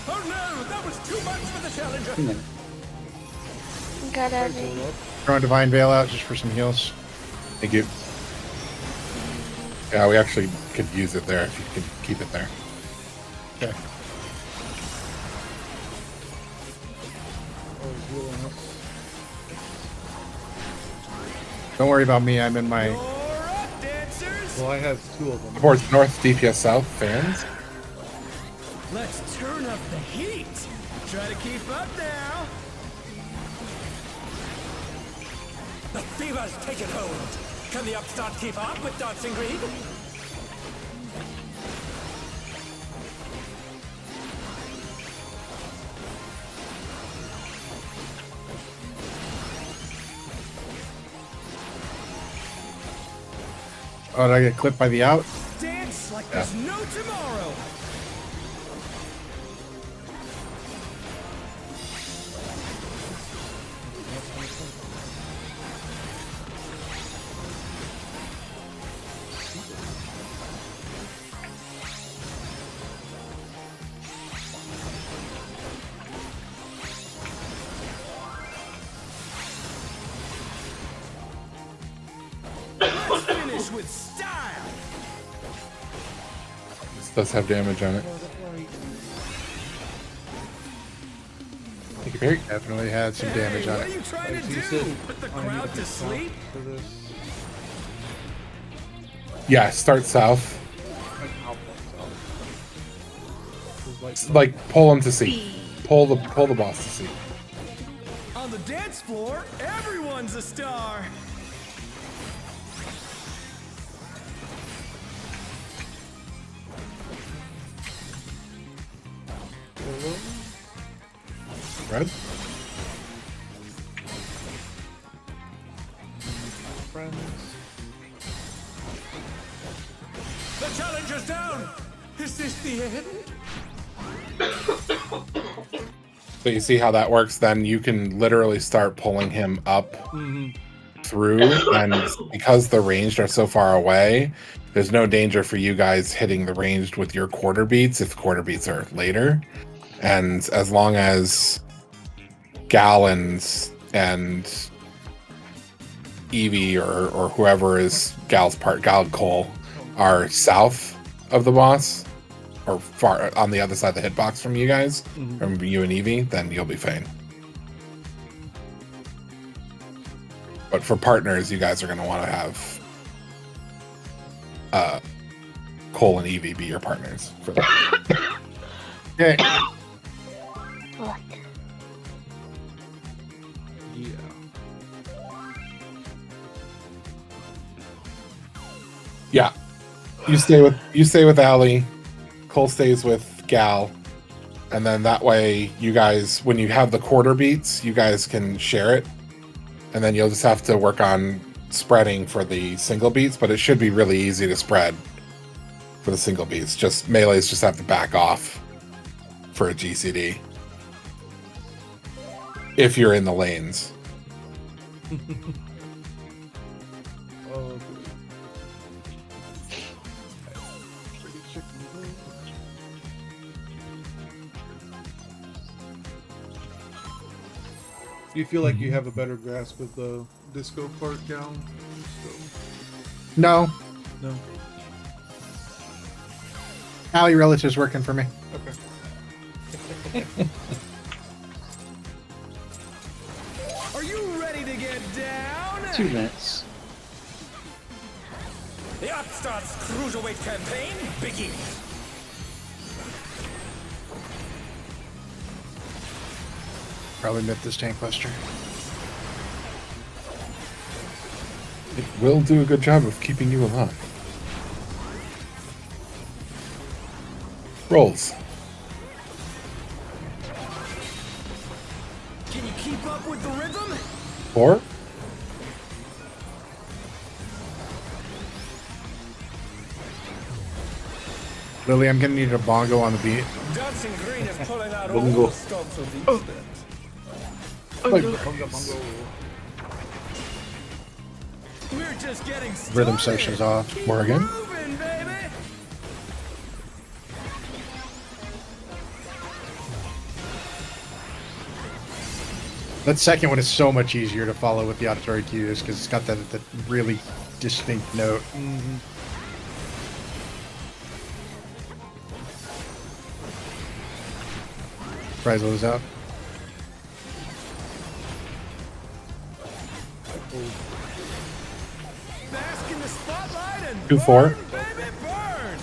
Oh no, that was too much for the challenger. Got Evie. Throwing Divine Veil out just for some heals. Thank you. Yeah, we actually could use it there if you could keep it there. Okay. Don't worry about me. I'm in my. You're up, dancers. Well, I have 2 of them. Towards north, DPS south, fans. Let's turn up the heat. Try to keep up now. The fever's taken hold. Can the upstart keep up with Dancing Green? Oh, did I get clipped by the out? Dance like there's no tomorrow. Let's finish with style. This does have damage on it. Thank you, Perry. Definitely had some damage on What are it. you trying to do? Put the crowd to sleep? For this. Yeah, start south. Like pull him to sea. Pull the boss to sea. On the dance floor, everyone's a star. Red. Friends. The challenger's down. Is this the end? So you see how that works? Then you can literally start pulling him up through, and because the ranged are so far away, there's no danger for you guys hitting the ranged with your quarter beats if quarter beats are later. And as long as Gallons and Evie or whoever is Gal's part, Gal Cole, are south of the boss, or far on the other side of the hitbox from you guys, from you and Evie, then you'll be fine. But for partners, you guys are going to want to have Cole and Evie be your partners for that. Okay. Look. Yeah. Yeah, you stay with Allie. Cole stays with Gal, and then that way you guys, when you have the quarter beats, you guys can share it, and then you'll just have to work on spreading for the single beats. But it should be really easy to spread for the single beats. Just melees just have to back off for a GCD if you're in the lanes. Oh, good. Pretty chicken wing. Do you feel like you have a better grasp of the disco part, Gal? No, No. Alley relative's working for me. Okay. Are you ready to get down? 2 minutes. The Upstart's Cruiserweight campaign begins. Probably myth this tank buster. It will do a good job of keeping you alive. Rolls. Can you keep up with the rhythm? 4. Lily, I'm gonna need a bongo on the beat. Dancing Green is pulling out all Bongo. the stops of the incident. Bunga, bunga. We're just getting started. Rhythm section's off. Keep Morgan? moving, baby. That second one is so much easier to follow with the auditory cues because it's got that really distinct note. Mm-hmm. Prize those out. Bask in the spotlight and 2-4. burn, baby, burn.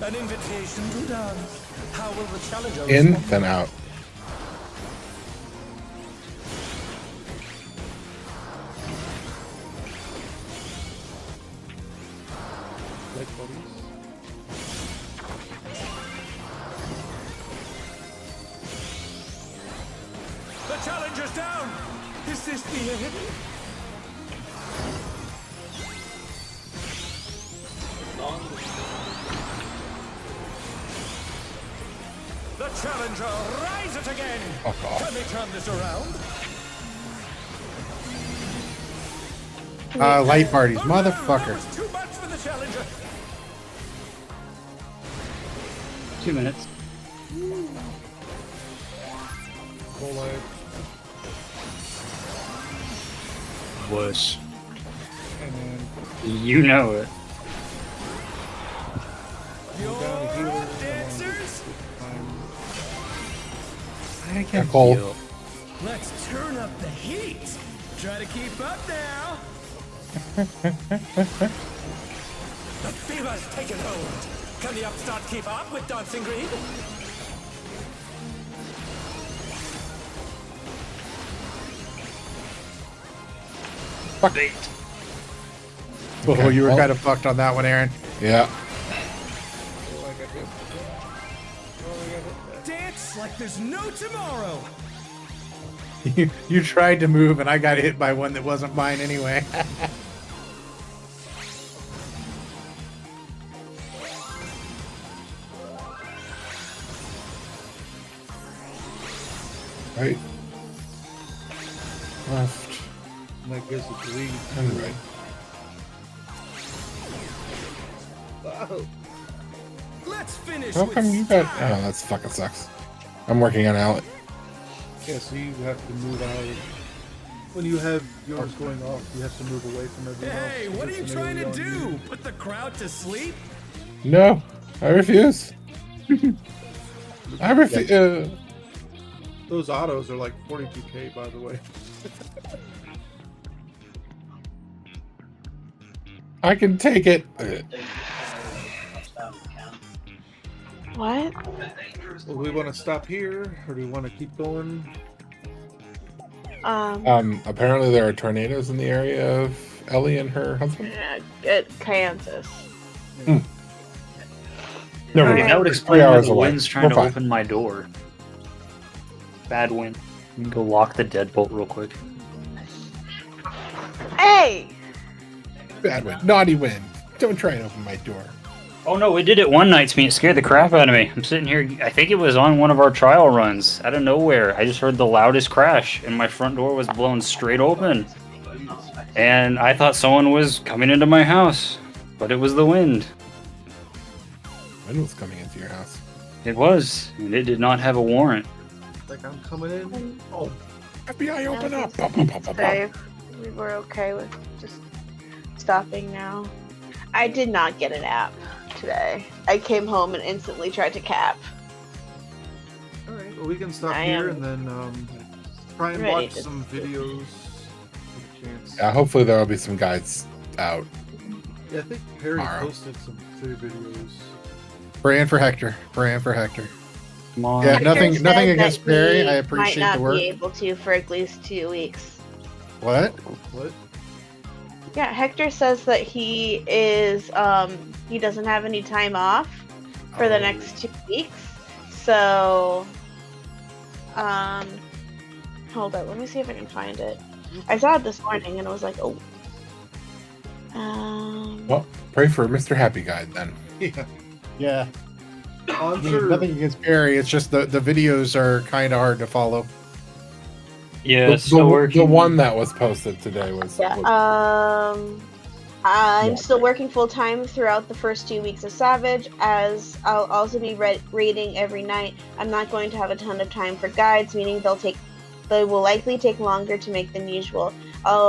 An invitation to dance. How will the challenger In, respond? then out. Like buddies. The challenger's down. Is this the end? The challenger rises again. Fuck off. Can they turn this around? Light parties, Oh, no, that motherfucker. was too much for the challenger. 2 minutes. Full life. Wuss. And then You know it. Your down the healer. dancers. I can Cole. feel. Let's turn up the heat. Try to keep up now. The fever's taken hold. Can the upstart keep up with Dancing Green? Bait. Oh, Okay, you were well- kind of fucked on that one, Aaron. Yeah. Oh, I got hit. Oh, I got hit. Dance like there's no tomorrow. You tried to move, and I got hit by one that wasn't mine anyway. Right. Left. And that gives the bleed. And right. Wow. Let's finish How with come you got... style. Oh, that's fucking sucks. I'm working on Alec. Yeah, so you have to move out. When you have yours going off, you have to move away from everyone else. Hey, 'cause what are it's you an trying to area on do? Put the crowd to sleep? No, I refuse. I refuse. Those autos are like 42k, by the way. I can take it. What? Well, do we want to stop here, or do we want to keep going? Apparently there are tornadoes in the area of Ellie and her husband. At Kansas. Never Alright. mind. That would It's explain 3 why hours the away. wind's trying We're to fine. open my door. Bad wind. You can go lock the deadbolt real quick. Hey! Bad wind. Naughty wind. Don't try and open my door. Oh no, it did it one night to me. It scared the crap out of me. I'm sitting here. I think it was on one of our trial runs. Out of nowhere, I just heard the loudest crash, and my front door was blown straight open. And I thought someone was coming into my house, but it was the wind. Wind was coming into your house. It was, and it did not have a warrant. Like I'm coming in. Oh, FBI, open No, up! he's- Bum, bum, bum, bum, bum. safe. We were okay with just stopping now. I did not get an app today. I came home and instantly tried to cap. All right. Well, we can stop I here am and then try and ready watch to some sleep. videos. Give a chance. Yeah, hopefully there will be some guides out. Yeah, I think Perry Tomorrow. posted some clear videos. Praying for Hector. Praying for Hector. Come on. Yeah, Hector nothing said against that Perry. he I appreciate might not the work. be able to for at least 2 weeks. What? What? Yeah, Hector says that he doesn't have any time off for the Oh. next 2 weeks. So hold on, let me see if I can find it. I saw it this morning and I was like, oh. Well, pray for Mr. Happy Guide then. Yeah. Yeah. I'm I mean, sure. nothing against Perry. It's just the videos are kind of hard to follow. Yeah, The, still working. the one that was posted today was. Yeah. was I'm Yeah. still working full time throughout the first 2 weeks of Savage, as I'll also be raiding every night. I'm not going to have a ton of time for guides, meaning they will likely take longer to make than usual. I'll